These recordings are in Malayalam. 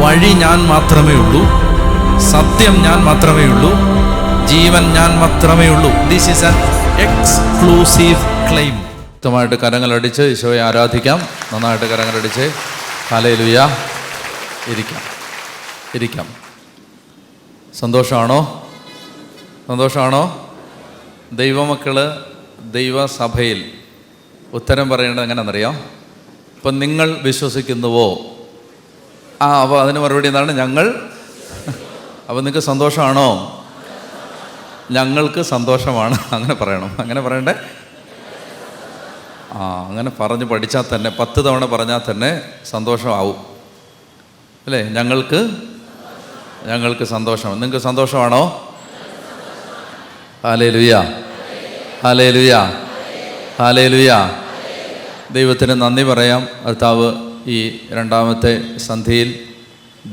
വഴി ഞാൻ മാത്രമേ ഉള്ളൂ, സത്യം ഞാൻ മാത്രമേ ഉള്ളൂ, ജീവൻ ഞാൻ മാത്രമേ ഉള്ളൂ. This is an exclusive claim. വ്യക്തമായിട്ട് കരങ്ങളടിച്ച് ഈശോയെ ആരാധിക്കാം. നന്നായിട്ട് കരങ്ങളടിച്ച് ഹല്ലേലൂയ. ഇരിക്കാം. സന്തോഷമാണോ? ദൈവമക്കള് ദൈവസഭയിൽ ഉത്തരം പറയേണ്ടത് എങ്ങനെയാണെന്നറിയാം? ഇപ്പം നിങ്ങൾ വിശ്വസിക്കുന്നുവോ? അപ്പോൾ അതിന് മറുപടി എന്താണ്? ഞങ്ങൾ. അപ്പോൾ നിങ്ങൾക്ക് സന്തോഷമാണോ? ഞങ്ങൾക്ക് സന്തോഷമാണ്. അങ്ങനെ പറയണം. അങ്ങനെ പറയണ്ടേ? അങ്ങനെ പറഞ്ഞ് പഠിച്ചാൽ തന്നെ 10 തവണ പറഞ്ഞാൽ തന്നെ സന്തോഷമാവും അല്ലേ? ഞങ്ങൾക്ക് സന്തോഷം. നിങ്ങൾക്ക് സന്തോഷമാണോ? ഹല്ലേലൂയ. ദൈവത്തിന് നന്ദി പറയാം. കർത്താവ് ഈ രണ്ടാമത്തെ സന്ധ്യയിൽ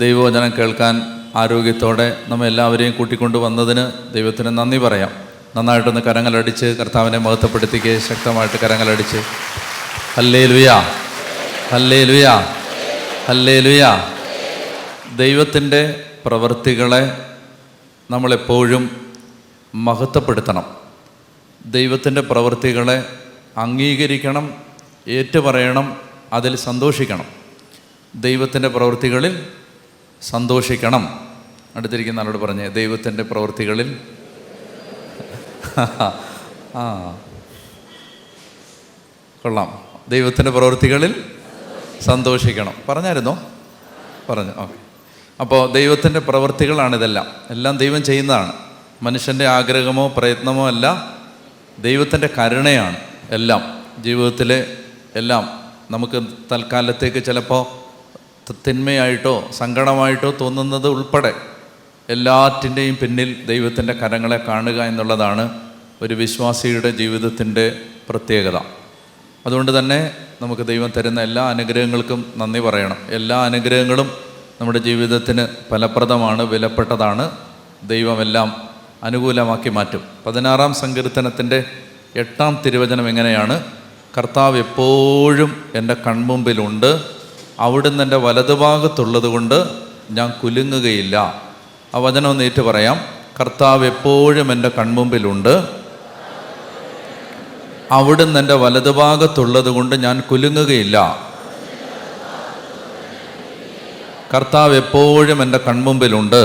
ദൈവവചനം കേൾക്കാൻ ആരോഗ്യത്തോടെ നമ്മെല്ലാവരെയും കൂട്ടിക്കൊണ്ടു വന്നതിന് ദൈവത്തിന് നന്ദി പറയാം. നന്നായിട്ടൊന്ന് കരങ്ങളടിച്ച് കർത്താവിനെ മഹത്വപ്പെടുത്തിക്ക്. ശക്തമായിട്ട് കരങ്ങളടിച്ച് ഹല്ലേലൂയ. ദൈവത്തിൻ്റെ പ്രവൃത്തികളെ നമ്മളെപ്പോഴും മഹത്വപ്പെടുത്തണം. ദൈവത്തിൻ്റെ പ്രവൃത്തികളെ അംഗീകരിക്കണം, ഏറ്റുപറയണം, അതിൽ സന്തോഷിക്കണം. ദൈവത്തിൻ്റെ പ്രവൃത്തികളിൽ സന്തോഷിക്കണം. അടുത്തിരിക്കുന്ന ആളോട് പറഞ്ഞേ, ദൈവത്തിൻ്റെ പ്രവൃത്തികളിൽ കൊള്ളാം. ദൈവത്തിൻ്റെ പ്രവൃത്തികളിൽ സന്തോഷിക്കണം. പറഞ്ഞായിരുന്നോ? പറഞ്ഞു. ഓക്കെ. അപ്പോൾ ദൈവത്തിൻ്റെ പ്രവൃത്തികളാണിതെല്ലാം. എല്ലാം ദൈവം ചെയ്യുന്നതാണ്. മനുഷ്യൻ്റെ ആഗ്രഹമോ പ്രയത്നമോ അല്ല, ദൈവത്തിൻ്റെ കരുണയാണ് എല്ലാം. ജീവിതത്തിലെ എല്ലാം നമുക്ക് തൽക്കാലത്തേക്ക് ചിലപ്പോൾ തിന്മയായിട്ടോ സങ്കടമായിട്ടോ തോന്നുന്നത് ഉൾപ്പെടെ എല്ലാറ്റിൻ്റെയും പിന്നിൽ ദൈവത്തിൻ്റെ കരങ്ങളെ കാണുക എന്നുള്ളതാണ് ഒരു വിശ്വാസിയുടെ ജീവിതത്തിൻ്റെ പ്രത്യേകത. അതുകൊണ്ട് തന്നെ നമുക്ക് ദൈവം തരുന്ന എല്ലാ അനുഗ്രഹങ്ങൾക്കും നന്ദി പറയണം. എല്ലാ അനുഗ്രഹങ്ങളും നമ്മുടെ ജീവിതത്തിന് ഫലപ്രദമാണ്, വിലപ്പെട്ടതാണ്. ദൈവമെല്ലാം അനുകൂലമാക്കി മാറ്റും. 16-ാം സങ്കീർത്തനത്തിൻ്റെ 8-ാം തിരുവചനം എങ്ങനെയാണ്? കർത്താവ് എപ്പോഴും എൻ്റെ കൺമുമ്പിലുണ്ട്, അവിടുന്ന് എൻ്റെ വലതുഭാഗത്തുള്ളത് കൊണ്ട് ഞാൻ കുലുങ്ങുകയില്ല. ആ വചനം ഒന്ന് ഏറ്റു പറയാം. കർത്താവ് എപ്പോഴും എൻ്റെ കൺമുമ്പിലുണ്ട്, അവിടുന്ന് എൻ്റെ വലതുഭാഗത്തുള്ളത് കൊണ്ട് ഞാൻ കുലുങ്ങുകയില്ല. കർത്താവ് എപ്പോഴും എൻ്റെ കൺമുമ്പിലുണ്ട്,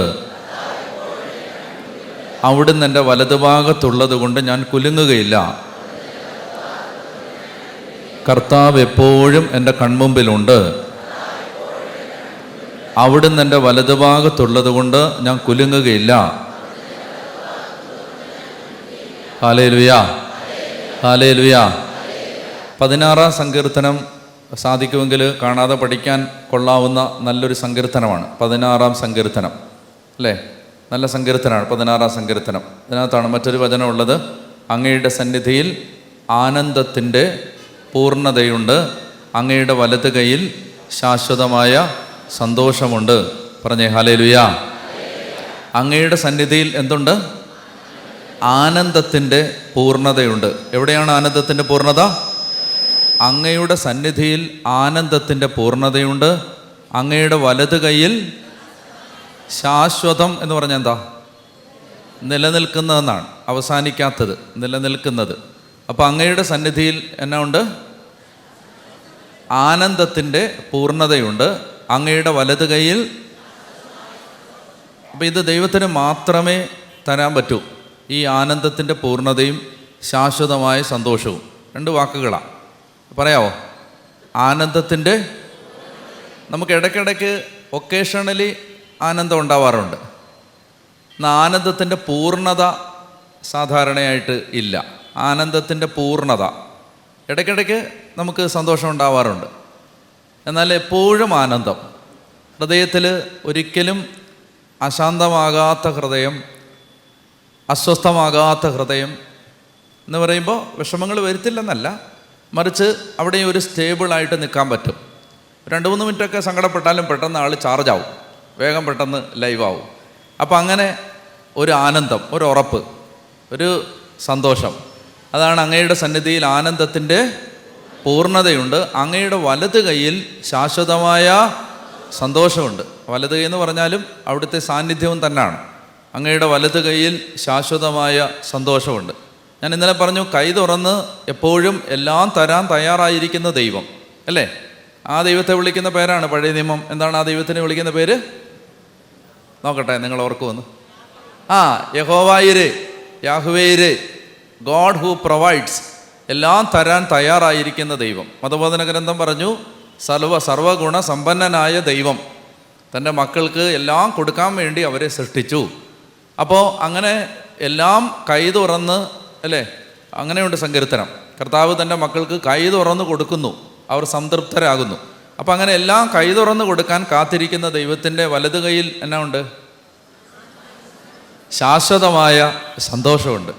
അവിടുന്ന് എൻ്റെ വലതുഭാഗത്തുള്ളത് കൊണ്ട് ഞാൻ കുലുങ്ങുകയില്ല. കർത്താവ് എപ്പോഴും എൻ്റെ കൺമുമ്പിലുണ്ട്, അവിടുന്ന് എൻ്റെ വലതുഭാഗത്തുള്ളത് കൊണ്ട് ഞാൻ കുലുങ്ങുകയില്ല. ഹല്ലേലൂയ. 16-ാം സങ്കീർത്തനം സാധിക്കുമെങ്കിൽ കാണാതെ പഠിക്കാൻ കൊള്ളാവുന്ന നല്ലൊരു സങ്കീർത്തനമാണ് 16-ാം സങ്കീർത്തനം അല്ലേ? നല്ല സങ്കീർത്തനമാണ് 16-ാം സങ്കീർത്തനം. ഇതിനകത്താണ് മറ്റൊരു വചനം ഉള്ളത്. അങ്ങയുടെ സന്നിധിയിൽ ആനന്ദത്തിൻ്റെ പൂർണ്ണതയുണ്ട്, അങ്ങയുടെ വലത് കൈയിൽ ശാശ്വതമായ സന്തോഷമുണ്ട്. പറഞ്ഞേ ഹല്ലേലൂയ. അങ്ങയുടെ സന്നിധിയിൽ എന്തുണ്ട്? ആനന്ദത്തിൻ്റെ പൂർണ്ണതയുണ്ട്. എവിടെയാണ് ആനന്ദത്തിൻ്റെ പൂർണ്ണത? അങ്ങയുടെ സന്നിധിയിൽ ആനന്ദത്തിൻ്റെ പൂർണ്ണതയുണ്ട്, അങ്ങയുടെ വലത് കൈയിൽ ശാശ്വതം എന്ന് പറഞ്ഞാൽ എന്താ? നിലനിൽക്കുന്നതെന്നാണ്, അവസാനിക്കാത്തത്, നിലനിൽക്കുന്നത്. അപ്പോൾ അങ്ങയുടെ സന്നിധിയിൽ എന്നാ ഉണ്ട്? ആനന്ദത്തിൻ്റെ പൂർണ്ണതയുണ്ട്, അങ്ങയുടെ വലത് കൈയിൽ. അപ്പോൾ ഇത് ദൈവത്തിന് മാത്രമേ തരാൻ പറ്റൂ, ഈ ആനന്ദത്തിൻ്റെ പൂർണ്ണതയും ശാശ്വതമായ സന്തോഷവും. 2 വാക്കുകളാണ്. പറയാവോ? ആനന്ദത്തിൻ്റെ, നമുക്ക് ഇടയ്ക്കിടയ്ക്ക് ഒക്കേഷണലി ആനന്ദം ഉണ്ടാവാറുണ്ട്. എന്നാൽ ആനന്ദത്തിൻ്റെ പൂർണ്ണത സാധാരണയായിട്ട് ഇല്ല. ആനന്ദത്തിൻ്റെ പൂർണ്ണത ഇടയ്ക്കിടയ്ക്ക് നമുക്ക് സന്തോഷം ഉണ്ടാവാറുണ്ട്, എന്നാൽ എപ്പോഴും ആനന്ദം. ഹൃദയത്തിൽ ഒരിക്കലും അശാന്തമാകാത്ത ഹൃദയം, അസ്വസ്ഥമാകാത്ത ഹൃദയം എന്ന് പറയുമ്പോൾ വിഷമങ്ങൾ വരുത്തില്ലെന്നല്ല, മറിച്ച് അവിടെ ഒരു സ്റ്റേബിളായിട്ട് നിൽക്കാൻ പറ്റും. 2-3 മിനിറ്റൊക്കെ സങ്കടപ്പെട്ടാലും പെട്ടെന്ന് ആൾ ചാർജാവും, വേഗം പെട്ടെന്ന് ലൈവാവും. അപ്പം അങ്ങനെ ഒരു ആനന്ദം, ഒരു ഉറപ്പ്, ഒരു സന്തോഷം. അതാണ് അങ്ങയുടെ സന്നിധിയിൽ ആനന്ദത്തിൻ്റെ പൂർണ്ണതയുണ്ട്, അങ്ങയുടെ വലത് കൈയിൽ ശാശ്വതമായ സന്തോഷമുണ്ട്. വലത് കൈ എന്ന് പറഞ്ഞാലും അവിടുത്തെ സാന്നിധ്യവും തന്നെയാണ്. അങ്ങയുടെ വലത് കൈയിൽ ശാശ്വതമായ സന്തോഷമുണ്ട്. ഞാൻ ഇന്നലെ പറഞ്ഞു, കൈ തുറന്ന് എപ്പോഴും എല്ലാം തരാൻ തയ്യാറായിരിക്കുന്ന ദൈവം അല്ലേ? ആ ദൈവത്തെ വിളിക്കുന്ന പേരാണ് പഴയ നിയമം. എന്താണ് ആ ദൈവത്തിനെ വിളിക്കുന്ന പേര്? നോക്കട്ടെ, നിങ്ങൾ ഓർക്കുമെന്ന്. യഹോവായിരെ, യാഹ്വേയിരെ, ഗോഡ് ഹൂ പ്രൊവൈഡ്സ്. എല്ലാം തരാൻ തയ്യാറായിരിക്കുന്ന ദൈവം. മതബോധന ഗ്രന്ഥം പറഞ്ഞു, സർവഗുണ സമ്പന്നനായ ദൈവം തൻ്റെ മക്കൾക്ക് എല്ലാം കൊടുക്കാൻ വേണ്ടി അവരെ സൃഷ്ടിച്ചു. അപ്പോൾ അങ്ങനെ എല്ലാം കൈ തുറന്ന് അല്ലേ, അങ്ങനെയുണ്ട് സങ്കീർത്തനം. കർത്താവ് തൻ്റെ മക്കൾക്ക് കൈ തുറന്ന് കൊടുക്കുന്നു, അവർ സംതൃപ്തരാകുന്നു. അപ്പം അങ്ങനെ എല്ലാം കൈ തുറന്ന് കൊടുക്കാൻ കാത്തിരിക്കുന്ന ദൈവത്തിൻ്റെ വലത് കൈയിൽ എന്നാ ഉണ്ട്? ശാശ്വതമായ സന്തോഷമുണ്ട്.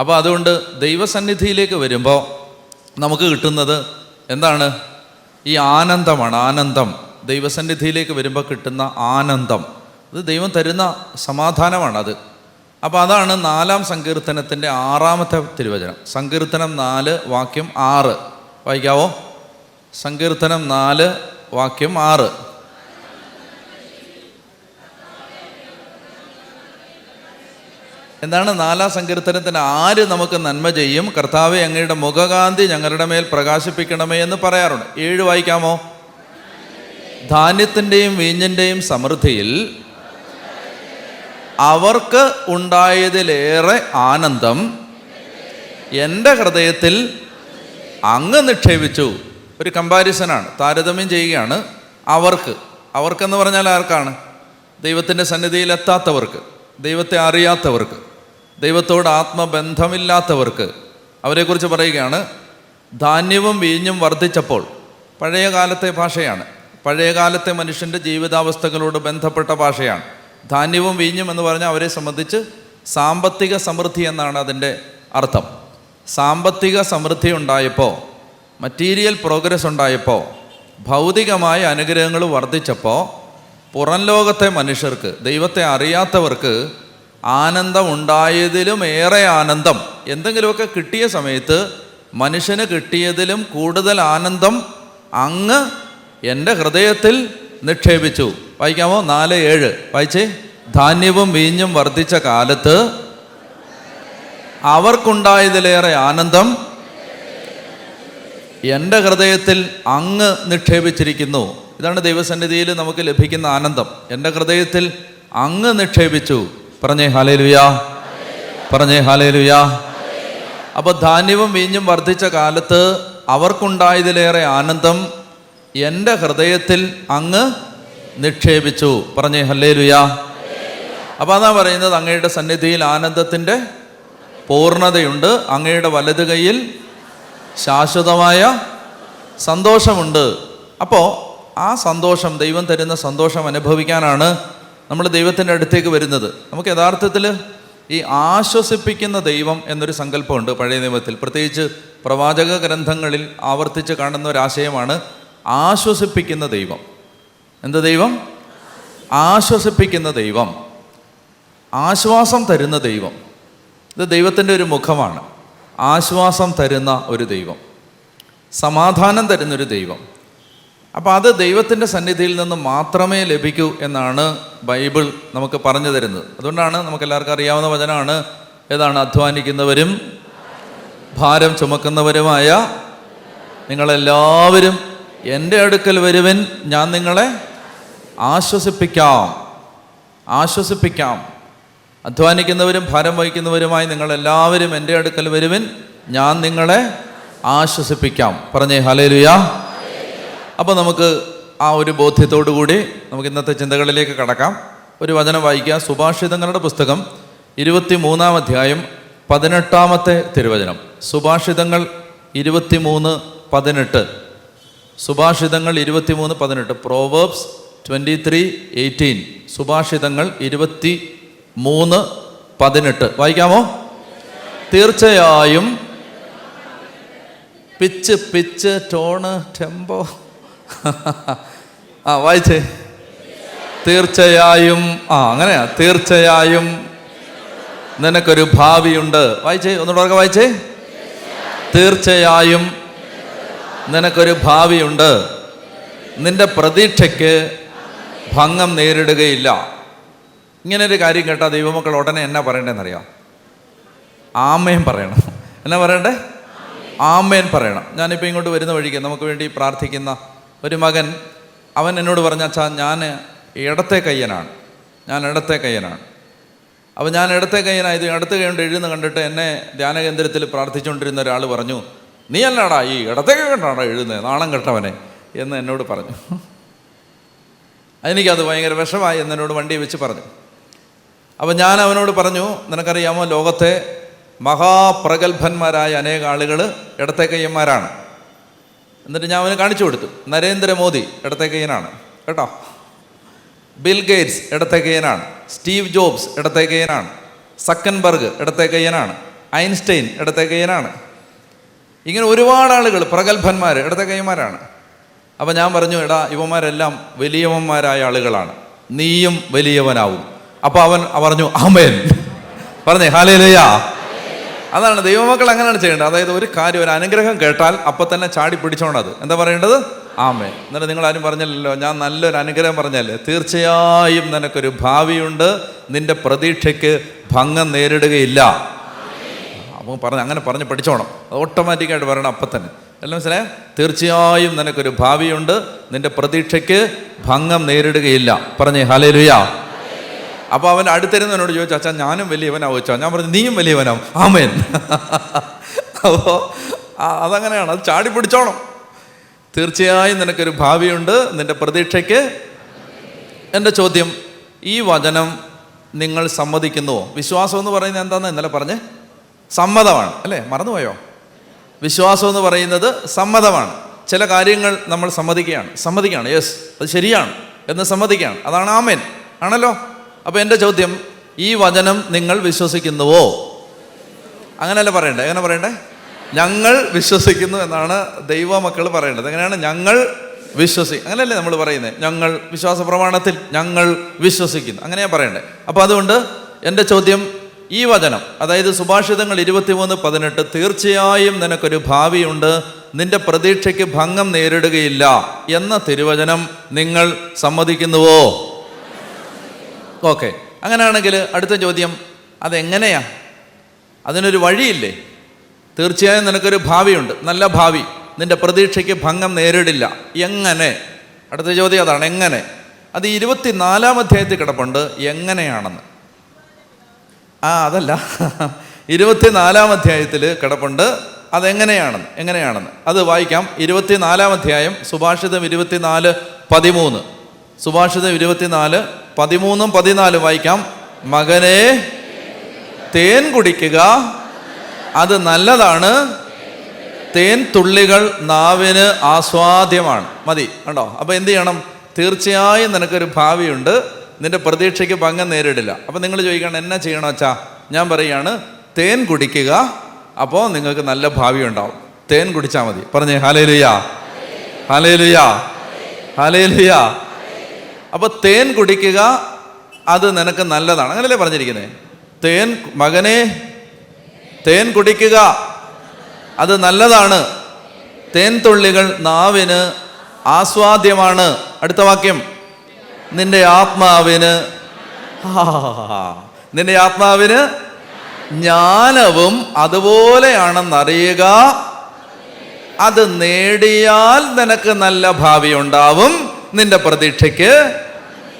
അപ്പോൾ അതുകൊണ്ട് ദൈവസന്നിധിയിലേക്ക് വരുമ്പോൾ നമുക്ക് കിട്ടുന്നത് എന്താണ്? ഈ ആനന്ദമാണ്. ആനന്ദം, ദൈവസന്നിധിയിലേക്ക് വരുമ്പോൾ കിട്ടുന്ന ആനന്ദം, അത് ദൈവം തരുന്ന സമാധാനമാണത്. അപ്പോൾ അതാണ് 4-ാം സങ്കീർത്തനത്തിൻ്റെ 6-ാമത്തെ തിരുവചനം. സങ്കീർത്തനം 4 വാക്യം 6 വായിക്കാവോ? സങ്കീർത്തനം 4 വാക്യം 6. എന്താണ് 4-ാം സങ്കീർത്തനത്തിന്? ആര് നമുക്ക് നന്മ ചെയ്യും? കർത്താവേ, അങ്ങയുടെ മുഖകാന്തി ഞങ്ങളുടെ മേൽ പ്രകാശിപ്പിക്കണമേ എന്ന് പറയാറുണ്ട്. 7 വായിക്കാമോ? ധാന്യത്തിൻ്റെയും വീഞ്ഞിൻ്റെയും സമൃദ്ധിയിൽ അവർക്ക് ഉണ്ടായതിലേറെ ആനന്ദം എൻ്റെ ഹൃദയത്തിൽ അങ്ങ് നിക്ഷേപിച്ചു. ഒരു കമ്പാരിസനാണ്, താരതമ്യം ചെയ്യുകയാണ്. അവർക്കെന്ന് പറഞ്ഞാൽ ആർക്കാണ്? ദൈവത്തിൻ്റെ സന്നിധിയിൽ എത്താത്തവർക്ക്, ദൈവത്തെ അറിയാത്തവർക്ക്, ദൈവത്തോട് ആത്മബന്ധമില്ലാത്തവർക്ക് അവരെക്കുറിച്ച് പറയുകയാണ്. ധാന്യവും വീഞ്ഞും വർദ്ധിച്ചപ്പോൾ, പഴയ കാലത്തെ ഭാഷയാണ്, പഴയ കാലത്തെ മനുഷ്യൻ്റെ ജീവിതാവസ്ഥകളോട് ബന്ധപ്പെട്ട ഭാഷയാണ്. ധാന്യവും വീഞ്ഞും എന്ന് പറഞ്ഞാൽ അവരെ സംബന്ധിച്ച് സാമ്പത്തിക സമൃദ്ധി എന്നാണ് അതിൻ്റെ അർത്ഥം. സാമ്പത്തിക സമൃദ്ധി ഉണ്ടായപ്പോൾ, മറ്റീരിയൽ പ്രോഗ്രസ് ഉണ്ടായപ്പോൾ, ഭൗതികമായ അനുഗ്രഹങ്ങൾ വർദ്ധിച്ചപ്പോൾ, പുറം ലോകത്തെ മനുഷ്യർക്ക്, ദൈവത്തെ അറിയാത്തവർക്ക് ആനന്ദം ഉണ്ടായതിലും ഏറെ ആനന്ദം, എന്തെങ്കിലുമൊക്കെ കിട്ടിയ സമയത്ത് മനുഷ്യന് കിട്ടിയതിലും കൂടുതൽ ആനന്ദം അങ്ങ് എൻ്റെ ഹൃദയത്തിൽ നിക്ഷേപിച്ചു. വായിക്കാമോ? 4:7 വായിച്ചേ. ധാന്യവും വീഞ്ഞും വർദ്ധിച്ച കാലത്ത് അവർക്കുണ്ടായതിലേറെ ആനന്ദം എൻ്റെ ഹൃദയത്തിൽ അങ്ങ് നിക്ഷേപിച്ചിരിക്കുന്നു. ഇതാണ് ദൈവസന്നിധിയിൽ നമുക്ക് ലഭിക്കുന്ന ആനന്ദം. എൻ്റെ ഹൃദയത്തിൽ അങ്ങ് നിക്ഷേപിച്ചു. പറഞ്ഞേ ഹല്ലേലൂയ, പറഞ്ഞേ ഹല്ലേലൂയ. അപ്പോൾ ധാന്യവും വീഞ്ഞും വർദ്ധിച്ച കാലത്ത് അവർക്കുണ്ടായതിലേറെ ആനന്ദം എൻ്റെ ഹൃദയത്തിൽ അങ്ങ് നിക്ഷേപിച്ചു. പറഞ്ഞേ ഹല്ലേലൂയ. അപ്പോൾ അതാ പറയുന്നത്, അങ്ങയുടെ സന്നിധിയിൽ ആനന്ദത്തിൻ്റെ പൂർണ്ണതയുണ്ട്, അങ്ങയുടെ വലത് കൈയിൽ ശാശ്വതമായ സന്തോഷമുണ്ട്. അപ്പോൾ ആ സന്തോഷം, ദൈവം തരുന്ന സന്തോഷം അനുഭവിക്കാനാണ് നമ്മൾ ദൈവത്തിൻ്റെ അടുത്തേക്ക് വരുന്നത്. നമുക്ക് യഥാർത്ഥത്തിൽ ഈ ആശ്വസിപ്പിക്കുന്ന ദൈവം എന്നൊരു സങ്കല്പമുണ്ട് പഴയ നിയമത്തിൽ. പ്രത്യേകിച്ച് പ്രവാചക ഗ്രന്ഥങ്ങളിൽ ആവർത്തിച്ച് കാണുന്ന ഒരാശയമാണ് ആശ്വസിപ്പിക്കുന്ന ദൈവം. എന്ത് ദൈവം? ആശ്വസിപ്പിക്കുന്ന ദൈവം, ആശ്വാസം തരുന്ന ദൈവം. ഇത് ദൈവത്തിൻ്റെ ഒരു മുഖമാണ്. ആശ്വാസം തരുന്ന ഒരു ദൈവം, സമാധാനം തരുന്നൊരു ദൈവം. അപ്പോൾ അത് ദൈവത്തിൻ്റെ സന്നിധിയിൽ നിന്ന് മാത്രമേ ലഭിക്കൂ എന്നാണ് ബൈബിൾ നമുക്ക് പറഞ്ഞു തരുന്നത്. അതുകൊണ്ടാണ് നമുക്കെല്ലാവർക്കും അറിയാവുന്ന വചനമാണ് ഏതാണ്? അധ്വാനിക്കുന്നവരും ഭാരം ചുമക്കുന്നവരുമായ നിങ്ങളെല്ലാവരും എൻ്റെ അടുക്കൽ വരുവിൻ, ഞാൻ നിങ്ങളെ ആശ്വസിപ്പിക്കാം. ആശ്വസിപ്പിക്കാം. അധ്വാനിക്കുന്നവരും ഭാരം വഹിക്കുന്നവരുമായി നിങ്ങളെല്ലാവരും എൻ്റെ അടുക്കൽ വരുവിൻ, ഞാൻ നിങ്ങളെ ആശ്വസിപ്പിക്കാം. പറഞ്ഞേ ഹല്ലേലൂയ. അപ്പോൾ നമുക്ക് ആ ഒരു ബോധ്യത്തോടു കൂടി നമുക്ക് ഇന്നത്തെ ചിന്തകളിലേക്ക് കടക്കാം. ഒരു വചനം വായിക്കാം. സുഭാഷിതങ്ങളുടെ പുസ്തകം 23-ാം അധ്യായം 18-ാമത്തെ തിരുവചനം. സുഭാഷിതങ്ങൾ 23:18. സുഭാഷിതങ്ങൾ 23:18. പ്രോവേർബ്സ് 23:18. സുഭാഷിതങ്ങൾ 23:18 വായിക്കാമോ? തീർച്ചയായും പിച്ച് ടോണ് ടെമ്പോ വായിച്ചേ. തീർച്ചയായും അങ്ങനെയാ. തീർച്ചയായും നിനക്കൊരു ഭാവിയുണ്ട്. വായിച്ചേ, ഒന്നുകൂടെ വായിച്ചേ. തീർച്ചയായും നിനക്കൊരു ഭാവിയുണ്ട്, നിന്റെ പ്രതീക്ഷയ്ക്ക് ഭംഗം നേരിടുകയില്ല. ഇങ്ങനൊരു കാര്യം കേട്ടാൽ ദൈവമക്കൾ ഉടനെ എന്നാ പറയണ്ടേന്നറിയാം? ആമേൻ പറയണം. എന്നാ പറയണ്ടേ? ആമേൻ പറയണം. ഞാനിപ്പോൾ ഇങ്ങോട്ട് വരുന്ന വഴിക്ക് നമുക്ക് വേണ്ടി പ്രാർത്ഥിക്കുന്ന ഒരു മകൻ, അവൻ എന്നോട് പറഞ്ഞ, അച്ഛാ ഞാൻ ഇടത്തെ കയ്യനാണ്. അപ്പോൾ ഞാൻ ഇടത്തെ കയ്യനായത് ഇടത്തെ കൈ കൊണ്ട് എഴുതുന്ന കണ്ടിട്ട് എന്നെ ധ്യാനകേന്ദ്രത്തിൽ പ്രാർത്ഥിച്ചുകൊണ്ടിരുന്ന ഒരാൾ പറഞ്ഞു, നീ അല്ലാടാ ഈ ഇടത്തെ കൈ കൊണ്ടാണോ എഴുതുന്നത്, നാണം കെട്ടവനെ എന്ന് എന്നോട് പറഞ്ഞു. എനിക്കത് ഭയങ്കര വിഷമായി എന്നോട് വണ്ടി വെച്ച് പറഞ്ഞു. അപ്പോൾ ഞാൻ അവനോട് പറഞ്ഞു, നിനക്കറിയാമോ ലോകത്തെ മഹാപ്രഗത്ഭന്മാരായ അനേക ആളുകൾ ഇടത്തെ കയ്യന്മാരാണ്. എന്നിട്ട് ഞാൻ അവന് കാണിച്ചു കൊടുത്തു. നരേന്ദ്രമോദി ഇടത്തെ കയ്യനാണ് കേട്ടോ, ബിൽ ഗേറ്റ്സ് ഇടത്തെ കയ്യനാണ്, സ്റ്റീവ് ജോബ്സ് ഇടത്തെ കയ്യനാണ്, സക്കൻബർഗ് ഇടത്തെ കയ്യനാണ്, ഐൻസ്റ്റൈൻ ഇടത്തെ കയ്യനാണ്. ഇങ്ങനെ ഒരുപാട് ആളുകൾ പ്രഗത്ഭന്മാർ ഇടത്തെ കയ്യന്മാരാണ്. അപ്പം ഞാൻ പറഞ്ഞു, എടാ ഇവന്മാരെല്ലാം വലിയവന്മാരായ ആളുകളാണ്, നീയും വലിയവനാവും. അപ്പോൾ അവൻ പറഞ്ഞു ആമേൻ. പറഞ്ഞേ ഹല്ലേലൂയ. അതാണ് ദൈവമക്കൾ അങ്ങനെയാണ് ചെയ്യേണ്ടത്. അതായത് ഒരു കാര്യം, ഒരു അനുഗ്രഹം കേട്ടാൽ അപ്പം തന്നെ ചാടി പിടിച്ചോണത്. എന്താ പറയേണ്ടത്? ആമേൻ. എന്നിട്ട് നിങ്ങളാരും പറഞ്ഞില്ലല്ലോ, ഞാൻ നല്ലൊരു അനുഗ്രഹം പറഞ്ഞല്ലേ, തീർച്ചയായും നിനക്കൊരു ഭാവിയുണ്ട്, നിന്റെ പ്രതീക്ഷയ്ക്ക് ഭംഗം നേരിടുകയില്ല. അപ്പോൾ അങ്ങനെ പറഞ്ഞ് പഠിച്ചോണം. അത് ഓട്ടോമാറ്റിക്കായിട്ട് പറയണം അപ്പം തന്നെ. എല്ലാം മനസ്സിലായോ? തീർച്ചയായും നിനക്കൊരു ഭാവിയുണ്ട്, നിന്റെ പ്രതീക്ഷയ്ക്ക് ഭംഗം നേരിടുകയില്ല. പറഞ്ഞേ ഹല്ലേലൂയ. അപ്പോൾ അവൻ അടുത്തിരുന്നവനോട് ചോദിച്ചു, അച്ഛാ ഞാനും വലിയവനാവും വെച്ചോ? ഞാൻ പറഞ്ഞു, നീയും വലിയവനാവും. ആമേൻ. അപ്പോൾ അതങ്ങനെയാണ്, അത് ചാടി പിടിച്ചോണം. തീർച്ചയായും നിനക്കൊരു ഭാവിയുണ്ട്, നിന്റെ പ്രതീക്ഷയ്ക്ക്. എൻ്റെ ചോദ്യം, ഈ വചനം നിങ്ങൾ സമ്മതിക്കുന്നുവോ? വിശ്വാസം എന്ന് പറയുന്നത് എന്താണെന്ന് ഇന്നലെ പറഞ്ഞേ? സമ്മതമാണ് അല്ലേ? മറന്നുപോയോ? വിശ്വാസം എന്ന് പറയുന്നത് സമ്മതമാണ്. ചില കാര്യങ്ങൾ നമ്മൾ സമ്മതിക്കുകയാണ്, യെസ് അത് ശരിയാണ് എന്ന് സമ്മതിക്കുകയാണ്. അതാണ് ആമേൻ ആണല്ലോ. അപ്പോൾ എൻ്റെ ചോദ്യം, ഈ വചനം നിങ്ങൾ വിശ്വസിക്കുന്നുവോ? അങ്ങനെയല്ല പറയണ്ടേ? എങ്ങനെ പറയണ്ടേ? ഞങ്ങൾ വിശ്വസിക്കുന്നു എന്നാണ് ദൈവമക്കൾ പറയേണ്ടത്. എങ്ങനെയാണ്? ഞങ്ങൾ അങ്ങനെയല്ലേ നമ്മൾ പറയുന്നത്? ഞങ്ങൾ വിശ്വാസ പ്രമാണത്തിൽ ഞങ്ങൾ വിശ്വസിക്കുന്നു, അങ്ങനെയാണ് പറയണ്ടേ. അപ്പോൾ അതുകൊണ്ട് എൻ്റെ ചോദ്യം, ഈ വചനം, അതായത് സുഭാഷിതങ്ങൾ 23:18, തീർച്ചയായും നിനക്കൊരു ഭാവിയുണ്ട്, നിന്റെ പ്രതീക്ഷയ്ക്ക് ഭംഗം നേരിടുകയില്ല എന്ന തിരുവചനം നിങ്ങൾ സമ്മതിക്കുന്നുവോ? ഓക്കെ, അങ്ങനെയാണെങ്കിൽ അടുത്ത ചോദ്യം, അതെങ്ങനെയാ? അതിനൊരു വഴിയില്ലേ? തീർച്ചയായും നിനക്കൊരു ഭാവിയുണ്ട്, നല്ല ഭാവി, നിന്റെ പ്രതീക്ഷയ്ക്ക് ഭംഗം നേരിടില്ല. എങ്ങനെ? അടുത്ത ചോദ്യം അതാണ്, എങ്ങനെ? അത് 24-ാം അധ്യായത്തിൽ കിടപ്പുണ്ട്, എങ്ങനെയാണെന്ന്. അതല്ല, 24-ാം അധ്യായത്തിൽ കിടപ്പുണ്ട്, എങ്ങനെയാണെന്ന് അത് വായിക്കാം. 24-ാം അധ്യായം, സുഭാഷിതം 24:13. സുഭാഷിതം 24:13-14 വായിക്കാം. മകനെ, തേൻ കുടിക്കുക, അത് നല്ലതാണ്, തേൻ തുള്ളികൾ നാവിന് ആസ്വാദ്യമാണ്. മതി, കണ്ടോ? അപ്പോൾ എന്ത് ചെയ്യണം? തീർച്ചയായും നിനക്കൊരു ഭാവിയുണ്ട്, നിന്റെ പ്രതീക്ഷയ്ക്ക് ഭംഗം നേരിടില്ല. അപ്പോൾ നിങ്ങൾ ചോദിക്കണം, എന്നാ ചെയ്യണം അച്ഛാ? ഞാൻ പറയുകയാണ്, തേൻ കുടിക്കുക, അപ്പോൾ നിങ്ങൾക്ക് നല്ല ഭാവി ഉണ്ടാവും. തേൻ കുടിച്ചാൽ മതി. പറഞ്ഞേ ഹല്ലേലൂയ, ഹല്ലേലൂയ, ഹല്ലേലൂയ. അപ്പോൾ തേൻ കുടിക്കുക, അത് നിനക്ക് നല്ലതാണ്. അങ്ങനല്ലേ പറഞ്ഞിരിക്കുന്നത്? മകനെ, തേൻ കുടിക്കുക, അത് നല്ലതാണ്, തേൻ തുള്ളികൾ നാവിന് ആസ്വാദ്യമാണ്. അടുത്ത വാക്യം, നിന്റെ ആത്മാവിന് ജ്ഞാനവും അതുപോലെയാണെന്നറിയുക, അത് നേടിയാൽ നിനക്ക് നല്ല ഭാവി ഉണ്ടാവും, നിന്റെ പ്രതീക്ഷയ്ക്ക്.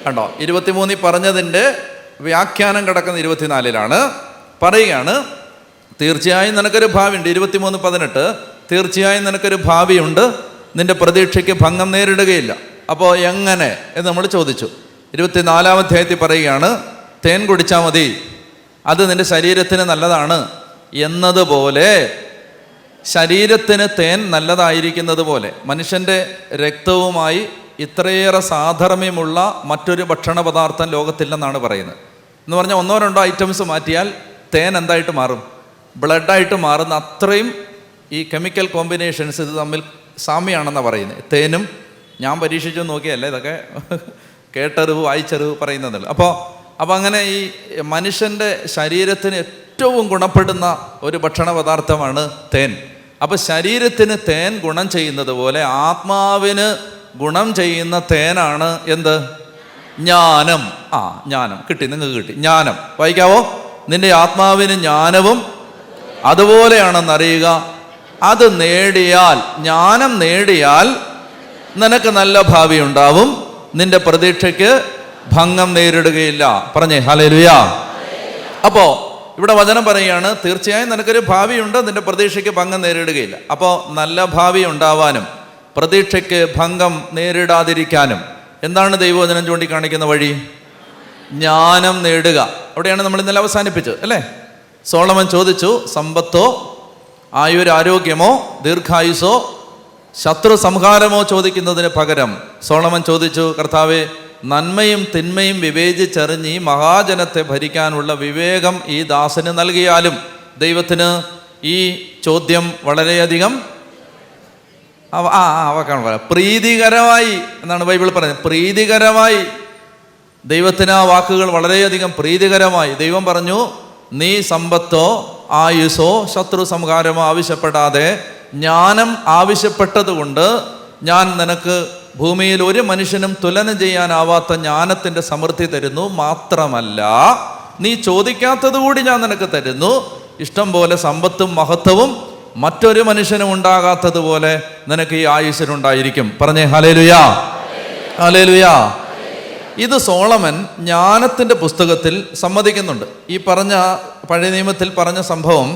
കണ്ടോ? 23 പറഞ്ഞതിൻ്റെ വ്യാഖ്യാനം കിടക്കുന്ന 24-ലാണ്. പറയുകയാണ്, തീർച്ചയായും നിനക്കൊരു ഭാവിയുണ്ട്. 23:18, തീർച്ചയായും നിനക്കൊരു ഭാവിയുണ്ട്, നിന്റെ പ്രതീക്ഷയ്ക്ക് ഭംഗം നേരിടുകയില്ല. അപ്പോൾ എങ്ങനെ എന്ന് നമ്മൾ ചോദിച്ചു. 24-ാം അധ്യായത്തിൽ പറയുകയാണ്, തേൻ കുടിച്ചാൽ മതി, അത് നിന്റെ ശരീരത്തിന് നല്ലതാണ് എന്നതുപോലെ, ശരീരത്തിന് തേൻ നല്ലതായിരിക്കുന്നത് പോലെ മനുഷ്യൻ്റെ രക്തവുമായി ഇത്രയേറെ സാധർമ്യമുള്ള മറ്റൊരു ഭക്ഷണ പദാർത്ഥം ലോകത്തില്ലെന്നാണ് പറയുന്നത്. എന്ന് പറഞ്ഞാൽ 1-2 ഐറ്റംസ് മാറ്റിയാൽ തേൻ എന്തായിട്ട് മാറും? ബ്ലഡായിട്ട് മാറുന്ന അത്രയും ഈ കെമിക്കൽ കോമ്പിനേഷൻസ് ഇത് തമ്മിൽ സാമ്യമാണെന്നാണ് പറയുന്നത്. തേനും, ഞാൻ പരീക്ഷിച്ചു നോക്കിയല്ല, ഇതൊക്കെ കേട്ടറിവ് വായിച്ചറിവ് പറയുന്നതല്ല. അപ്പോൾ അങ്ങനെ ഈ മനുഷ്യൻ്റെ ശരീരത്തിന് ഏറ്റവും ഗുണപ്പെടുന്ന ഒരു ഭക്ഷണ പദാർത്ഥമാണ് തേൻ. അപ്പോൾ ശരീരത്തിന് തേൻ ഗുണം ചെയ്യുന്നത് പോലെ ആത്മാവിന് ഗുണം ചെയ്യുന്ന തേനാണ് എന്ത്? ജ്ഞാനം. ജ്ഞാനം കിട്ടി, നിങ്ങൾക്ക് കിട്ടി. ജ്ഞാനം വായിക്കാവോ? നിന്റെ ആത്മാവിന് ജ്ഞാനവും അതുപോലെയാണെന്നറിയുക. അത് നേടിയാൽ, ജ്ഞാനം നേടിയാൽ നിനക്ക് നല്ല ഭാവി ഉണ്ടാവും, നിന്റെ പ്രതീക്ഷയ്ക്ക് ഭംഗം നേരിടുകയില്ല. പറഞ്ഞേ ഹല്ലേലൂയ. അപ്പോ ഇവിടെ വചനം പറയുകയാണ്, തീർച്ചയായും നിനക്കൊരു ഭാവിയുണ്ട്, നിന്റെ പ്രതീക്ഷയ്ക്ക് ഭംഗം നേരിടുകയില്ല. അപ്പോൾ നല്ല ഭാവി ഉണ്ടാവാനും പ്രതീക്ഷയ്ക്ക് ഭംഗം നേരിടാതിരിക്കാനും എന്താണ് ദൈവവചനം ചൂണ്ടിക്കാണിക്കുന്ന വഴി? ജ്ഞാനം നേടുക. അവിടെയാണ് നമ്മൾ ഇന്നലെ അവസാനിപ്പിച്ചത് അല്ലേ? സോളമൻ ചോദിച്ചു, സമ്പത്തോ ആയുരാരോഗ്യമോ ദീർഘായുസോ ശത്രു സംഹാരമോ ചോദിക്കുന്നതിന് പകരം സോളമൻ ചോദിച്ചു, കർത്താവേ, നന്മയും തിന്മയും വിവേചിച്ചറിഞ്ഞ് ഈ മഹാജനത്തെ ഭരിക്കാനുള്ള വിവേകം ഈ ദാസന് നൽകിയാലും. ദൈവത്തിന് ഈ ചോദ്യം വളരെയധികം അവക്കാണ് പറയാം, പ്രീതികരമായി എന്നാണ് ബൈബിൾ പറയുന്നത്. പ്രീതികരമായി, ദൈവത്തിന് ആ വാക്കുകൾ വളരെയധികം പ്രീതികരമായി. ദൈവം പറഞ്ഞു, നീ സമ്പത്തോ ആയുസോ ശത്രു സംഹാരമോ ആവശ്യപ്പെടാതെ ജ്ഞാനം ആവശ്യപ്പെട്ടതുകൊണ്ട് ഞാൻ നിനക്ക് ഭൂമിയിൽ ഒരു മനുഷ്യനും തുലനം ചെയ്യാനാവാത്ത ജ്ഞാനത്തിൻ്റെ സമൃദ്ധി തരുന്നു. മാത്രമല്ല, നീ ചോദിക്കാത്തത് കൂടി ഞാൻ നിനക്ക് തരുന്നു. ഇഷ്ടം പോലെ സമ്പത്തും മഹത്വവും മറ്റൊരു മനുഷ്യനും ഉണ്ടാകാത്തതുപോലെ നിനക്ക് ഈ ആയുസ്സിനുണ്ടായിരിക്കും. പറഞ്ഞേ ഹല്ലേലൂയാ, ഹല്ലേലൂയാ. ഇത് സോളമൻ ജ്ഞാനത്തിൻ്റെ പുസ്തകത്തിൽ സമ്മതിക്കുന്നുണ്ട്. ഈ പറഞ്ഞ പഴയ നിയമത്തിൽ പറഞ്ഞ സംഭവം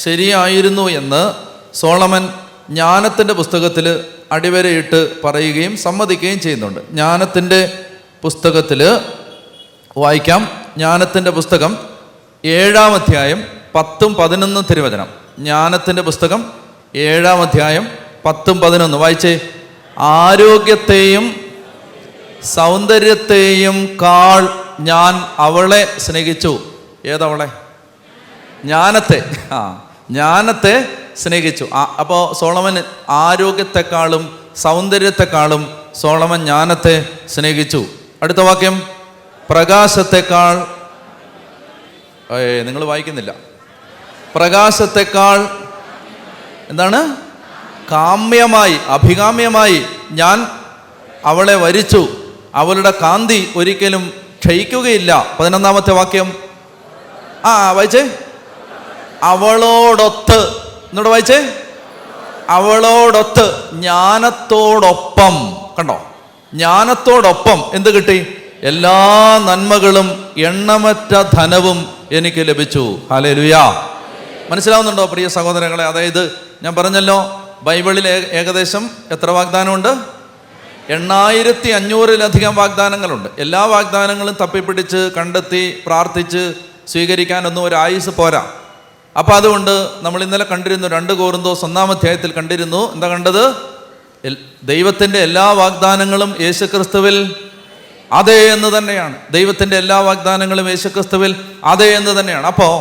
ശരിയായിരുന്നു എന്ന് സോളമൻ ജ്ഞാനത്തിൻ്റെ പുസ്തകത്തിൽ അടിവരയിട്ട് പറയുകയും സമ്മതിക്കുകയും ചെയ്യുന്നുണ്ട്. ജ്ഞാനത്തിൻ്റെ പുസ്തകത്തിൽ വായിക്കാം. ജ്ഞാനത്തിൻ്റെ പുസ്തകം 7-ാം അധ്യായം 10-11 തിരുവചനം. ജ്ഞാനത്തിൻ്റെ പുസ്തകം 7-ാം അധ്യായം 10-11 വായിച്ചേ. ആരോഗ്യത്തെയും സൗന്ദര്യത്തെയും കാൾ ഞാൻ അവളെ സ്നേഹിച്ചു. ഏതവളെ? ജ്ഞാനത്തെ. ജ്ഞാനത്തെ സ്നേഹിച്ചു. അപ്പോൾ സോളമൻ ആരോഗ്യത്തെക്കാളും സൗന്ദര്യത്തെക്കാളും സോളമൻ ജ്ഞാനത്തെ സ്നേഹിച്ചു. അടുത്ത വാക്യം, പ്രകാശത്തെക്കാൾ, നിങ്ങൾ വായിക്കുന്നില്ല, പ്രകാശത്തെക്കാൾ എന്താണ്? കാമ്യമായി, അഭികാമ്യമായി ഞാൻ അവളെ വരിച്ചു. അവളുടെ കാന്തി ഒരിക്കലും ക്ഷയിക്കുകയില്ല. 11-ാമത്തെ വാക്യം വായിച്ചേ. അവളോടൊത്ത്, എന്നോട് വായിച്ചേ. അവളോടൊത്ത്, ജ്ഞാനത്തോടൊപ്പം. കണ്ടോ? ജ്ഞാനത്തോടൊപ്പം എന്ത് കിട്ടി? എല്ലാ നന്മകളും എണ്ണമറ്റ ധനവും എനിക്ക് ലഭിച്ചു. ഹല്ലേലൂയാ. മനസ്സിലാവുന്നുണ്ടോ പ്രിയ സഹോദരങ്ങളെ? അതായത് ഞാൻ പറഞ്ഞല്ലോ, ബൈബിളിൽ ഏകദേശം എത്ര വാഗ്ദാനമുണ്ട്? 8500-ലധികം വാഗ്ദാനങ്ങളുണ്ട്. എല്ലാ വാഗ്ദാനങ്ങളും തപ്പിപ്പിടിച്ച് കണ്ടെത്തി പ്രാർത്ഥിച്ച് സ്വീകരിക്കാനൊന്നും ഒരു ആയുസ് പോരാ. അപ്പം അതുകൊണ്ട് നമ്മൾ ഇന്നലെ കണ്ടിരുന്നു, 2 കൊരിന്തോസ് 1-ാം അധ്യായത്തിൽ കണ്ടിരുന്നു. എന്താ കണ്ടത്? ദൈവത്തിൻ്റെ എല്ലാ വാഗ്ദാനങ്ങളും യേശുക്രിസ്തുവിൽ അതെ എന്ന് തന്നെയാണ്. ദൈവത്തിൻ്റെ എല്ലാ വാഗ്ദാനങ്ങളും യേശുക്രിസ്തുവിൽ അതെ എന്ന് തന്നെയാണ്. അപ്പോൾ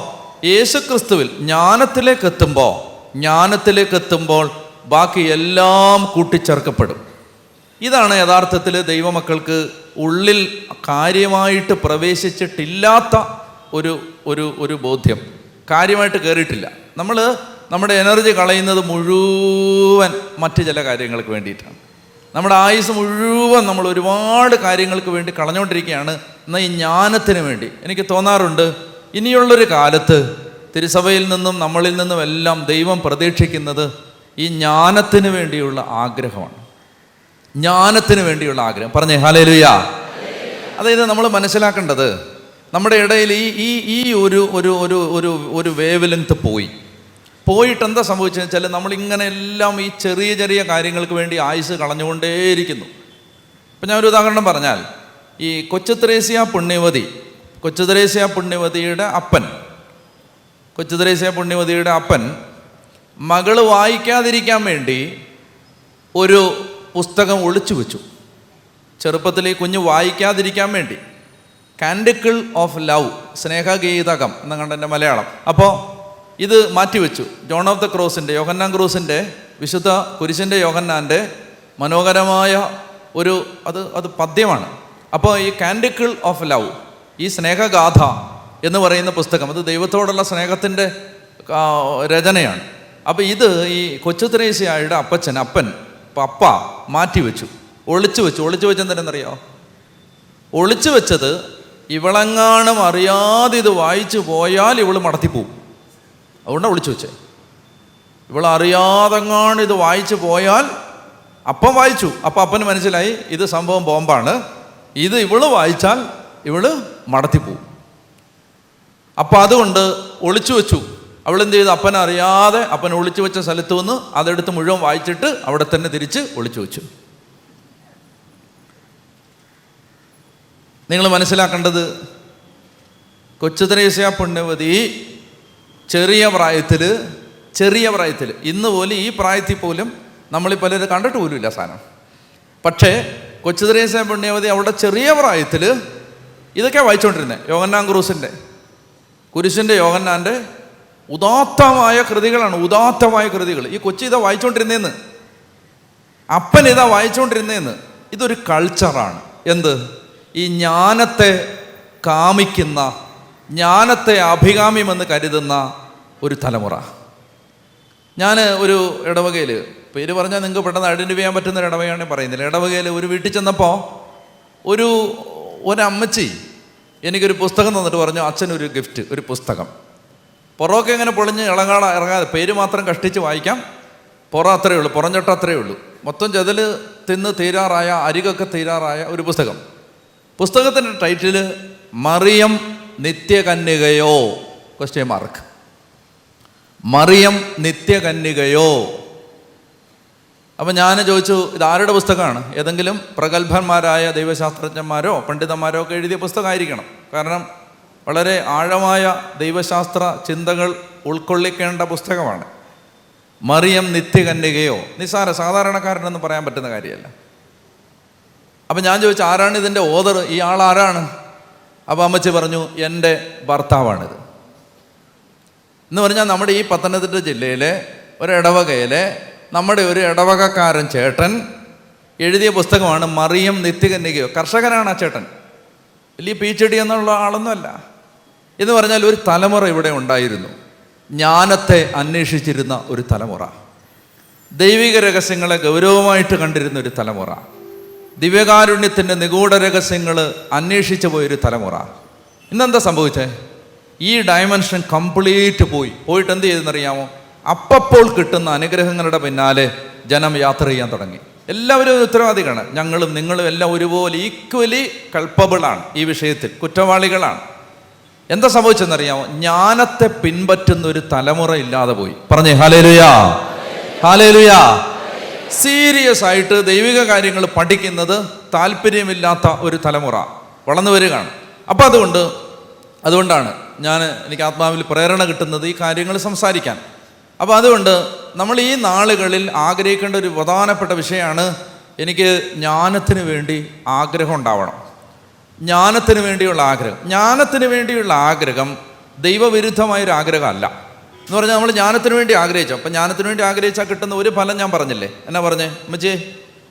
യേശുക്രിസ്തുവിൽ ജ്ഞാനത്തിലേക്ക് എത്തുമ്പോൾ ബാക്കി എല്ലാം കൂട്ടിച്ചേർക്കപ്പെടും. ഇതാണ് യഥാർത്ഥത്തിൽ ദൈവമക്കൾക്ക് ഉള്ളിൽ കാര്യമായിട്ട് പ്രവേശിച്ചിട്ടില്ലാത്ത ഒരു ബോധ്യം. കാര്യമായിട്ട് കയറിയിട്ടില്ല. നമ്മൾ നമ്മുടെ എനർജി കളയുന്നത് മുഴുവൻ മറ്റ് ചില കാര്യങ്ങൾക്ക് വേണ്ടിയിട്ടാണ്. നമ്മുടെ ആയുസ് മുഴുവൻ നമ്മൾ ഒരുപാട് കാര്യങ്ങൾക്ക് വേണ്ടി കളഞ്ഞുകൊണ്ടിരിക്കുകയാണ്. എന്നാൽ ഈ ജ്ഞാനത്തിന് വേണ്ടി എനിക്ക് തോന്നാറുണ്ട്, ഇനിയുള്ളൊരു കാലത്ത് തിരുസഭയിൽ നിന്നും നമ്മളിൽ നിന്നും എല്ലാം ദൈവം പ്രതീക്ഷിക്കുന്നത് ഈ ജ്ഞാനത്തിന് വേണ്ടിയുള്ള ആഗ്രഹമാണ്. ജ്ഞാനത്തിന് വേണ്ടിയുള്ള ആഗ്രഹം. പറഞ്ഞേ ഹല്ലേലൂയാ. അതായത് നമ്മൾ മനസ്സിലാക്കേണ്ടത്, നമ്മുടെ ഇടയിൽ ഈ ഒരു വേവ് ലെങ്ത് പോയിട്ട് എന്താ സംഭവിച്ചതെന്ന് വെച്ചാൽ, നമ്മളിങ്ങനെ എല്ലാം ഈ ചെറിയ ചെറിയ കാര്യങ്ങൾക്ക് വേണ്ടി ആയുസ് കളഞ്ഞുകൊണ്ടേയിരിക്കുന്നു. ഇപ്പം ഞാനൊരു ഉദാഹരണം പറഞ്ഞാൽ, ഈ കൊച്ചു ത്രേസ്യ പുണ്യവതിയുടെ അപ്പൻ മകള് വായിക്കാതിരിക്കാൻ വേണ്ടി ഒരു പുസ്തകം ഒളിച്ചു വെച്ചു. ചെറുപ്പത്തിൽ ഈ കുഞ്ഞ് വായിക്കാതിരിക്കാൻ വേണ്ടി കാൻഡിക്കിൾ ഓഫ് ലവ്, സ്നേഹഗീതകം എന്ന കണ്ടെൻ്റെ മലയാളം. അപ്പോൾ ഇത് മാറ്റിവെച്ചു. ജോൺ ഓഫ് ദ ക്രോസിൻ്റെ, യോഹന്നാൻ ക്രൂസിൻ്റെ, വിശുദ്ധ കുരിശിൻ്റെ യോഹന്നാൻ്റെ മനോഹരമായ അത് പദ്യമാണ്. അപ്പോൾ ഈ കാൻഡിക്കിൾ ഓഫ് ലവ്, ഈ സ്നേഹഗാഥ എന്ന് പറയുന്ന പുസ്തകം, അത് ദൈവത്തോടുള്ള സ്നേഹത്തിൻ്റെ രചനയാണ്. അപ്പോൾ ഇത് ഈ കൊച്ചു ത്രേസ്യയുടെ അപ്പൻ മാറ്റിവെച്ചു, ഒളിച്ചു വെച്ചു. എന്തിനെന്നറിയോ? ഒളിച്ചു വെച്ചത് ഇവളെങ്ങാനും അറിയാതെ ഇത് വായിച്ചു പോയാൽ ഇവള് മടത്തിപ്പോവും. അതുകൊണ്ടാണ് ഒളിച്ചു വെച്ചേ. ഇവളറിയാതെങ്ങാനും ഇത് വായിച്ചു പോയാൽ, അപ്പം വായിച്ചു, അപ്പം അപ്പന് മനസ്സിലായി ഇത് സംഭവം ബോംബാണ്, ഇത് ഇവള് വായിച്ചാൽ ഇവള് മടത്തിപ്പോവും. അപ്പം അതുകൊണ്ട് ഒളിച്ചു വെച്ചു. അവളെന്ത് ചെയ്തു? അപ്പനറിയാതെ അപ്പൻ ഒളിച്ചു വെച്ച സ്ഥലത്തു നിന്ന് അതെടുത്ത് മുഴുവൻ വായിച്ചിട്ട് അവിടെ തന്നെ തിരിച്ച് ഒളിച്ചു വെച്ചു. നിങ്ങൾ മനസ്സിലാക്കേണ്ടത്, കൊച്ചു ത്രേസ്യ പുണ്യവതി ചെറിയ പ്രായത്തിൽ ഇന്ന് പോലും ഈ പ്രായത്തിൽ പോലും നമ്മളീ പലരും കണ്ടിട്ട് പോലും ഇല്ല സാധനം. പക്ഷേ കൊച്ചു ത്രേസ്യ പുണ്യവതി അവിടെ ചെറിയ പ്രായത്തിൽ ഇതൊക്കെ വായിച്ചുകൊണ്ടിരുന്നത്. യോഹന്നാൻ ക്രൂസിൻ്റെ, കുരിശിൻ്റെ യോഹന്നാൻ്റെ ഉദാത്തമായ കൃതികളാണ്. ഉദാത്തമായ കൃതികൾ. ഈ കൊച്ചി ഇതാ വായിച്ചുകൊണ്ടിരുന്നേന്ന്, അപ്പൻ ഇതാ വായിച്ചുകൊണ്ടിരുന്നേന്ന്. ഇതൊരു കൾച്ചറാണ്. എന്ത്? ഈ ജ്ഞാനത്തെ കാമിക്കുന്ന, ജ്ഞാനത്തെ അഭികാമ്യമെന്ന് കരുതുന്ന ഒരു തലമുറ. ഞാൻ ഒരു ഇടവകയിൽ, പേര് പറഞ്ഞാൽ നിങ്ങൾക്ക് പെട്ടെന്ന് ഐഡൻറ്റിഫൈ ചെയ്യാൻ പറ്റുന്ന ഒരു ഇടവകയാണെങ്കിൽ പറയുന്നില്ല, ഇടവകയിൽ ഒരു വീട്ടിൽ ചെന്നപ്പോൾ ഒരമ്മച്ചി എനിക്കൊരു പുസ്തകം തന്നിട്ട് പറഞ്ഞു, അച്ഛനൊരു ഗിഫ്റ്റ്, ഒരു പുസ്തകം. പുറമൊക്കെ ഇങ്ങനെ പൊളിഞ്ഞ് ഇറങ്ങാതെ പേര് മാത്രം കഷ്ടിച്ച് വായിക്കാം. പുറം അത്രയേ ഉള്ളൂ, പുറംചട്ട അത്രയേ ഉള്ളൂ. മൊത്തം ചെതൽ തിന്ന് തീരാറായ, അരികൊക്കെ തീരാറായ ഒരു പുസ്തകം. പുസ്തകത്തിൻ്റെ ടൈറ്റില് മറിയം നിത്യകന്യകയോ? Question mark. മറിയം നിത്യകന്യകയോ? അപ്പം ഞാൻ ചോദിച്ചു, ഇത് ആരുടെ പുസ്തകമാണ്? ഏതെങ്കിലും പ്രഗത്ഭന്മാരായ ദൈവശാസ്ത്രജ്ഞന്മാരോ പണ്ഡിതന്മാരോ ഒക്കെ എഴുതിയ പുസ്തകമായിരിക്കണം. കാരണം വളരെ ആഴമായ ദൈവശാസ്ത്ര ചിന്തകൾ ഉൾക്കൊള്ളിക്കേണ്ട പുസ്തകമാണ്. മറിയം നിത്യകന്യകയോ? നിസ്സാര സാധാരണക്കാരനെന്ന് പറയാൻ പറ്റുന്ന കാര്യമല്ല. അപ്പം ഞാൻ ചോദിച്ചു, ആരാണ് ഇതിൻ്റെ ഓതർ? ഈ ആൾ ആരാണ്? അപ്പം അമ്മച്ചി പറഞ്ഞു, എൻ്റെ ഭർത്താവാണിത് എന്ന് പറഞ്ഞാൽ നമ്മുടെ ഈ പത്തനംതിട്ട ജില്ലയിലെ ഒരു ഇടവകയിലെ നമ്മുടെ ഒരു ഇടവകക്കാരൻ ചേട്ടൻ എഴുതിയ പുസ്തകമാണ് മറിയം നിത്യകന്യകയോ. കർഷകനാണ് ആ ചേട്ടൻ, വലിയ PhD എന്നുള്ള ആളൊന്നുമല്ല. എന്ന് പറഞ്ഞാൽ ഒരു തലമുറ ഇവിടെ ഉണ്ടായിരുന്നു, ജ്ഞാനത്തെ അന്വേഷിച്ചിരുന്ന ഒരു തലമുറ, ദൈവിക രഹസ്യങ്ങളെ ഗൗരവമായിട്ട് കണ്ടിരുന്ന ഒരു തലമുറ, ദിവ്യകാരുണ്യത്തിൻ്റെ നിഗൂഢ രഹസ്യങ്ങൾ അന്വേഷിച്ചു പോയൊരു തലമുറ. ഇന്നെന്താ സംഭവിച്ചേ? ഈ ഡയമെൻഷൻ കംപ്ലീറ്റ് പോയിട്ട് എന്ത് ചെയ്തെന്നറിയാമോ? അപ്പോൾ കിട്ടുന്ന അനുഗ്രഹങ്ങളുടെ പിന്നാലെ ജനം യാത്ര ചെയ്യാൻ തുടങ്ങി. എല്ലാവരും ഉത്തരവാദികളാണ്. ഞങ്ങളും നിങ്ങളും എല്ലാം ഒരുപോലെ ഈക്വലി കൾപ്പബിളാണ് ഈ വിഷയത്തിൽ, കുറ്റവാളികളാണ്. എന്താ സംഭവിച്ചെന്നറിയാമോ? ജ്ഞാനത്തെ പിൻപറ്റുന്ന ഒരു തലമുറ ഇല്ലാതെ പോയി. പറഞ്ഞേ ഹല്ലേലൂയാ, ഹല്ലേലൂയാ. സീരിയസ് ആയിട്ട് ദൈവിക കാര്യങ്ങൾ പഠിക്കുന്നത് താല്പര്യമില്ലാത്ത ഒരു തലമുറ വളർന്നു വരികയാണ്. അപ്പം അതുകൊണ്ടാണ് എനിക്ക് ആത്മാവിൽ പ്രേരണ കിട്ടുന്നത് ഈ കാര്യങ്ങൾ സംസാരിക്കാൻ. അപ്പോൾ അതുകൊണ്ട് നമ്മൾ ഈ നാളുകളിൽ ആഗ്രഹിക്കേണ്ട ഒരു പ്രധാനപ്പെട്ട വിഷയമാണ്, എനിക്ക് ജ്ഞാനത്തിന് വേണ്ടി ആഗ്രഹം ഉണ്ടാവണം. ജ്ഞാനത്തിന് വേണ്ടിയുള്ള ആഗ്രഹം ദൈവവിരുദ്ധമായൊരു ആഗ്രഹമല്ല. എന്ന് പറഞ്ഞാൽ നമ്മൾ ജ്ഞാനത്തിന് വേണ്ടി ആഗ്രഹിച്ചു. അപ്പം ജ്ഞാനത്തിന് വേണ്ടി ആഗ്രഹിച്ചാൽ കിട്ടുന്ന ഒരു ഫലം ഞാൻ പറഞ്ഞില്ലേ? എന്നാ പറഞ്ഞേ അമ്മച്ചി?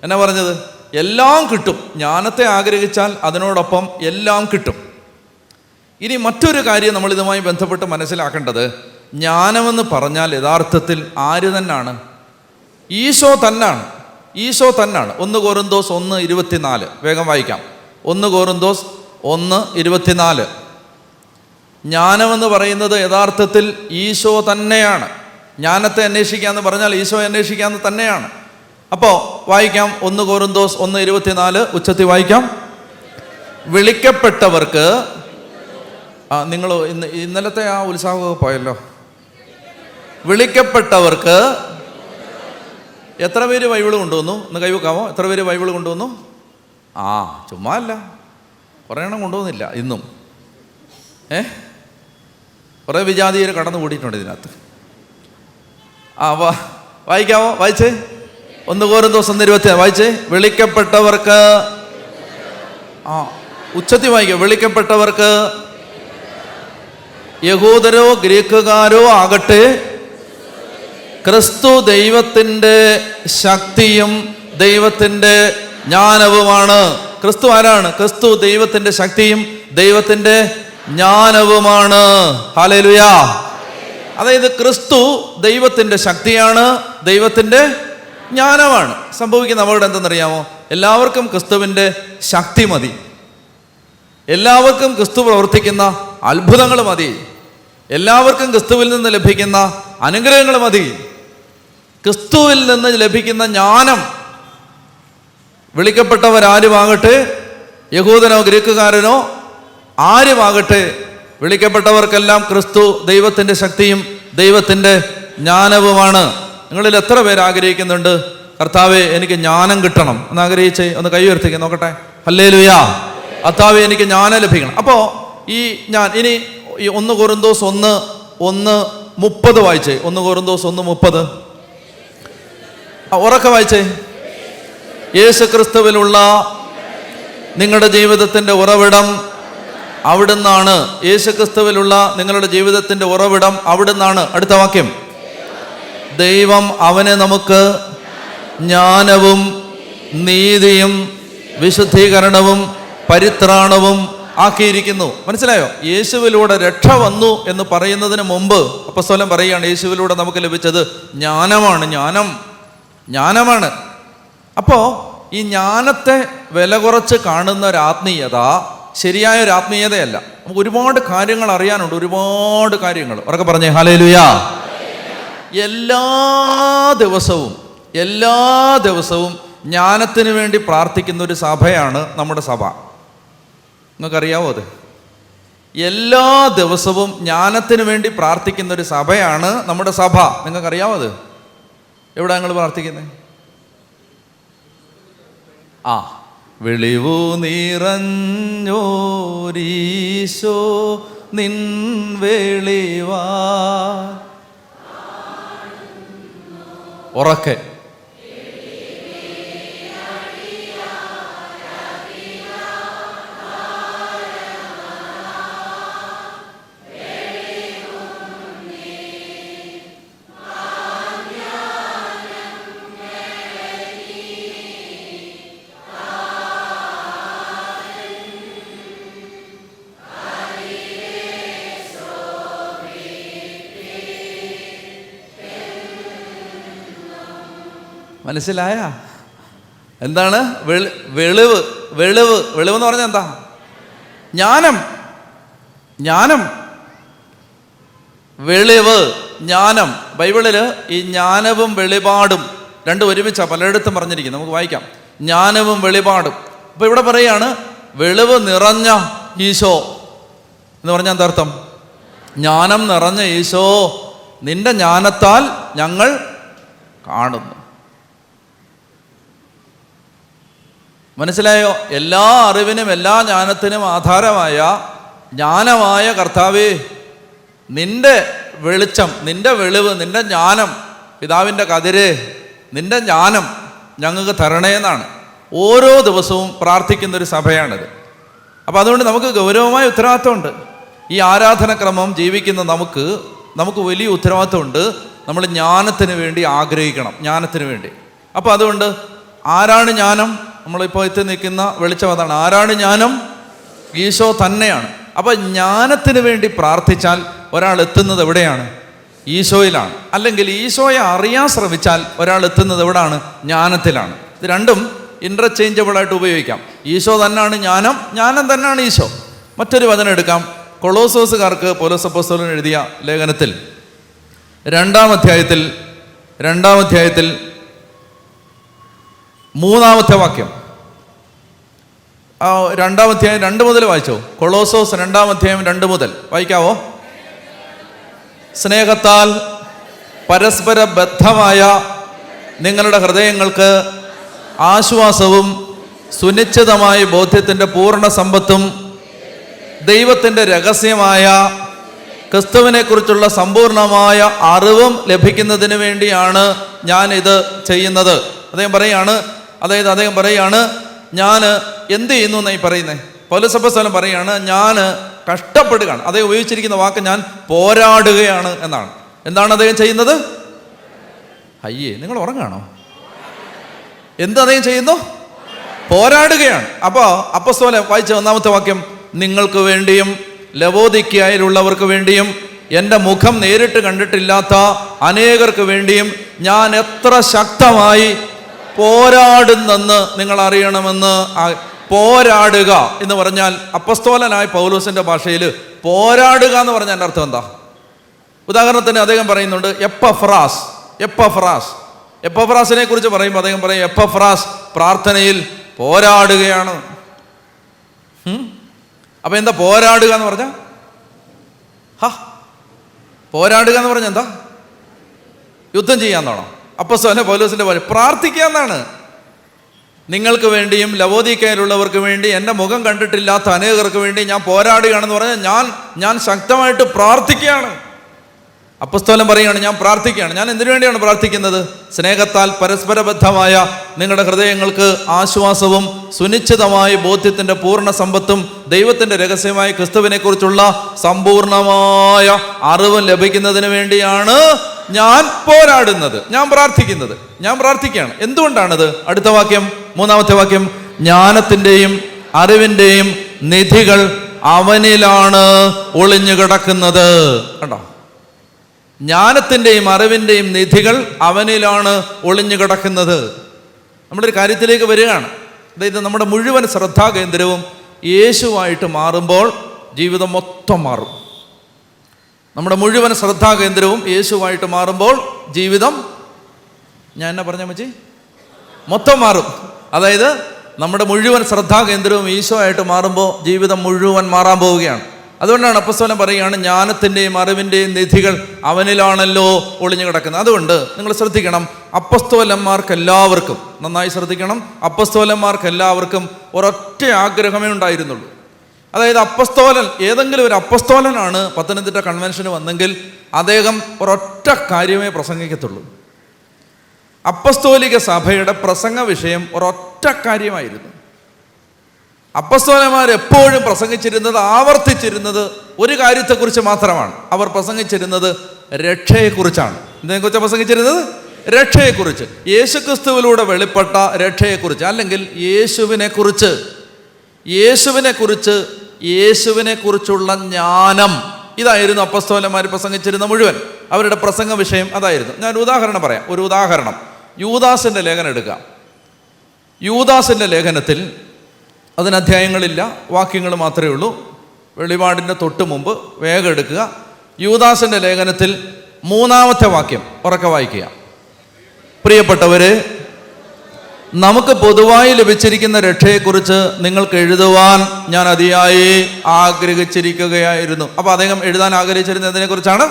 എന്നാ പറഞ്ഞത്? എല്ലാം കിട്ടും. ജ്ഞാനത്തെ ആഗ്രഹിച്ചാൽ അതിനോടൊപ്പം എല്ലാം കിട്ടും. ഇനി മറ്റൊരു കാര്യം നമ്മൾ ഇതുമായി ബന്ധപ്പെട്ട് മനസ്സിലാക്കേണ്ടത്, ജ്ഞാനമെന്ന് പറഞ്ഞാൽ യഥാർത്ഥത്തിൽ ആര് തന്നാണ്? ഈശോ തന്നാണ്. 1 കൊരിന്തോസ് 1:24 വേഗം വായിക്കാം. 1 കൊരിന്തോസ് 1:24. ജ്ഞാനമെന്ന് പറയുന്നത് യഥാർത്ഥത്തിൽ ഈശോ തന്നെയാണ്. ജ്ഞാനത്തെ അന്വേഷിക്കാന്ന് പറഞ്ഞാൽ ഈശോ അന്വേഷിക്കാന്ന് തന്നെയാണ്. അപ്പോൾ വായിക്കാം 1 കൊരിന്തോസ് 1:24 ഉച്ചത്തിൽ വായിക്കാം. വിളിക്കപ്പെട്ടവർക്ക്, നിങ്ങൾ ഇന്നലത്തെ ആ ഉത്സാഹമൊക്കെ പോയല്ലോ. വിളിക്കപ്പെട്ടവർക്ക് എത്ര പേര് ബൈബിൾ കൊണ്ടുവന്നു? ഒന്ന് കൈവെക്കാമോ? എത്ര പേര് ബൈബിൾ കൊണ്ടുവന്നു? ചുമ്മാ അല്ല, കുറേ എണ്ണം കൊണ്ടുവന്നില്ല ഇന്നും. കുറേ വിജാതീയർ കടന്നു കൂടിയിട്ടുണ്ട് ഇതിനകത്ത്. വായിക്കാമോ? വായിച്ചേ. 1 കൊരിന്തോസ് 1:24 വായിച്ചേ. വിളിക്കപ്പെട്ടവർക്ക്, ഉച്ചത്തിൽ വായിക്കാം. വിളിക്കപ്പെട്ടവർക്ക്, യഹൂദരോ ഗ്രീക്കുകാരോ ആകട്ടെ, ക്രിസ്തു ദൈവത്തിൻ്റെ ശക്തിയും ദൈവത്തിൻ്റെ ജ്ഞാനവുമാണ്. ക്രിസ്തു ആരാണ്? ക്രിസ്തു ദൈവത്തിൻ്റെ ശക്തിയും ദൈവത്തിൻ്റെ ജ്ഞാനവുമാണ്. ഹല്ലേലൂയാ. അതായത് ക്രിസ്തു ദൈവത്തിൻ്റെ ശക്തിയാണ്, ദൈവത്തിൻ്റെ ജ്ഞാനമാണ്. സംഭവിക്കുന്ന അപകടം എന്തെന്നറിയാമോ? എല്ലാവർക്കും ക്രിസ്തുവിൻ്റെ ശക്തി മതി. എല്ലാവർക്കും ക്രിസ്തു പ്രവർത്തിക്കുന്ന അത്ഭുതങ്ങൾ മതി. എല്ലാവർക്കും ക്രിസ്തുവിൽ നിന്ന് ലഭിക്കുന്ന അനുഗ്രഹങ്ങൾ മതി. ക്രിസ്തുവിൽ നിന്ന് ലഭിക്കുന്ന ജ്ഞാനം, വിളിക്കപ്പെട്ടവരാരുമാകട്ടെ, യഹൂദനോ ഗ്രീക്കുകാരനോ ആരുമാകട്ടെ, വിളിക്കപ്പെട്ടവർക്കെല്ലാം ക്രിസ്തു ദൈവത്തിൻ്റെ ശക്തിയും ദൈവത്തിൻ്റെ ജ്ഞാനവുമാണ്. നിങ്ങളിൽ എത്ര പേര് ആഗ്രഹിക്കുന്നുണ്ട്, കർത്താവേ എനിക്ക് ജ്ഞാനം കിട്ടണം എന്ന് ആഗ്രഹിച്ച് ഒന്ന് കൈ ഉയർത്തിക്ക് നോക്കട്ടെ. ഹല്ലേലൂയാ. കർത്താവേ എനിക്ക് ജ്ഞാനം ലഭിക്കണം. അപ്പോൾ ഇനി 1 കൊരിന്തോസ് 1:30 വായിച്ചേ. 1 കൊരിന്തോസ് 1:30 ഉറക്കെ വായിച്ചേ. യേശു ക്രിസ്തുവിലുള്ള നിങ്ങളുടെ ജീവിതത്തിൻ്റെ ഉറവിടം അവിടുന്നാണ്. യേശു ക്രിസ്തുവിലുള്ള നിങ്ങളുടെ ജീവിതത്തിൻ്റെ ഉറവിടം അവിടുന്നാണ്. അടുത്ത വാക്യം, ദൈവം അവനെ നമുക്ക് ജ്ഞാനവും നീതിയും വിശുദ്ധീകരണവും പരിത്രാണവും ആക്കിയിരിക്കുന്നു. മനസ്സിലായോ? യേശുവിലൂടെ രക്ഷ വന്നു എന്ന് പറയുന്നതിന് മുമ്പ് അപ്പോസ്തലൻ പറയുകയാണ്, യേശുവിലൂടെ നമുക്ക് ലഭിച്ചത് ജ്ഞാനമാണ്. ജ്ഞാനമാണ്. അപ്പോൾ ഈ ജ്ഞാനത്തെ വില കുറച്ച് കാണുന്ന ഒരു ആത്മീയത ശരിയായ ഒരു ആത്മീയതയല്ല. നമുക്ക് ഒരുപാട് കാര്യങ്ങൾ അറിയാനുണ്ട്, ഒരുപാട് കാര്യങ്ങൾ. ഉറക്കെ പറഞ്ഞേ ഹല്ലേലൂയാ. എല്ലാ ദിവസവും ജ്ഞാനത്തിന് വേണ്ടി പ്രാർത്ഥിക്കുന്ന ഒരു സഭയാണ് നമ്മുടെ സഭ. നിങ്ങൾക്കറിയാവോ അത്? എല്ലാ ദിവസവും ജ്ഞാനത്തിന് വേണ്ടി പ്രാർത്ഥിക്കുന്ന ഒരു സഭയാണ് നമ്മുടെ സഭ. നിങ്ങൾക്കറിയാവോ അത്? എവിടെ നിങ്ങൾ പ്രാർത്ഥിക്കുന്നത്? വെളിവു നിറഞ്ഞോരീശോ നിൻ വെളിവാ. ഉറക്കെ മനസ്സിലായ? എന്താണ് വെളിവ്? എന്ന് പറഞ്ഞാൽ എന്താ? ജ്ഞാനം. വെളിവ്, ജ്ഞാനം. ബൈബിളിൽ ഈ ജ്ഞാനവും വെളിപാടും രണ്ടും ഒരുമിച്ചാണ് പലയിടത്തും പറഞ്ഞിരിക്കുന്നത്. നമുക്ക് വായിക്കാം. ജ്ഞാനവും വെളിപാടും. അപ്പൊ ഇവിടെ പറയാണ് വെളിവ് നിറഞ്ഞ ഈശോ എന്ന് പറഞ്ഞാൽ എന്താ അർത്ഥം? ജ്ഞാനം നിറഞ്ഞ ഈശോ, നിന്റെ ജ്ഞാനത്താൽ ഞങ്ങൾ കാണുന്നു. മനസ്സിലായോ? എല്ലാ അറിവിനും എല്ലാ ജ്ഞാനത്തിനും ആധാരമായ ജ്ഞാനമായ കർത്താവേ, നിന്റെ വെളിച്ചം, നിന്റെ വെളിവ്, നിന്റെ ജ്ഞാനം, പിതാവിൻ്റെ കതിര്, നിന്റെ ജ്ഞാനം ഞങ്ങൾക്ക് തരണേന്നാണ് ഓരോ ദിവസവും പ്രാർത്ഥിക്കുന്നൊരു സഭയാണിത്. അപ്പം അതുകൊണ്ട് നമുക്ക് ഗൗരവമായ ഉത്തരവാദിത്വമുണ്ട്. ഈ ആരാധനക്രമം ജീവിക്കുന്ന നമുക്ക് വലിയ ഉത്തരവാദിത്വമുണ്ട്. നമ്മൾ ജ്ഞാനത്തിന് വേണ്ടി ആഗ്രഹിക്കണം, ജ്ഞാനത്തിന് വേണ്ടി. അപ്പോൾ അതുകൊണ്ട് ആരാണ് ജ്ഞാനം? നമ്മളിപ്പോൾ എത്തി നിൽക്കുന്ന വെളിച്ചം അതാണ്. ആരാണ് ജ്ഞാനം? ഈശോ തന്നെയാണ്. അപ്പം ജ്ഞാനത്തിന് വേണ്ടി പ്രാർത്ഥിച്ചാൽ ഒരാൾ എത്തുന്നത് എവിടെയാണ്? ഈശോയിലാണ്. അല്ലെങ്കിൽ ഈശോയെ അറിയാൻ ശ്രമിച്ചാൽ ഒരാൾ എത്തുന്നത് എവിടെയാണ്? ജ്ഞാനത്തിലാണ്. ഇത് രണ്ടും ഇൻ്റർചേഞ്ചബിളായിട്ട് ഉപയോഗിക്കാം. ഈശോ തന്നെയാണ് ജ്ഞാനം, ജ്ഞാനം തന്നെയാണ് ഈശോ. മറ്റൊരു വചനം എടുക്കാം. കൊളോസോസുകാർക്ക് പൗലോസ് അപ്പോസ്തലൻ എഴുതിയ ലേഖനത്തിൽ 2-ാം അധ്യായത്തിൽ 3-ാമത്തെ വാക്യം. 2-ാം അധ്യായം 2 മുതൽ വായിച്ചോ. കൊളോസോസ് 2-ാം അധ്യായം 2 മുതൽ വായിക്കാവോ? സ്നേഹത്താൽ പരസ്പര ബദ്ധമായ നിങ്ങളുടെ ഹൃദയങ്ങൾക്ക് ആശ്വാസവും സുനിശ്ചിതമായ ബോധ്യത്തിൻ്റെ പൂർണ്ണ സമ്പത്തും ദൈവത്തിൻ്റെ രഹസ്യമായ ക്രിസ്തുവിനെക്കുറിച്ചുള്ള സമ്പൂർണമായ അറിവും ലഭിക്കുന്നതിന് വേണ്ടിയാണ് ഞാൻ ഇത് ചെയ്യുന്നത്. അദ്ദേഹം പറയാണ് ഞാൻ എന്ത് ചെയ്യുന്നു എന്നായി പറയുന്നത്. പൗലോസ് അപ്പോസ്തലൻ പറയാണ് ഞാൻ കഷ്ടപ്പെടുകയാണ്. അദ്ദേഹം ഉപയോഗിച്ചിരിക്കുന്ന വാക്ക് ഞാൻ പോരാടുകയാണ് എന്നാണ്. എന്താണ് അദ്ദേഹം ചെയ്യുന്നത്? അയ്യേ, നിങ്ങൾ ഉറങ്ങാണോ? എന്ത് അദ്ദേഹം ചെയ്യുന്നു? പോരാടുകയാണ്. അപ്പോൾ അപ്പോസ്തലൻ വായിച്ച 1-ാമത്തെ വാക്യം, നിങ്ങൾക്ക് വേണ്ടിയും ലവോദിക്കയിലുള്ളവർക്ക് വേണ്ടിയും എൻ്റെ മുഖം നേരിട്ട് കണ്ടിട്ടില്ലാത്ത അനേകർക്ക് വേണ്ടിയും ഞാൻ എത്ര ശക്തമായി പോരാടുന്നെന്ന് നിങ്ങൾ അറിയണമെന്ന് പോരാടുക എന്ന് പറഞ്ഞാൽ അപ്പസ്തോലനായ പൗലോസിന്റെ ഭാഷയിൽ പോരാടുക എന്ന് പറഞ്ഞാൽ എൻ്റെ അർത്ഥം എന്താ? ഉദാഹരണത്തിന് അദ്ദേഹം പറയുന്നുണ്ട് എപ്പഫ്രാസിനെ കുറിച്ച് പറയുമ്പോൾ അദ്ദേഹം പറയും എപ്പഫ്രാസ് പ്രാർത്ഥനയിൽ പോരാടുകയാണ്. അപ്പൊ എന്താ പോരാടുക എന്ന് പറഞ്ഞാൽ? പോരാടുക എന്ന് പറഞ്ഞാൽ എന്താ? യുദ്ധം ചെയ്യാന്നാണോ? അപ്പസ്തോലൻ പൗലോസിന്റെ പോലെ പ്രാർത്ഥിക്കാന്നാണ്. നിങ്ങൾക്ക് വേണ്ടിയും ലവോദിക്കയിലുള്ളവർക്ക് വേണ്ടി, എൻ്റെ മുഖം കണ്ടിട്ടില്ലാത്ത അനേകർക്ക് വേണ്ടി ഞാൻ പോരാടുകയാണെന്ന് പറഞ്ഞാൽ ഞാൻ ശക്തമായിട്ട് പ്രാർത്ഥിക്കുകയാണ്. അപ്പസ്തോലൻ പറയുകയാണ് ഞാൻ പ്രാർത്ഥിക്കുകയാണ്. ഞാൻ എന്തിനു വേണ്ടിയാണ് പ്രാർത്ഥിക്കുന്നത്? സ്നേഹത്താൽ പരസ്പരബദ്ധമായ നിങ്ങളുടെ ഹൃദയങ്ങൾക്ക് ആശ്വാസവും സുനിശ്ചിതമായ ബോധ്യത്തിൻ്റെ പൂർണ്ണ സമ്പത്തും ദൈവത്തിൻ്റെ രഹസ്യമായ ക്രിസ്തുവിനെ കുറിച്ചുള്ള സമ്പൂർണമായ അറിവും ലഭിക്കുന്നതിന് വേണ്ടിയാണ് ഞാൻ പോരാടുന്നത്, ഞാൻ പ്രാർത്ഥിക്കുകയാണ്. എന്തുകൊണ്ടാണത്? അടുത്ത വാക്യം, മൂന്നാമത്തെ വാക്യം, ജ്ഞാനത്തിൻ്റെയും അറിവിൻ്റെയും നിധികൾ അവനിലാണ് ഒളിഞ്ഞു കിടക്കുന്നത്. കണ്ടോ? ജ്ഞാനത്തിൻ്റെയും അറിവിൻ്റെയും നിധികൾ അവനിലാണ് ഒളിഞ്ഞു കിടക്കുന്നത്. നമ്മളൊരു കാര്യത്തിലേക്ക് വരികയാണ്. അതായത് നമ്മുടെ മുഴുവൻ ശ്രദ്ധാകേന്ദ്രവും യേശുവായിട്ട് മാറുമ്പോൾ ജീവിതം മൊത്തം മാറും. നമ്മുടെ മുഴുവൻ ശ്രദ്ധാകേന്ദ്രവും യേശുവായിട്ട് മാറുമ്പോൾ ജീവിതം, ഞാൻ എന്നാ പറഞ്ഞ മച്ചി, മൊത്തം മാറും. അതായത് നമ്മുടെ മുഴുവൻ ശ്രദ്ധാകേന്ദ്രവും ഈശോയായിട്ട് മാറുമ്പോൾ ജീവിതം മുഴുവൻ മാറാൻ പോവുകയാണ്. അതുകൊണ്ടാണ് അപ്പസ്തോലൻ പറയുകയാണ് ജ്ഞാനത്തിൻ്റെയും അറിവിൻ്റെയും നിധികൾ അവനിലാണല്ലോ ഒളിഞ്ഞു കിടക്കുന്നത്. അതുകൊണ്ട് നിങ്ങൾ ശ്രദ്ധിക്കണം, അപ്പസ്തോലന്മാർക്കെല്ലാവർക്കും, നന്നായി ശ്രദ്ധിക്കണം, അപ്പസ്തോലന്മാർക്കെല്ലാവർക്കും ഒരൊറ്റ ആഗ്രഹമേ ഉണ്ടായിരുന്നുള്ളൂ. അതായത് ഏതെങ്കിലും ഒരു അപ്പസ്തോലനാണ് പത്തനംതിട്ട കൺവെൻഷന് വന്നെങ്കിൽ അദ്ദേഹം ഒരൊറ്റ കാര്യമേ പ്രസംഗിക്കത്തുള്ളൂ. അപ്പസ്തോലിക സഭയുടെ പ്രസംഗ വിഷയം ഒരൊറ്റ കാര്യമായിരുന്നു. അപ്പസ്തോലന്മാർ എപ്പോഴും പ്രസംഗിച്ചിരുന്നത്, ആവർത്തിച്ചിരുന്നത് ഒരു കാര്യത്തെക്കുറിച്ച് മാത്രമാണ്. അവർ പ്രസംഗിച്ചിരുന്നത് രക്ഷയെക്കുറിച്ചാണ്. ഇതിനെക്കുറിച്ച് പ്രസംഗിച്ചിരുന്നത് രക്ഷയെക്കുറിച്ച്, യേശുക്രിസ്തുവിലൂടെ വെളിപ്പെട്ട രക്ഷയെക്കുറിച്ച്, അല്ലെങ്കിൽ യേശുവിനെക്കുറിച്ചുള്ള ജ്ഞാനം. ഇതായിരുന്നു അപ്പസ്തോലന്മാർ പ്രസംഗിച്ചിരുന്ന മുഴുവൻ. അവരുടെ പ്രസംഗ വിഷയം അതായിരുന്നു. ഞാൻ ഉദാഹരണം പറയാം. ഒരു ഉദാഹരണം, യൂദാസിൻ്റെ ലേഖനം എടുക്കാം. യൂദാസിൻ്റെ ലേഖനത്തിൽ അതിന് അധ്യായങ്ങളില്ല, വാക്യങ്ങൾ മാത്രമേ ഉള്ളൂ. വെളിപാടിൻ്റെ തൊട്ട് മുമ്പ് വേഗം എടുക്കുക. യൂദാസിൻ്റെ ലേഖനത്തിൽ 3-ാമത്തെ വാക്യം ഉറക്കെ വായിക്കുക. പ്രിയപ്പെട്ടവരെ, നമുക്ക് പൊതുവായി ലഭിച്ചിരിക്കുന്ന രക്ഷയെക്കുറിച്ച് നിങ്ങൾക്ക് എഴുതുവാൻ ഞാൻ അതിയായി ആഗ്രഹിച്ചിരിക്കുകയായിരുന്നു. അപ്പോൾ അദ്ദേഹം എഴുതാൻ ആഗ്രഹിച്ചിരുന്നത് എന്തിനെക്കുറിച്ചാണ്?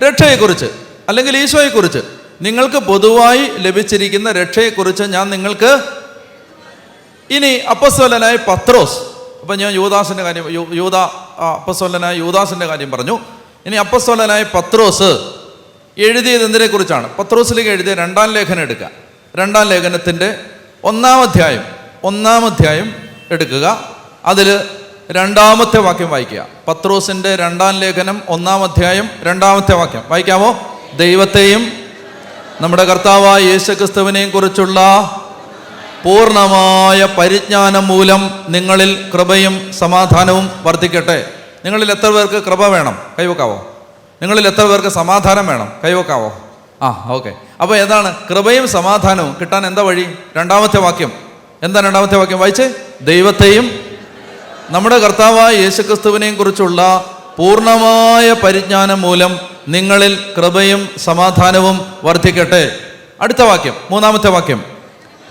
രക്ഷയെക്കുറിച്ച്, അല്ലെങ്കിൽ ഈശോയെക്കുറിച്ച്. നിങ്ങൾക്ക് പൊതുവായി ലഭിച്ചിരിക്കുന്ന രക്ഷയെക്കുറിച്ച് ഞാൻ നിങ്ങൾക്ക്. ഇനി അപ്പസ്തോലനായ പത്രോസ്, അപ്പം ഞാൻ യൂദാസിൻ്റെ കാര്യം, അപ്പസ്തോലനായ യൂദാസിൻ്റെ കാര്യം പറഞ്ഞു. ഇനി അപ്പസ്തോലനായ പത്രോസ് എഴുതിയത് എന്തിനെക്കുറിച്ചാണ്? പത്രോസിലേക്ക് എഴുതിയ 2-ാം ലേഖനം എടുക്കുക. 2-ാം ലേഖനത്തിൻ്റെ 1-ാം അധ്യായം എടുക്കുക. അതിൽ 2-ാമത്തെ വാക്യം വായിക്കുക. പത്രോസിൻ്റെ 2-ാം ലേഖനം 1-ാം അധ്യായം 2-ാമത്തെ വാക്യം വായിക്കാമോ? ദൈവത്തെയും നമ്മുടെ കർത്താവായ യേശുക്രിസ്തുവിനെയും കുറിച്ചുള്ള പൂർണ്ണമായ പരിജ്ഞാനം മൂലം നിങ്ങളിൽ കൃപയും സമാധാനവും വർദ്ധിക്കട്ടെ. നിങ്ങളിൽ എത്ര പേർക്ക് കൃപ വേണം? കൈവക്കാവോ. നിങ്ങളിൽ എത്ര പേർക്ക് സമാധാനം വേണം? കൈവക്കാവോ. ഓക്കെ. അപ്പോൾ ഏതാണ് കൃപയും സമാധാനവും കിട്ടാൻ എന്താ വഴി? 2-ാമത്തെ വാക്യം. എന്താ 2-ാമത്തെ വാക്യം വായിച്ചേ? ദൈവത്തെയും നമ്മുടെ കർത്താവായ യേശുക്രിസ്തുവിനെയും കുറിച്ചുള്ള പൂർണ്ണമായ പരിജ്ഞാനം മൂലം നിങ്ങളിൽ കൃപയും സമാധാനവും വർദ്ധിക്കട്ടെ. അടുത്ത വാക്യം, 3-ാമത്തെ വാക്യം.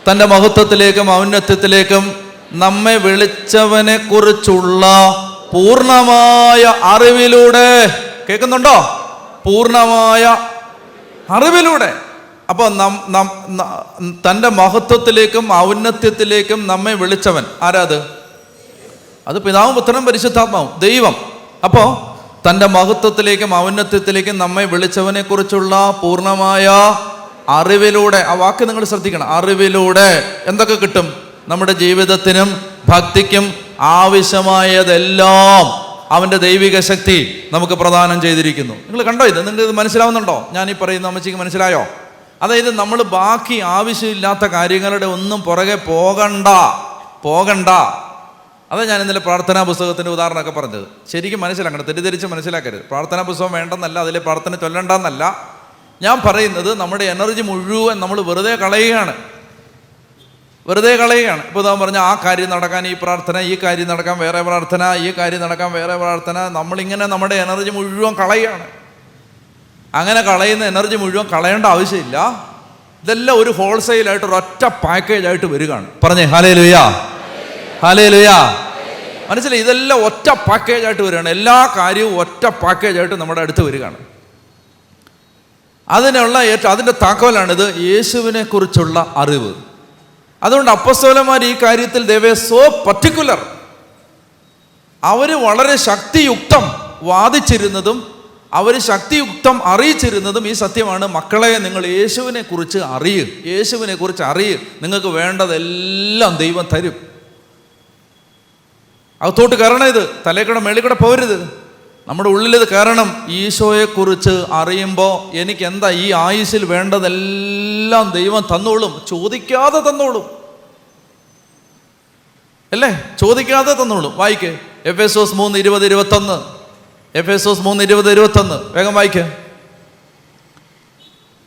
തൻ്റെ മഹത്വത്തിലേക്കും ഔന്നത്യത്തിലേക്കും നമ്മെ വിളിച്ചവനെ കുറിച്ചുള്ള പൂർണ്ണമായ അറിവിലൂടെ. കേൾക്കുന്നുണ്ടോ? പൂർണ്ണമായ അറിവിലൂടെ. അപ്പോൾ തൻ്റെ മഹത്വത്തിലേക്കും ഔന്നത്യത്തിലേക്കും നമ്മെ വിളിച്ചവൻ ആരാത്? അത് പിതാവും പുത്രനും പരിശുദ്ധാത്മാവും, ദൈവം. അപ്പോൾ തൻ്റെ മഹത്വത്തിലേക്കും ഔന്നത്യത്തിലേക്കും നമ്മെ വിളിച്ചവനെ കുറിച്ചുള്ള പൂർണ്ണമായ അറിവിലൂടെ. ആ വാക്ക് നിങ്ങൾ ശ്രദ്ധിക്കണം. അറിവിലൂടെ എന്തൊക്കെ കിട്ടും? നമ്മുടെ ജീവിതത്തിനും ഭക്തിക്കും ആവശ്യമായതെല്ലാം അവൻ്റെ ദൈവിക ശക്തി നമുക്ക് പ്രദാനം ചെയ്തിരിക്കുന്നു. നിങ്ങൾ കണ്ടോ? നിങ്ങൾക്ക് ഇത് മനസ്സിലാവുന്നുണ്ടോ? ഞാൻ ഈ പറയുന്ന അമ്മച്ചിക്ക് മനസ്സിലായോ? അതായത് നമ്മൾ ബാക്കി ആവശ്യമില്ലാത്ത കാര്യങ്ങളുടെ ഒന്നും പുറകെ പോകണ്ട. അതാ ഞാൻ ഇന്നലെ പ്രാർത്ഥനാ പുസ്തകത്തിൻ്റെ ഉദാഹരണമൊക്കെ പറഞ്ഞത്. ശരിക്കും മനസ്സിലാക്കണം, തെറ്റിദ്ധരിച്ച് മനസ്സിലാക്കരുത്. പ്രാർത്ഥനാ പുസ്തകം വേണ്ടെന്നല്ല, അതിലെ പ്രാർത്ഥന ചൊല്ലണ്ടെന്നല്ല ഞാൻ പറയുന്നത്. നമ്മുടെ എനർജി മുഴുവൻ നമ്മൾ വെറുതെ കളയുകയാണ്. വെറുതെ കളയുകയാണ്. ഇപ്പോൾ ഞാൻ പറഞ്ഞ ആ കാര്യം നടക്കാൻ ഈ പ്രാർത്ഥന, ഈ കാര്യം നടക്കാൻ വേറെ പ്രാർത്ഥന, ഈ കാര്യം നടക്കാൻ വേറെ പ്രാർത്ഥന. നമ്മളിങ്ങനെ നമ്മുടെ എനർജി മുഴുവൻ കളയുകയാണ്. അങ്ങനെ കളയുന്ന എനർജി മുഴുവൻ കളയേണ്ട ആവശ്യമില്ല. ഇതെല്ലാം ഒരു ഹോൾസെയിലായിട്ട് ഒരൊറ്റ പാക്കേജായിട്ട് വരികയാണ്. പറഞ്ഞേ ഹല്ലേലൂയാ, ഹല്ലേലൂയാ. മനസ്സിലായി? ഇതെല്ലാം ഒറ്റ പാക്കേജായിട്ട് വരികയാണ്. എല്ലാ കാര്യവും ഒറ്റ പാക്കേജായിട്ട് നമ്മുടെ അടുത്ത് വരികയാണ്. അതിൻ്റെ താക്കോലാണിത്, യേശുവിനെ കുറിച്ചുള്ള അറിവ്. അതുകൊണ്ട് അപ്പോസ്തലന്മാർ ഈ കാര്യത്തിൽ ദേ വർ സോ പർട്ടിക്കുലർ. അവർ വളരെ ശക്തിയുക്തം വാദിച്ചിരുന്നതും അവർ ശക്തിയുക്തം അറിയിച്ചിരുന്നതും ഈ സത്യമാണ്. മക്കളെ, നിങ്ങൾ യേശുവിനെ കുറിച്ച് അറിയൂ, യേശുവിനെ കുറിച്ച് അറിയൂ. നിങ്ങൾക്ക് വേണ്ടതെല്ലാം ദൈവം തരും. അകത്തോട്ട് കയറണം. ഇത് തലേക്കൂടെ മേളിക്കൂടെ പോരുത്. നമ്മുടെ ഉള്ളിലിത് കയറണം. ഈശോയെക്കുറിച്ച് അറിയുമ്പോൾ എനിക്ക് എന്താ ഈ ആയുസ്സിൽ വേണ്ടതെല്ലാം ദൈവം തന്നോളും. ചോദിക്കാതെ തന്നോളും, അല്ലേ? ചോദിക്കാതെ തന്നോളും. വായിക്ക് എഫേസോസ് 3:20-21. എഫേസോസ് 3:20-21 വേഗം വായിക്ക്.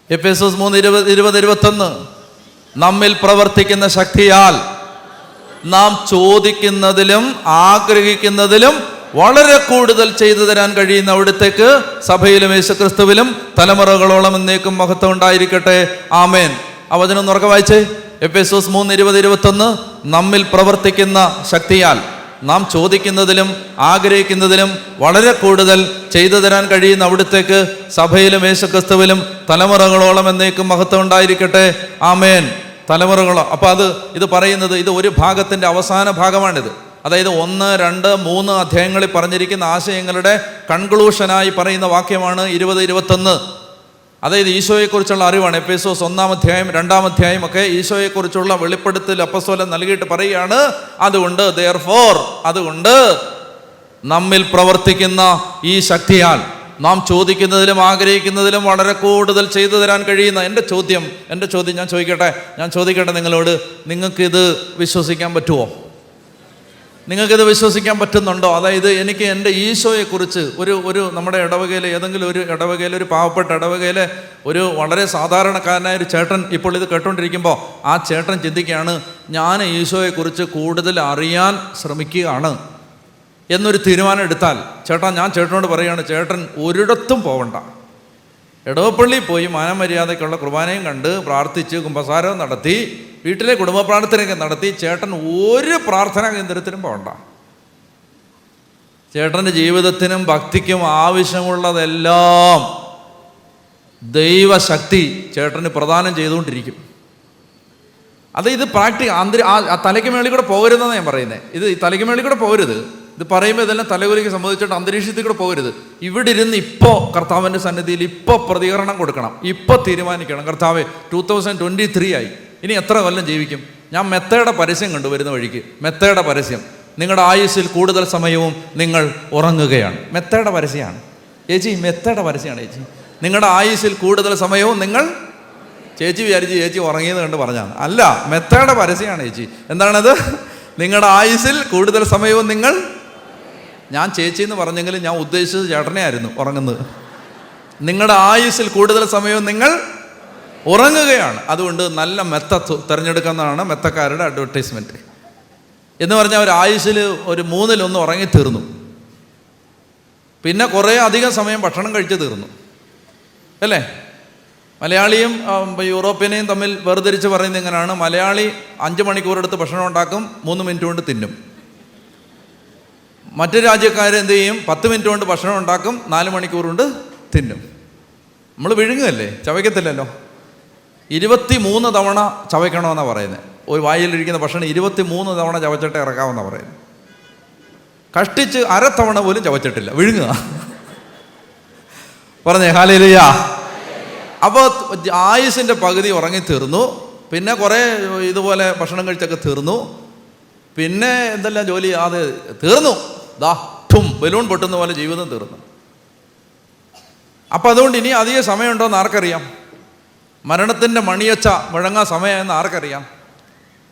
എഫേസോസ് 3:20-21. നമ്മിൽ പ്രവർത്തിക്കുന്ന ശക്തിയാൽ നാം ചോദിക്കുന്നതിലും ആഗ്രഹിക്കുന്നതിലും വളരെ കൂടുതൽ ചെയ്തു തരാൻ കഴിയുന്ന അവിടുത്തേക്ക് സഭയിലും യേശുക്രിസ്തുവിലും തലമുറകളോളം എന്നേക്കും മഹത്വം ഉണ്ടായിരിക്കട്ടെ. ആമേൻ. ആ വചനം ഒന്ന് ഉറക്കെ വായിച്ചേ. എഫേസോസ് 3:20-21. നമ്മിൽ പ്രവർത്തിക്കുന്ന ശക്തിയാൽ നാം ചോദിക്കുന്നതിലും ആഗ്രഹിക്കുന്നതിലും വളരെ കൂടുതൽ ചെയ്തു തരാൻ കഴിയുന്ന അവിടുത്തേക്ക് സഭയിലും യേശുക്രിസ്തുവിലും തലമുറകളോളം എന്നേക്കും മഹത്വം ഉണ്ടായിരിക്കട്ടെ. ആമേൻ. തലമുറകളോ. അപ്പോൾ ഇത് പറയുന്നത്, ഇത് ഒരു ഭാഗത്തിൻ്റെ അവസാന ഭാഗമാണിത്. അതായത് 1, 2, 3 അധ്യായങ്ങളിൽ പറഞ്ഞിരിക്കുന്ന ആശയങ്ങളുടെ കൺക്ലൂഷനായി പറയുന്ന വാക്യമാണ് 20-21. അതായത് ഈശോയെക്കുറിച്ചുള്ള അറിവാണ്. എഫേസോസ് 1-ാം അധ്യായം 2-ാം അധ്യായം ഒക്കെ ഈശോയെക്കുറിച്ചുള്ള വെളിപ്പെടുത്തൽ അപ്പോസ്തലൻ നൽകിയിട്ട് പറയുകയാണ്. അതുകൊണ്ട് അതുകൊണ്ട് നമ്മിൽ പ്രവർത്തിക്കുന്ന ഈ ശക്തിയാൽ നാം ചോദിക്കുന്നതിലും ആഗ്രഹിക്കുന്നതിലും വളരെ കൂടുതൽ ചെയ്തു തരാൻ കഴിയുന്ന. എൻ്റെ ചോദ്യം ഞാൻ ചോദിക്കട്ടെ നിങ്ങളോട്, നിങ്ങൾക്കിത് വിശ്വസിക്കാൻ പറ്റുമോ? നിങ്ങൾക്കിത് വിശ്വസിക്കാൻ പറ്റുന്നുണ്ടോ? അതായത് എനിക്ക് എൻ്റെ ഈശോയെക്കുറിച്ച് ഒരു നമ്മുടെ ഇടവകയിൽ, ഏതെങ്കിലും ഒരു ഇടവകയിൽ, ഒരു പാവപ്പെട്ട ഇടവകയിൽ ഒരു വളരെ സാധാരണക്കാരനായ ഒരു ചേട്ടൻ ഇപ്പോൾ ഇത് കേട്ടുകൊണ്ടിരിക്കുമ്പോൾ ആ ചേട്ടൻ ചിന്തിക്കുകയാണ്, ഞാൻ ഈശോയെക്കുറിച്ച് കൂടുതൽ അറിയാൻ ശ്രമിക്കുകയാണ് എന്നൊരു തീരുമാനം എടുത്താൽ, ഞാൻ ചേട്ടനോട് പറയുകയാണ്, ചേട്ടൻ ഒരിടത്തും പോകണ്ട. ഇടവപ്പള്ളിയിൽ പോയി മാനമര്യാദയ്ക്കുള്ള കുർബാനയും കണ്ട് പ്രാർത്ഥിച്ച് കുമ്പസാരവും നടത്തി വീട്ടിലെ കുടുംബ പ്രാർത്ഥനയൊക്കെ നടത്തി ചേട്ടൻ ഒരു പ്രാർത്ഥനാ കേന്ദ്രത്തിനും പോകണ്ട. ചേട്ടൻ്റെ ജീവിതത്തിനും ഭക്തിക്കും ആവശ്യമുള്ളതെല്ലാം ദൈവശക്തി ചേട്ടന് പ്രദാനം ചെയ്തുകൊണ്ടിരിക്കും. അത് ഇത് തലയ്ക്ക് മേളിൽ കൂടെ പോകരുതെന്നാണ് ഞാൻ പറയുന്നത്. ഇത് തലയ്ക്ക് മേളിൽ കൂടെ പോകരുത്. ഇത് പറയുമ്പോൾ ഇതെല്ലാം തലകുലിക്ക് സംബന്ധിച്ചിട്ട് അന്തരീക്ഷത്തിൽ കൂടെ പോകരുത്. ഇവിടെ ഇരുന്ന് ഇപ്പോൾ കർത്താവിൻ്റെ സന്നിധിയിൽ ഇപ്പോൾ പ്രതികരണം കൊടുക്കണം. ഇപ്പോൾ തീരുമാനിക്കണം, കർത്താവേ 2023 ആയി, ഇനി എത്ര കൊല്ലം ജീവിക്കും? ഞാൻ മെത്തയുടെ പരസ്യം കണ്ടു വരുന്ന വഴിക്ക്. മെത്തയുടെ പരസ്യം, നിങ്ങളുടെ ആയുസ്സിൽ കൂടുതൽ സമയവും നിങ്ങൾ ഉറങ്ങുകയാണ്. മെത്തയുടെ പരസ്യമാണ് ചേച്ചി, മെത്തയുടെ പരസ്യമാണ് ചേച്ചി. നിങ്ങളുടെ ആയുസ്സിൽ കൂടുതൽ സമയവും നിങ്ങൾ, ചേച്ചി വിചാരിച്ച് ചേച്ചി ഉറങ്ങിയത് കണ്ട് പറഞ്ഞാണ്. അല്ല, മെത്തയുടെ പരസ്യമാണ് ചേച്ചി. എന്താണത്? നിങ്ങളുടെ ആയുസ്സിൽ കൂടുതൽ സമയവും നിങ്ങൾ, ഞാൻ ചേച്ചി എന്ന് പറഞ്ഞെങ്കിലും ഞാൻ ഉദ്ദേശിച്ചത് ചേട്ടനെ ആയിരുന്നു ഉറങ്ങുന്നത്. നിങ്ങളുടെ ആയുസ്സിൽ കൂടുതൽ സമയവും നിങ്ങൾ ഉറങ്ങുകയാണ്. അതുകൊണ്ട് നല്ല മെത്ത തിരഞ്ഞെടുക്കുന്നതാണ് മെത്തക്കാരുടെ അഡ്വർടൈസ്മെൻറ്റ്. എന്ന് പറഞ്ഞാൽ ഒരു ആയുസ്സിൽ ഒരു 1/3 ഉറങ്ങിത്തീർന്നു, പിന്നെ കുറേ അധികം സമയം ഭക്ഷണം കഴിച്ച് തീർന്നു, അല്ലേ? മലയാളിയും യൂറോപ്യനെയും തമ്മിൽ വേർതിരിച്ച് പറയുന്നത് ഇങ്ങനെയാണ്. മലയാളി 5 മണിക്കൂർ എടുത്ത് ഭക്ഷണം ഉണ്ടാക്കും, 3 മിനിറ്റ് കൊണ്ട് തിന്നും. മറ്റു രാജ്യക്കാർ എന്ത് ചെയ്യും? 10 മിനിറ്റ് കൊണ്ട് ഭക്ഷണം ഉണ്ടാക്കും, 4 മണിക്കൂർ കൊണ്ട് തിന്നും. നമ്മൾ വിഴുങ്ങുകയല്ലേ, ചവയ്ക്കത്തില്ലല്ലോ. 23 തവണ ചവയ്ക്കണമെന്നാണ് പറയുന്നത്. ഒരു വായിലിരിക്കുന്ന ഭക്ഷണം 23 തവണ ചവച്ചിട്ട് ഇറക്കാമെന്നാണ് പറയുന്നത്. കഷ്ടിച്ച് 1/2 തവണ പോലും ചവച്ചിട്ടില്ല, വിഴുങ്ങുക. പറഞ്ഞേ ഹല്ലേലൂയ. അപ്പോൾ ആയുസിൻ്റെ പകുതി ഉറങ്ങിത്തീർന്നു, പിന്നെ കുറേ ഇതുപോലെ ഭക്ഷണം കഴിച്ചൊക്കെ തീർന്നു, പിന്നെ എന്തെല്ലാം ജോലി അത് തീർന്നു. ബലൂൺ പൊട്ടുന്ന പോലെ ജീവിതം തീർന്നു. അപ്പം അതുകൊണ്ട് ഇനി അധികം സമയമുണ്ടോയെന്ന് ആർക്കറിയാം? മരണത്തിൻ്റെ മണിയച്ച മുഴങ്ങാൻ സമയമെന്ന് ആർക്കറിയാം?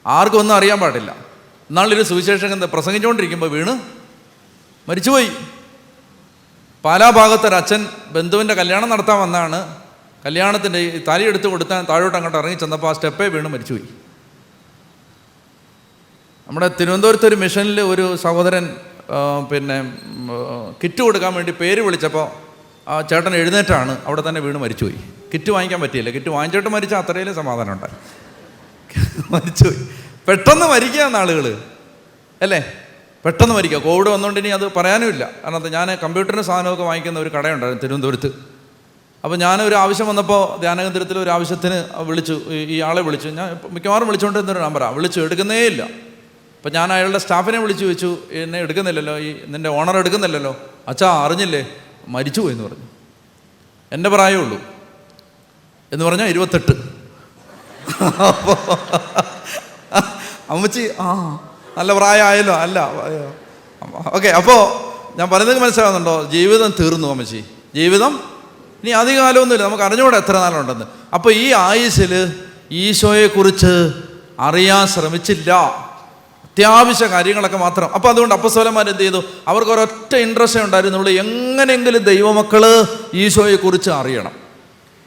ആർക്കും ഒന്നും അറിയാൻ പാടില്ല. എന്നാളൊരു സുവിശേഷകൻ പ്രസംഗിച്ചുകൊണ്ടിരിക്കുമ്പോൾ വീണ് മരിച്ചുപോയി. പാലാ ഭാഗത്തൊരച്ഛൻ ബന്ധുവിൻ്റെ കല്യാണം നടത്താൻ വന്നാണ്. കല്യാണത്തിൻ്റെ താലി എടുത്ത് കൊടുത്താൽ താഴോട്ട് അങ്ങോട്ട് ഇറങ്ങി ചെന്നപ്പോൾ ആ സ്റ്റെപ്പേ വീണ് മരിച്ചുപോയി. നമ്മുടെ തിരുവനന്തപുരത്ത് ഒരു മിഷനിൽ ഒരു സഹോദരൻ പിന്നെ കിറ്റ് കൊടുക്കാൻ വേണ്ടി പേര് വിളിച്ചപ്പോൾ ആ ചേട്ടൻ എഴുന്നേറ്റാണ് അവിടെ തന്നെ വീണ് മരിച്ചുപോയി. കിറ്റ് വാങ്ങിക്കാൻ പറ്റിയില്ല. കിറ്റ് വാങ്ങിച്ചിട്ട് മരിച്ചാൽ അത്രയിലും സമാധാനം ഉണ്ടായി. മരിച്ചുപോയി. പെട്ടെന്ന് മരിക്കുകയാണ് ആളുകൾ അല്ലേ, പെട്ടെന്ന് മരിക്കുക. കോവിഡ് വന്നുകൊണ്ട് ഇനി അത് പറയാനുമില്ല. കാരണം ഞാൻ കമ്പ്യൂട്ടറിൻ്റെ സാധനമൊക്കെ വാങ്ങിക്കുന്ന ഒരു കടയുണ്ടായിരുന്നു തിരുവനന്തപുരത്ത്. അപ്പോൾ ഞാനൊരു ആവശ്യം വന്നപ്പോൾ ധ്യാനകേന്ദ്രത്തിൽ ഒരു ആവശ്യത്തിന് വിളിച്ചു, ഈ ആളെ വിളിച്ചു. ഞാൻ മിക്കവാറും വിളിച്ചുകൊണ്ടിരുന്നൊരു നമ്പറാണ്, വിളിച്ചു എടുക്കുന്നേ ഇല്ല. അപ്പം ഞാൻ അയാളുടെ സ്റ്റാഫിനെ വിളിച്ചു ചോദിച്ചു, എന്നെ എടുക്കുന്നില്ലല്ലോ, ഈ നിൻ്റെ ഓണർ എടുക്കുന്നില്ലല്ലോ. അച്ഛാ അറിഞ്ഞില്ലേ, മരിച്ചുപോയി എന്ന് പറഞ്ഞു. എൻ്റെ പ്രായമുള്ളൂ എന്ന് പറഞ്ഞാൽ 28. അപ്പോൾ അമ്മച്ചി നല്ല പ്രായമായല്ലോ. അല്ല ഓക്കെ. അപ്പോൾ ഞാൻ പറയുന്നത് മനസ്സിലാവുന്നുണ്ടോ? ജീവിതം തീർന്നു അമ്മച്ചി, ജീവിതം ഇനി അധികകാലമൊന്നുമില്ല, നമുക്ക് അറിഞ്ഞുകൂടെ എത്ര നാളുണ്ടെന്ന്. അപ്പോൾ ഈ ആയുസ്സിൽ ഈശോയെക്കുറിച്ച് അറിയാൻ ശ്രമിച്ചില്ല, അത്യാവശ്യ കാര്യങ്ങളൊക്കെ മാത്രം. അപ്പോൾ അതുകൊണ്ട് അപ്പസ്തലന്മാർ എന്ത് ചെയ്തു? അവർക്ക് ഒരൊറ്റ ഇൻട്രസ്റ്റേ ഉണ്ടായിരുന്നുള്ളൂ, എങ്ങനെയെങ്കിലും ദൈവമക്കൾ ഈശോയെക്കുറിച്ച് അറിയണം.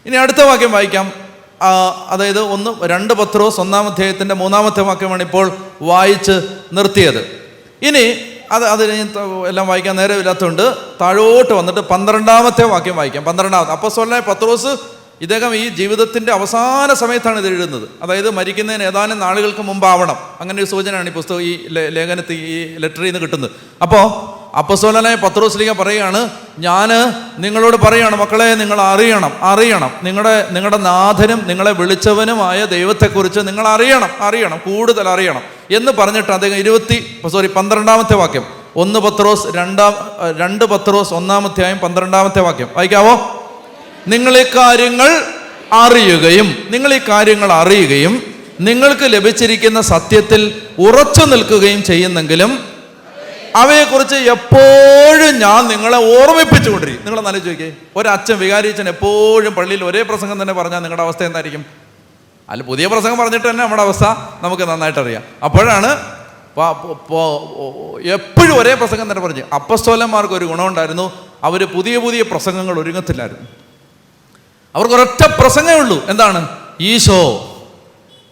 ഇനി അടുത്ത വാക്യം വായിക്കാം. അതായത് 2 പത്രോസ് 1-ാം അധ്യായത്തിൻ്റെ 3-ാമത്തെ വാക്യമാണ് ഇപ്പോൾ വായിച്ച് നിർത്തിയത്. ഇനി അതിന് എല്ലാം വായിക്കാൻ നേരമില്ലാത്തതുകൊണ്ട് താഴോട്ട് വന്നിട്ട് 12-ാമത്തെ വാക്യം വായിക്കാം. 12-ാമത്തെ അപ്പോസ്തലനായ പത്രോസ് ഇദ്ദേഹം ഈ ജീവിതത്തിൻ്റെ അവസാന സമയത്താണ് ഇത് എഴുതുന്നത്. അതായത് മരിക്കുന്നതിന് ഏതാനും നാളുകൾക്ക് മുമ്പാവണം. അങ്ങനെ ഒരു സൂചനയാണ് ഈ പുസ്തകം, ഈ ലേഖനത്തിൽ, ഈ ലെറ്ററിൽ നിന്ന് കിട്ടുന്നത്. അപ്പോൾ അപ്പോസ്തലനായ പത്രോസ്ലീഹ പറയുകയാണ്, ഞാൻ നിങ്ങളോട് പറയുകയാണ്, മക്കളെ നിങ്ങൾ അറിയണം നിങ്ങളുടെ നാഥനും നിങ്ങളെ വിളിച്ചവനുമായ ദൈവത്തെക്കുറിച്ച് നിങ്ങൾ അറിയണം, കൂടുതൽ അറിയണം എന്ന് പറഞ്ഞിട്ട് അദ്ദേഹം 12-ാമത്തെ വാക്യം 2 പത്രോസ് 1-ാം അധ്യായം 12-ാമത്തെ വാക്യം വായിക്കാവോ? നിങ്ങൾ ഈ കാര്യങ്ങൾ അറിയുകയും നിങ്ങൾക്ക് ലഭിച്ചിരിക്കുന്ന സത്യത്തിൽ ഉറച്ചു നിൽക്കുകയും ചെയ്യുന്നെങ്കിലും അവയെക്കുറിച്ച് എപ്പോഴും ഞാൻ നിങ്ങളെ ഓർമ്മിപ്പിച്ചുകൊണ്ടിരിക്കും. നിങ്ങൾ നല്ല ചോദിക്കേ, ഒരച്ഛൻ, വികാരിയച്ഛൻ എപ്പോഴും പള്ളിയിൽ ഒരേ പ്രസംഗം തന്നെ പറഞ്ഞാൽ നിങ്ങളുടെ അവസ്ഥ എന്തായിരിക്കും? അല്ല, പുതിയ പ്രസംഗം പറഞ്ഞിട്ട് തന്നെ നമ്മുടെ അവസ്ഥ നമുക്ക് നന്നായിട്ടറിയാം. അപ്പോഴാണ് എപ്പോഴും ഒരേ പ്രസംഗം തന്നെ പറഞ്ഞു. അപ്പസ്തോലന്മാർക്ക് ഒരു ഗുണമുണ്ടായിരുന്നു, അവർ പുതിയ പുതിയ പ്രസംഗങ്ങൾ ഒരുങ്ങത്തില്ലായിരുന്നു. അവർക്ക് ഒരൊറ്റ പ്രസംഗമേ ഉള്ളൂ. എന്താണ്?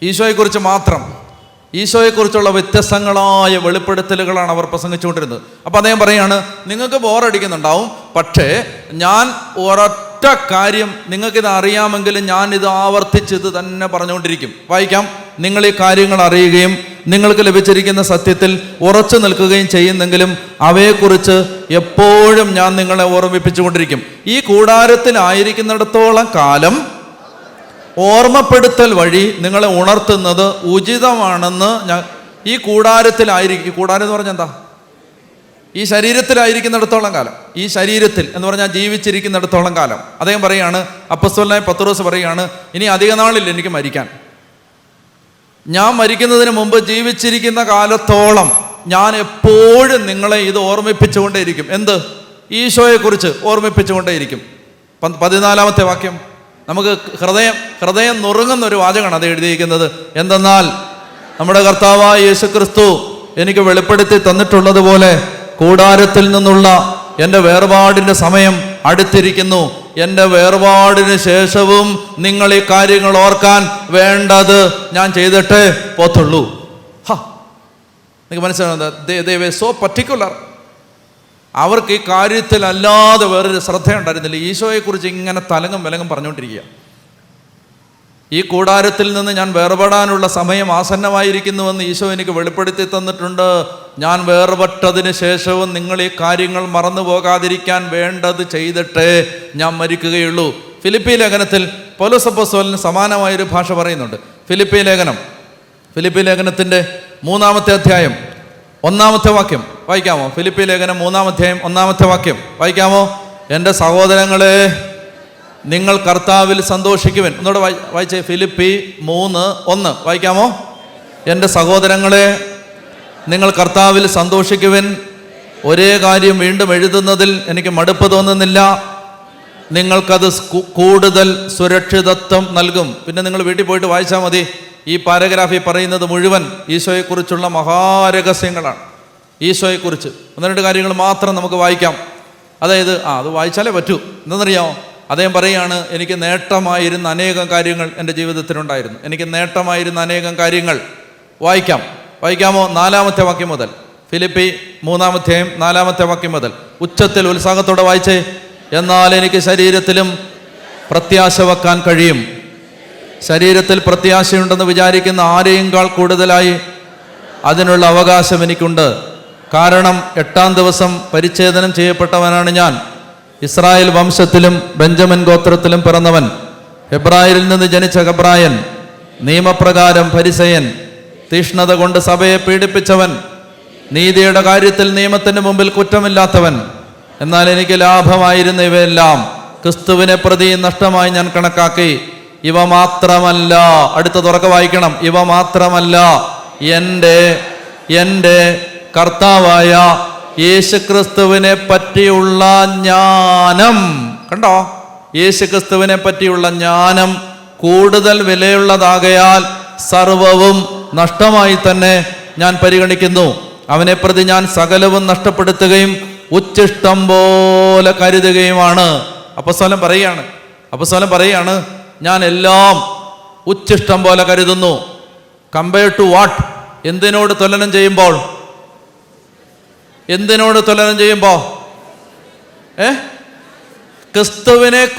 ഈശോയെക്കുറിച്ച് മാത്രം, ഈശോയെക്കുറിച്ചുള്ള വ്യത്യസ്തങ്ങളായ വെളിപ്പെടുത്തലുകളാണ് അവർ പ്രസംഗിച്ചുകൊണ്ടിരുന്നത്. അപ്പോൾ അദ്ദേഹം പറയാണ്, നിങ്ങൾക്ക് ബോറടിക്കുന്നുണ്ടാവും, പക്ഷേ ഞാൻ ഒരൊറ്റ കാര്യം, നിങ്ങൾക്കിത് അറിയാമെങ്കിലും ഞാനിത് ആവർത്തിച്ച് തന്നെ പറഞ്ഞുകൊണ്ടിരിക്കും. വായിക്കാം. നിങ്ങൾ ഈ കാര്യങ്ങൾ അറിയുകയും നിങ്ങൾക്ക് ലഭിച്ചിരിക്കുന്ന സത്യത്തിൽ ഉറച്ചു നിൽക്കുകയും ചെയ്യുന്നെങ്കിലും അവയെക്കുറിച്ച് എപ്പോഴും ഞാൻ നിങ്ങളെ ഓർമ്മിപ്പിച്ചുകൊണ്ടിരിക്കും. ഈ കൂടാരത്തിലായിരിക്കുന്നിടത്തോളം കാലം ഓർമ്മപ്പെടുത്തൽ വഴി നിങ്ങളെ ഉണർത്തുന്നത് ഉചിതമാണെന്ന് ഞാൻ ഈ കൂടാരത്തിലായിരിക്കും. ഈ കൂടാരം എന്ന് പറഞ്ഞാൽ എന്താ? ഈ ശരീരത്തിലായിരിക്കുന്നിടത്തോളം കാലം, ഈ ശരീരത്തിൽ എന്ന് പറഞ്ഞാൽ ജീവിച്ചിരിക്കുന്നിടത്തോളം കാലം. അദ്ദേഹം പറയുകയാണ്, അപ്പോസ്തലനായ പത്രോസ് പറയുകയാണ്, ഇനി അധിക നാളില്ല എനിക്ക് മരിക്കാൻ. ഞാൻ മരിക്കുന്നതിന് മുമ്പ് ജീവിച്ചിരിക്കുന്ന കാലത്തോളം ഞാൻ എപ്പോഴും നിങ്ങളെ ഇത് ഓർമ്മിപ്പിച്ചുകൊണ്ടേയിരിക്കും. എന്ത്? ഈശോയെക്കുറിച്ച് ഓർമ്മിപ്പിച്ചുകൊണ്ടേയിരിക്കും. 14-ാമത്തെ വാക്യം നമുക്ക് ഹൃദയം നുറുങ്ങുന്ന ഒരു വാചകമാണ് അത് എഴുതിയിരിക്കുന്നത്. എന്തെന്നാൽ നമ്മുടെ കർത്താവായ യേശുക്രിസ്തു എനിക്ക് വെളിപ്പെടുത്തി തന്നിട്ടുള്ളതുപോലെ കൂടാരത്തിൽ നിന്നുള്ള എൻ്റെ വേർപാടിൻ്റെ സമയം അടുത്തിരിക്കുന്നു. എൻ്റെ വേർപാടിന് ശേഷവും നിങ്ങൾ ഈ കാര്യങ്ങൾ ഓർക്കാൻ വേണ്ടത് ഞാൻ ചെയ്തിട്ടേ പോത്തുള്ളൂ. നിങ്ങൾക്ക് മനസ്സിലാവുന്നത്? ദേ വേ സോ പർട്ടിക്കുലർ. അവർക്ക് ഈ കാര്യത്തിൽ അല്ലാതെ വേറൊരു ശ്രദ്ധയുണ്ടായിരുന്നില്ല. ഈശോയെക്കുറിച്ച് ഇങ്ങനെ തലങ്ങും വിലങ്ങും പറഞ്ഞുകൊണ്ടിരിക്കുക. ഈ കൂടാരത്തിൽ നിന്ന് ഞാൻ വേർപെടാനുള്ള സമയം ആസന്നമായിരിക്കുന്നുവെന്ന് ഈശോ എനിക്ക് വെളിപ്പെടുത്തി തന്നിട്ടുണ്ട്. ഞാൻ വേർപെട്ടതിന് ശേഷവും നിങ്ങൾ ഈ കാര്യങ്ങൾ മറന്നു പോകാതിരിക്കാൻ വേണ്ടത് ചെയ്തിട്ടേ ഞാൻ മരിക്കുകയുള്ളൂ. ഫിലിപ്പി ലേഖനത്തിൽ പൗലോസ് അപ്പോസ്തലൻ സമാനമായൊരു ഭാഷ പറയുന്നുണ്ട്. ഫിലിപ്പി ലേഖനത്തിൻ്റെ 3-ാമത്തെ അധ്യായം 1-ാമത്തെ വാക്യം വായിക്കാമോ? ഫിലിപ്പി ലേഖനം 3-ാം അധ്യായം 1-ാമത്തെ വാക്യം വായിക്കാമോ? എൻ്റെ സഹോദരങ്ങളെ, നിങ്ങൾ കർത്താവിൽ സന്തോഷിക്കുവിൻ. ഒന്നുകൂടെ വായിച്ചേ. ഫിലിപ്പി 3:1 വായിക്കാമോ? എൻ്റെ സഹോദരങ്ങളെ, നിങ്ങൾ കർത്താവിൽ സന്തോഷിക്കുവിൻ. ഒരേ കാര്യം വീണ്ടും എഴുതുന്നതിൽ എനിക്ക് മടുപ്പ് തോന്നുന്നില്ല. നിങ്ങൾക്കത് കൂടുതൽ സുരക്ഷിതത്വം നൽകും. പിന്നെ നിങ്ങൾ വീട്ടിൽ പോയിട്ട് വായിച്ചാൽ മതി. ഈ പാരഗ്രാഫിൽ പറയുന്നത് മുഴുവൻ ഈശോയെക്കുറിച്ചുള്ള മഹാരഹസ്യങ്ങളാണ്. ഈശോയെക്കുറിച്ച് 1-2 കാര്യങ്ങൾ മാത്രം നമുക്ക് വായിക്കാം. അതായത് അത് വായിച്ചാലേ പറ്റൂ. എന്തെന്നറിയാമോ? അദ്ദേഹം പറയുകയാണ്, എനിക്ക് നേട്ടമായിരുന്ന അനേകം കാര്യങ്ങൾ എൻ്റെ ജീവിതത്തിലുണ്ടായിരുന്നു. എനിക്ക് നേട്ടമായിരുന്ന അനേകം കാര്യങ്ങൾ വായിക്കാം. വായിക്കാമോ? 4-ാമത്തെ വാക്യം മുതൽ. ഫിലിപ്പി 3-ാം 4-ാമത്തെ വാക്യം മുതൽ ഉച്ചത്തിൽ ഉത്സാഹത്തോടെ വായിച്ചേ. എന്നാൽ എനിക്ക് ശരീരത്തിലും പ്രത്യാശ വെക്കാൻ കഴിയും. ശരീരത്തിൽ പ്രത്യാശയുണ്ടെന്ന് വിചാരിക്കുന്ന ആരെയുംകാൾ കൂടുതലായി അതിനുള്ള അവകാശം എനിക്കുണ്ട്. കാരണം 8-ാം ദിവസം പരിച്ഛേദനം ചെയ്യപ്പെട്ടവനാണ് ഞാൻ. ഇസ്രായേൽ വംശത്തിലും ബെഞ്ചമിൻ ഗോത്രത്തിലും പിറന്നവൻ, ഹെബ്രായരിൽ നിന്ന് ജനിച്ച ഹെബ്രായൻ, നിയമപ്രകാരം ഫരിസയൻ, തീഷ്ണത കൊണ്ട് സഭയെ പീഡിപ്പിച്ചവൻ, നീതിയുടെ കാര്യത്തിൽ നിയമത്തിന് മുമ്പിൽ കുറ്റമില്ലാത്തവൻ. എന്നാൽ എനിക്ക് ലാഭമായിരുന്ന ഇവയെല്ലാം ക്രിസ്തുവിനെ പ്രതി നഷ്ടമായി ഞാൻ കണക്കാക്കി. ഇവ മാത്രമല്ല, അടുത്ത തുറക്ക വായിക്കണം, ഇവ മാത്രമല്ല എൻ്റെ കർത്താവായ യേശുക്രിസ്തുവിനെ പറ്റിയുള്ള ജ്ഞാനം. കണ്ടോ? യേശുക്രിസ്തുവിനെ പറ്റിയുള്ള ജ്ഞാനം കൂടുതൽ വിലയുള്ളതാകയാൽ സർവവും നഷ്ടമായി തന്നെ ഞാൻ പരിഗണിക്കുന്നു. അവനെ പ്രതി ഞാൻ സകലവും നഷ്ടപ്പെടുത്തുകയും ഉച്ഛിഷ്ടം പോലെ കരുതുകയുമാണ്. അപ്പോസ്തലൻ പറയാണ് ഞാൻ എല്ലാം ഉച്ഛിഷ്ടം പോലെ കരുതുന്നു. Compare to what? എന്തിനോട് തുലനം ചെയ്യുമ്പോൾ?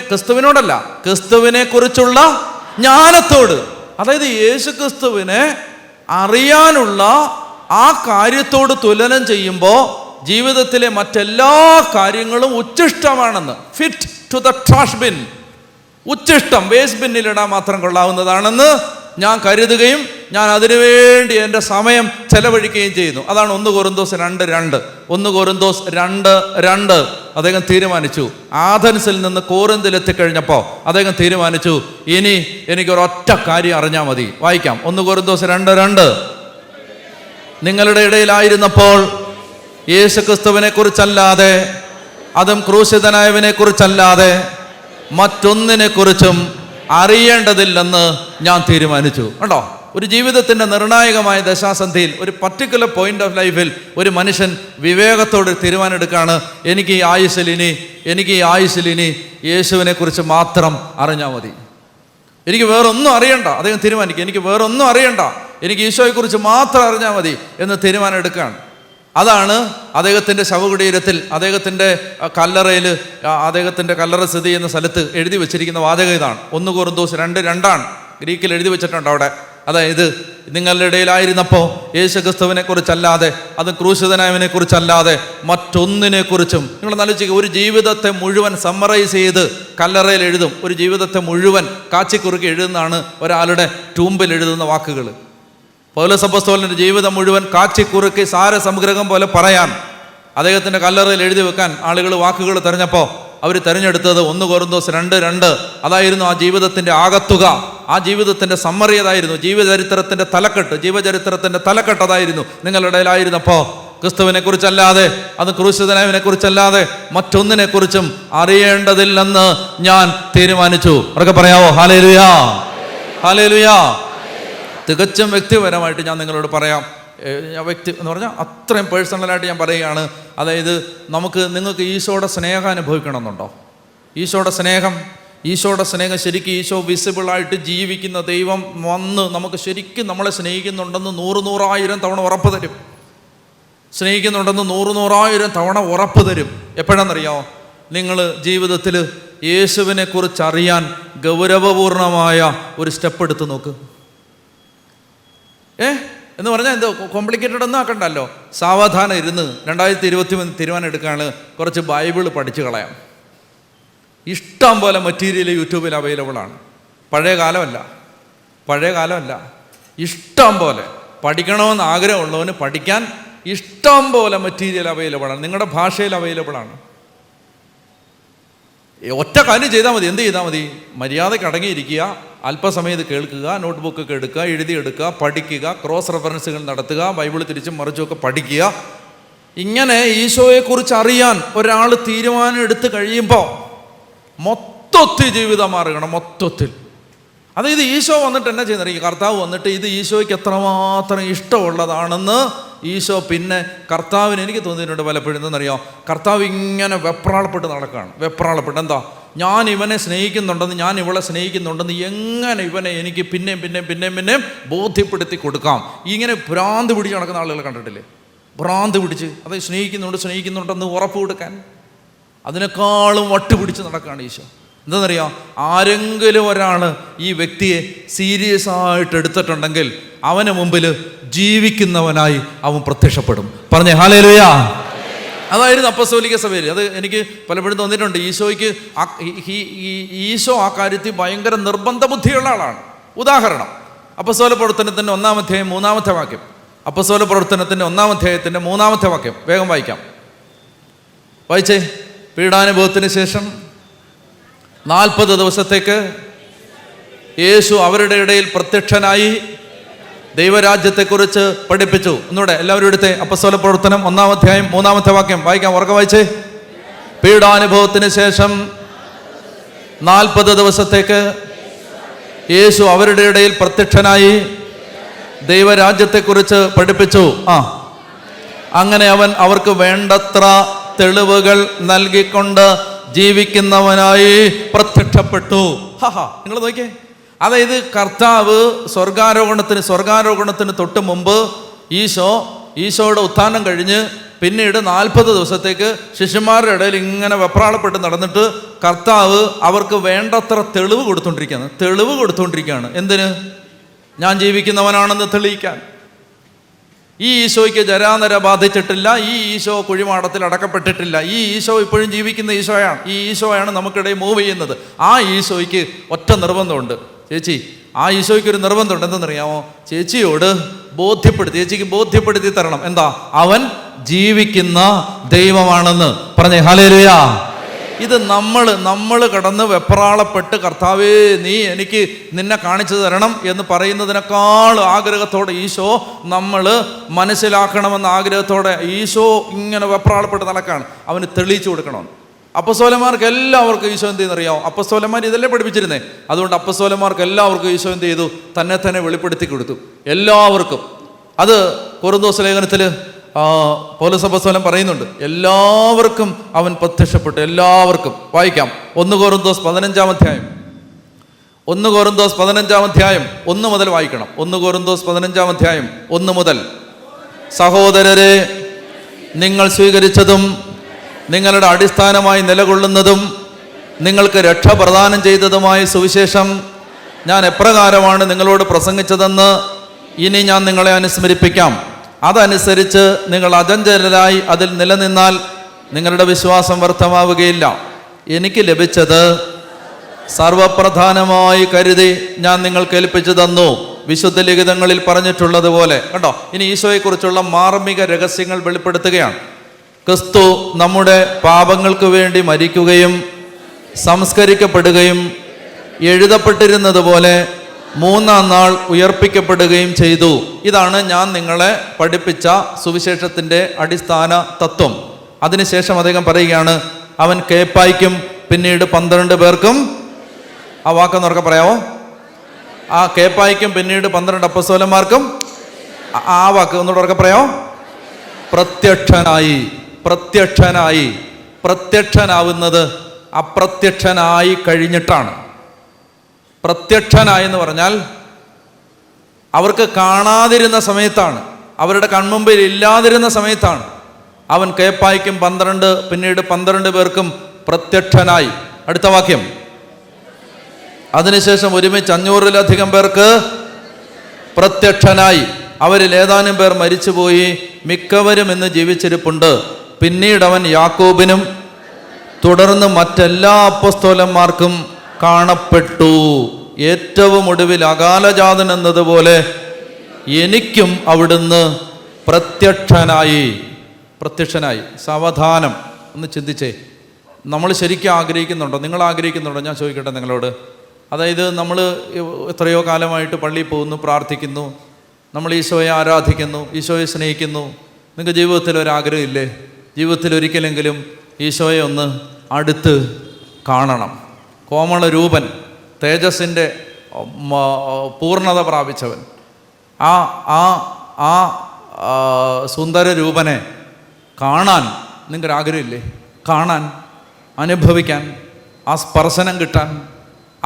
ക്രിസ്തുവിനോടല്ല, ക്രിസ്തുവിനെ കുറിച്ചുള്ള ജ്ഞാനത്തോട്. അതായത് യേശു ക്രിസ്തുവിനെ അറിയാനുള്ള ആ കാര്യത്തോട് തുലനം ചെയ്യുമ്പോൾ ജീവിതത്തിലെ മറ്റെല്ലാ കാര്യങ്ങളും ഉച്ഛിഷ്ടമാണെന്ന്, fit to the trash bin, ഉച്ഛിഷ്ടം വേസ്റ്റ് ബിന്നിലിടാൻ മാത്രം കൊള്ളാവുന്നതാണെന്ന് ഞാൻ കരുതുകയും ഞാൻ അതിനുവേണ്ടി എൻ്റെ സമയം ചെലവഴിക്കുകയും ചെയ്യുന്നു. അതാണ് 1 കൊരിന്തോസ് 2:2. 1 കൊരിന്തോസ് 2:2 അദ്ദേഹം തീരുമാനിച്ചു. ആഥൻസിൽ നിന്ന് കോറിന്തിലെത്തിക്കഴിഞ്ഞപ്പോൾ അദ്ദേഹം തീരുമാനിച്ചു, ഇനി എനിക്കൊരൊറ്റ കാര്യം അറിഞ്ഞാൽ മതി. വായിക്കാം, 1 കൊരിന്തോസ് 2:2. നിങ്ങളുടെ ഇടയിലായിരുന്നപ്പോൾ യേശുക്രിസ്തുവിനെ കുറിച്ചല്ലാതെ, അതും ക്രൂശിതനായവനെ കുറിച്ചല്ലാതെ മറ്റൊന്നിനെ കുറിച്ചും അറിയേണ്ടതില്ലെന്ന് ഞാൻ തീരുമാനിച്ചു. കണ്ടോ? ഒരു ജീവിതത്തിൻ്റെ നിർണായകമായ ദശാസന്ധിയിൽ, ഒരു പർട്ടിക്കുലർ പോയിന്റ് ഓഫ് ലൈഫിൽ ഒരു മനുഷ്യൻ വിവേകത്തോട് തീരുമാനം എടുക്കുകയാണ്, എനിക്ക് ഈ ആയുസ്സിൽ ഇനി യേശുവിനെ കുറിച്ച് മാത്രം അറിഞ്ഞാൽ മതി, എനിക്ക് വേറൊന്നും അറിയണ്ട. അദ്ദേഹം തീരുമാനിക്കുക, എനിക്ക് വേറൊന്നും അറിയണ്ട, എനിക്ക് ഈശോയെക്കുറിച്ച് മാത്രം അറിഞ്ഞാൽ മതി എന്ന് തീരുമാനം എടുക്കുകയാണ്. അതാണ് അദ്ദേഹത്തിൻ്റെ ശവകുടീരത്തിൽ, അദ്ദേഹത്തിൻ്റെ കല്ലറയിൽ, അദ്ദേഹത്തിൻ്റെ കല്ലറ സ്ഥിതി ചെയ്യുന്ന സ്ഥലത്ത് എഴുതി വെച്ചിരിക്കുന്ന വാചകം ഇതാണ്. 1 കൊരിന്തോസ് 2:2 ഗ്രീക്കിൽ എഴുതി വെച്ചിട്ടുണ്ട് അവിടെ. അതായത്, നിങ്ങളുടെ ഇടയിലായിരുന്നപ്പോൾ യേശുക്രിസ്തുവിനെ കുറിച്ചല്ലാതെ, അത് ക്രൂശിതനായവനെ കുറിച്ചല്ലാതെ മറ്റൊന്നിനെ കുറിച്ചും. നിങ്ങൾ ആലോചിക്കുക, ഒരു ജീവിതത്തെ മുഴുവൻ സമ്മറൈസ് ചെയ്ത് കല്ലറയിൽ എഴുതും. ഒരു ജീവിതത്തെ മുഴുവൻ കാച്ചിക്കുറുക്കി എഴുതുന്നതാണ് ഒരാളുടെ ടൂമ്പിൽ എഴുതുന്ന വാക്കുകൾ. പൗലോസ് അപ്പോസ്തലന്റെ ജീവിതം മുഴുവൻ കാച്ചിക്കുറുക്കി സാരസംഗ്രഹം പോലെ പറയാൻ, അദ്ദേഹത്തിൻ്റെ കല്ലറയിൽ എഴുതി വെക്കാൻ ആളുകൾ വാക്കുകൾ തിരഞ്ഞപ്പോൾ അവർ തിരഞ്ഞെടുത്തത് 1 കൊരിന്തോസ് 2:2. അതായിരുന്നു ആ ജീവിതത്തിൻ്റെ ആകത്തുക, ആ ജീവിതത്തിൻ്റെ സമ്മറി അതായിരുന്നു. ജീവചരിത്രത്തിൻ്റെ തലക്കെട്ട് അതായിരുന്നു. നിങ്ങളുടെ ഇടയിലായിരുന്നപ്പോൾ ക്രിസ്തുവിനെ കുറിച്ചല്ലാതെ, അത് ക്രൂശിതനായവനെ കുറിച്ചല്ലാതെ മറ്റൊന്നിനെ കുറിച്ചും അറിയേണ്ടതില്ലെന്ന് ഞാൻ തീരുമാനിച്ചു. അവർക്ക് പറയാവോ? ഹല്ലേലൂയാ, ഹല്ലേലൂയാ. തികച്ചും വ്യക്തിപരമായിട്ട് ഞാൻ നിങ്ങളോട് പറയാം. വ്യക്തി എന്ന് പറഞ്ഞാൽ അത്രയും പേഴ്സണലായിട്ട് ഞാൻ പറയുകയാണ്. അതായത്, നിങ്ങൾക്ക് ഈശോയുടെ സ്നേഹം അനുഭവിക്കണമെന്നുണ്ടോ? ഈശോയുടെ സ്നേഹം ശരിക്കും ഈശോ വിസിബിളായിട്ട് ജീവിക്കുന്ന ദൈവം വന്ന് നമുക്ക് ശരിക്കും നമ്മളെ സ്നേഹിക്കുന്നുണ്ടെന്ന് 100,000 തവണ ഉറപ്പ് തരും. സ്നേഹിക്കുന്നുണ്ടെന്ന് 100,000 തവണ ഉറപ്പ് തരും. എപ്പോഴാണെന്നറിയാമോ? നിങ്ങൾ ജീവിതത്തിൽ യേശുവിനെ കുറിച്ച് അറിയാൻ ഗൗരവപൂർണമായ ഒരു സ്റ്റെപ്പ് എടുത്ത് നോക്ക്. എന്ന് പറഞ്ഞാൽ എന്തോ കോംപ്ലിക്കേറ്റഡ് ഒന്നും ആക്കണ്ടല്ലോ. സാവധാനം ഇരുന്ന് 2023 തീരുമാനം എടുക്കുകയാണ്, കുറച്ച് ബൈബിൾ പഠിച്ചു കളയാം. ഇഷ്ടം പോലെ മെറ്റീരിയൽ യൂട്യൂബിൽ അവൈലബിൾ ആണ്. പഴയ കാലമല്ല, ഇഷ്ടം പോലെ പഠിക്കണമെന്ന് ആഗ്രഹമുള്ളവന് പഠിക്കാൻ ഇഷ്ടം പോലെ മെറ്റീരിയൽ അവൈലബിൾ ആണ്, നിങ്ങളുടെ ഭാഷയിൽ അവൈലബിൾ ആണ്. ഒറ്റ കാര്യം ചെയ്താൽ മതി. എന്ത് ചെയ്താൽ മതി? മര്യാദയ്ക്ക് അടങ്ങിയിരിക്കുക, അല്പസമയം ഇത് കേൾക്കുക, നോട്ട്ബുക്കൊക്കെ എടുക്കുക, എഴുതിയെടുക്കുക, പഠിക്കുക, ക്രോസ് റെഫറൻസുകൾ നടത്തുക, ബൈബിൾ തിരിച്ചും മറിച്ചുമൊക്കെ പഠിക്കുക. ഇങ്ങനെ ഈശോയെക്കുറിച്ച് അറിയാൻ ഒരാൾ തീരുമാനം എടുത്ത് കഴിയുമ്പോൾ മൊത്തത്തിൽ ജീവിതം മാറുകയാണ്, മൊത്തത്തിൽ. അതായത് ഈശോ വന്നിട്ട് എന്നാ ചെയ്യുന്നത്? ഈ കർത്താവ് വന്നിട്ട് ഇത് ഈശോയ്ക്ക് എത്രമാത്രം ഇഷ്ടമുള്ളതാണെന്ന് ഈശോ പിന്നെ കർത്താവിന് എനിക്ക് തോന്നിയിട്ടുണ്ട് പലപ്പോഴും. എന്തെന്നറിയോ? കർത്താവ് ഇങ്ങനെ വെപ്രാളപ്പെട്ട് നടക്കുകയാണ്. എന്താ? ഞാൻ ഇവനെ സ്നേഹിക്കുന്നുണ്ടെന്ന്, ഞാൻ ഇവളെ സ്നേഹിക്കുന്നുണ്ടെന്ന് എങ്ങനെ ഇവനെ എനിക്ക് പിന്നെയും ബോധ്യപ്പെടുത്തി കൊടുക്കാം. ഇങ്ങനെ ഭ്രാന്ത് പിടിച്ച് നടക്കുന്ന ആളുകളെ കണ്ടിട്ടില്ലേ? ഭ്രാന്ത് പിടിച്ച്, അത് സ്നേഹിക്കുന്നുണ്ടെന്ന് ഉറപ്പ് കൊടുക്കാൻ അതിനേക്കാളും വട്ടുപിടിച്ച് നടക്കുകയാണ് ഈശോ. എന്താണെന്നറിയാം? ആരെങ്കിലും ഒരാൾ ഈ വ്യക്തിയെ സീരിയസ് ആയിട്ട് എടുത്തിട്ടുണ്ടെങ്കിൽ അവന് മുമ്പിൽ ജീവിക്കുന്നവനായി അവൻ പ്രത്യക്ഷപ്പെടും. പറഞ്ഞേ ഹല്ലേലൂയ. അതായിരുന്നു അപ്പസ്തോലിക സഭയിൽ. അത് എനിക്ക് പലപ്പോഴും തോന്നിയിട്ടുണ്ട്. ഈശോ ആ കാര്യത്തിൽ ഭയങ്കര നിർബന്ധ ബുദ്ധിയുള്ള ആളാണ്. ഉദാഹരണം, അപ്പസ്തോല പ്രവർത്തനത്തിൻ്റെ 1-ാം അധ്യായം 3-ാമത്തെ വാക്യം. അപ്പസ്തോല പ്രവർത്തനത്തിൻ്റെ 1-ാം അധ്യായത്തിൻ്റെ 3-ാമത്തെ വാക്യം വേഗം വായിക്കാം. വായിച്ചേ. പീഡാനുഭവത്തിന് ശേഷം 40 ദിവസത്തേക്ക് യേശു അവരുടെ ഇടയിൽ പ്രത്യക്ഷനായി ദൈവരാജ്യത്തെക്കുറിച്ച് പഠിപ്പിച്ചു. ഒന്നുകൂടെ എല്ലാവരും എടുത്തേ. അപ്പസ്തോല പ്രവർത്തനം 1-ാം അധ്യായം 3-ാമത്തെ വാക്യം വായിക്കാം. ഉറക്കെ വായിച്ചേ. പീഡാനുഭവത്തിന് ശേഷം 40 ദിവസത്തേക്ക് യേശു അവരുടെ ഇടയിൽ പ്രത്യക്ഷനായി ദൈവരാജ്യത്തെക്കുറിച്ച് പഠിപ്പിച്ചു. അങ്ങനെ അവൻ അവർക്ക് വേണ്ടത്ര തെളിവുകൾ നൽകിക്കൊണ്ട് ജീവിക്കുന്നവനായി പ്രത്യക്ഷപ്പെട്ടു. നിങ്ങൾ നോക്കിയേ. അതായത് കർത്താവ് സ്വർഗാരോഹണത്തിന് തൊട്ട് മുമ്പ് ഈശോയുടെ ഉത്ഥാനം കഴിഞ്ഞ് പിന്നീട് 40 ദിവസത്തേക്ക് ശിഷ്യന്മാരുടെ ഇടയിൽ ഇങ്ങനെ വെപ്രാളപ്പെട്ട് നടന്നിട്ട് കർത്താവ് അവർക്ക് വേണ്ടത്ര തെളിവ് കൊടുത്തുകൊണ്ടിരിക്കുകയാണ്. എന്തിന്? ഞാൻ ജീവിക്കുന്നവനാണെന്ന് തെളിയിക്കാൻ. ഈ ഈശോയ്ക്ക് ജരാനര ബാധിച്ചിട്ടില്ല. ഈ ഈശോ കുഴിമാടത്തിൽ അടക്കപ്പെട്ടിട്ടില്ല. ഈ ഈശോ ഇപ്പോഴും ജീവിക്കുന്ന ഈശോയാണ്. ഈ ഈശോയാണ് നമുക്കിടയിൽ മൂവ് ചെയ്യുന്നത്. ആ ഈശോയ്ക്ക് ഒറ്റ നിർബന്ധമുണ്ട്. ചേച്ചി, ആ ഈശോയ്ക്ക് ഒരു നിർബന്ധമുണ്ട്. എന്തെന്നറിയാമോ? ചേച്ചിക്ക് ബോധ്യപ്പെടുത്തി തരണം. എന്താ? അവൻ ജീവിക്കുന്ന ദൈവമാണെന്ന്. പറഞ്ഞേ ഹല്ലേലൂയ. ഇത് നമ്മൾ കടന്ന് വെപ്രാളപ്പെട്ട് കർത്താവേ നീ എനിക്ക് നിന്നെ കാണിച്ചു തരണം എന്ന് പറയുന്നതിനേക്കാൾ ആഗ്രഹത്തോടെ ഈശോ നമ്മൾ മനസ്സിലാക്കണമെന്ന ആഗ്രഹത്തോടെ ഈശോ ഇങ്ങനെ വെപ്രാളപ്പെട്ട് നടക്കാണ്. അവന് തെളിയിച്ചു കൊടുക്കണം. അപ്പസ്തോലന്മാർക്ക് എല്ലാവർക്കും ഈശോ എന്ത് ചെയ്യുന്നറിയാമോ? അപ്പസ്തോലന്മാർ ഇതല്ലേ പഠിപ്പിച്ചിരുന്നേ. അതുകൊണ്ട് അപ്പസ്തോലന്മാർക്ക് എല്ലാവർക്കും ഈശോ എന്ത് ചെയ്തു? തന്നെ വെളിപ്പെടുത്തി കൊടുത്തു. എല്ലാവർക്കും. അത് കൊരിന്തോസ് ലേഖനത്തിൽ പൗലോസ് അപ്പോസ്തലൻ പറയുന്നുണ്ട്. എല്ലാവർക്കും അവൻ പ്രത്യക്ഷപ്പെട്ടു. എല്ലാവർക്കും. വായിക്കാം. 1 കൊരിന്തോസ് 15-ാം അധ്യായം 1 മുതൽ വായിക്കണം. 1 കൊരിന്തോസ് 15-ാം അധ്യായം 1 മുതൽ. സഹോദരരെ, നിങ്ങൾ സ്വീകരിച്ചതും നിങ്ങളുടെ അടിസ്ഥാനമായി നിലകൊള്ളുന്നതും നിങ്ങൾക്ക് രക്ഷ പ്രദാനം ചെയ്തതുമായ സുവിശേഷം ഞാൻ എപ്രകാരമാണ് നിങ്ങളോട് പ്രസംഗിച്ചതെന്ന് ഇനി ഞാൻ നിങ്ങളെ അനുസ്മരിപ്പിക്കാം. അതനുസരിച്ച് നിങ്ങൾ അചഞ്ചലരായി അതിൽ നിലനിന്നാൽ നിങ്ങളുടെ വിശ്വാസം വ്യർത്ഥമാവുകയില്ല. എനിക്ക് ലഭിച്ചത് സർവപ്രധാനമായി കരുതി ഞാൻ നിങ്ങൾക്ക് ഏൽപ്പിച്ചു തന്നു. വിശുദ്ധ ലിഖിതങ്ങളിൽ പറഞ്ഞിട്ടുള്ളതുപോലെ. കണ്ടോ, ഇനി ഈശോയെക്കുറിച്ചുള്ള മാർമിക രഹസ്യങ്ങൾ വെളിപ്പെടുത്തുകയാണ്. ക്രിസ്തു നമ്മുടെ പാപങ്ങൾക്ക് വേണ്ടി മരിക്കുകയും സംസ്കരിക്കപ്പെടുകയും എഴുതപ്പെട്ടിരുന്നത് പോലെ 3-ാം നാൾ ഉയർപ്പിക്കപ്പെടുകയും ചെയ്തു. ഇതാണ് ഞാൻ നിങ്ങളെ പഠിപ്പിച്ച സുവിശേഷത്തിൻ്റെ അടിസ്ഥാന തത്വം. അതിനുശേഷം അദ്ദേഹം പറയുകയാണ്, അവൻ കേപ്പായ്ക്കും പിന്നീട് 12 പേർക്കും. ആ വാക്കെന്നൊക്കെ പറയാമോ? ആ കേപ്പായ്ക്കും പിന്നീട് 12 അപ്പസ്തോലന്മാർക്കും. ആ വാക്ക് ഒന്നുകൂടെ ഉറക്കെ പറയാമോ? പ്രത്യക്ഷനാവുന്നത് അപ്രത്യക്ഷനായി കഴിഞ്ഞിട്ടാണ്. പ്രത്യക്ഷനായി എന്ന് പറഞ്ഞാൽ അവർക്ക് കാണാതിരുന്ന സമയത്താണ്, അവരുടെ കൺമുമ്പിൽ ഇല്ലാതിരുന്ന സമയത്താണ്. അവൻ കേപ്പായ്ക്കും 12 പിന്നീട് 12 പേർക്കും പ്രത്യക്ഷനായി. അടുത്ത വാക്യം. അതിനുശേഷം ഒരുമിച്ച് 500-ലധികം പേർക്ക് പ്രത്യക്ഷനായി. അവരിൽ ഏതാനും പേർ മരിച്ചുപോയി, മിക്കവരും ഇന്ന് ജീവിച്ചിരിപ്പുണ്ട്. പിന്നീട് അവൻ യാക്കോബിനും തുടർന്ന് മറ്റെല്ലാ അപ്പോസ്തലന്മാർക്കും കാണപ്പെട്ടു. ഏറ്റവും ഒടുവിൽ അകാലജാതൻ എന്നതുപോലെ എനിക്കും അവിടുന്ന് പ്രത്യക്ഷനായി. സാവധാനം ഒന്ന് ചിന്തിച്ചേ. നമ്മൾ ശരിക്കും ആഗ്രഹിക്കുന്നുണ്ടോ? നിങ്ങൾ ആഗ്രഹിക്കുന്നുണ്ടോ? ഞാൻ ചോദിക്കട്ടെ നിങ്ങളോട്. അതായത് നമ്മൾ എത്രയോ കാലമായിട്ട് പള്ളിയിൽ പോകുന്നു, പ്രാർത്ഥിക്കുന്നു, നമ്മൾ ഈശോയെ ആരാധിക്കുന്നു, ഈശോയെ സ്നേഹിക്കുന്നു. നിങ്ങൾക്ക് ജീവിതത്തിൽ ഒരാഗ്രഹമില്ലേ? ജീവിതത്തിൽ ഒരിക്കലെങ്കിലും ഈശോയെ ഒന്ന് അടുത്ത് കാണണം. കോമളരൂപൻ, തേജസ്സിൻ്റെ പൂർണ്ണത പ്രാപിച്ചവൻ, ആ സുന്ദര രൂപനെ കാണാൻ നിങ്ങൾക്കൊരാഗ്രഹമില്ലേ? കാണാൻ, അനുഭവിക്കാൻ. ആ സ്പർശനം കിട്ടാൻ,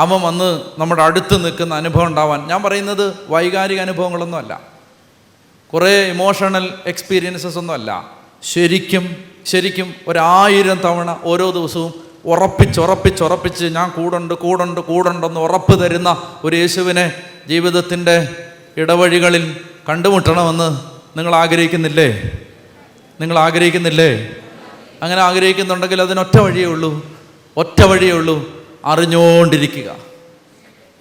അവൻ വന്ന് നമ്മുടെ അടുത്ത് നിൽക്കുന്ന അനുഭവം ഉണ്ടാവാൻ. ഞാൻ പറയുന്നത് വൈകാരിക അനുഭവങ്ങളൊന്നുമല്ല, കുറേ ഇമോഷണൽ എക്സ്പീരിയൻസസ് ഒന്നുമല്ല. ശരിക്കും 1000 തവണ ഓരോ ദിവസവും ഉറപ്പിച്ച് ഞാൻ കൂടുണ്ടെന്ന് ഉറപ്പ് തരുന്ന ഒരു യേശുവിനെ ജീവിതത്തിൻ്റെ ഇടവഴികളിൽ കണ്ടുമുട്ടണമെന്ന് നിങ്ങൾ ആഗ്രഹിക്കുന്നില്ലേ? അങ്ങനെ ആഗ്രഹിക്കുന്നുണ്ടെങ്കിൽ അതിനൊറ്റ വഴിയേ ഉള്ളൂ, അറിഞ്ഞുകൊണ്ടിരിക്കുക.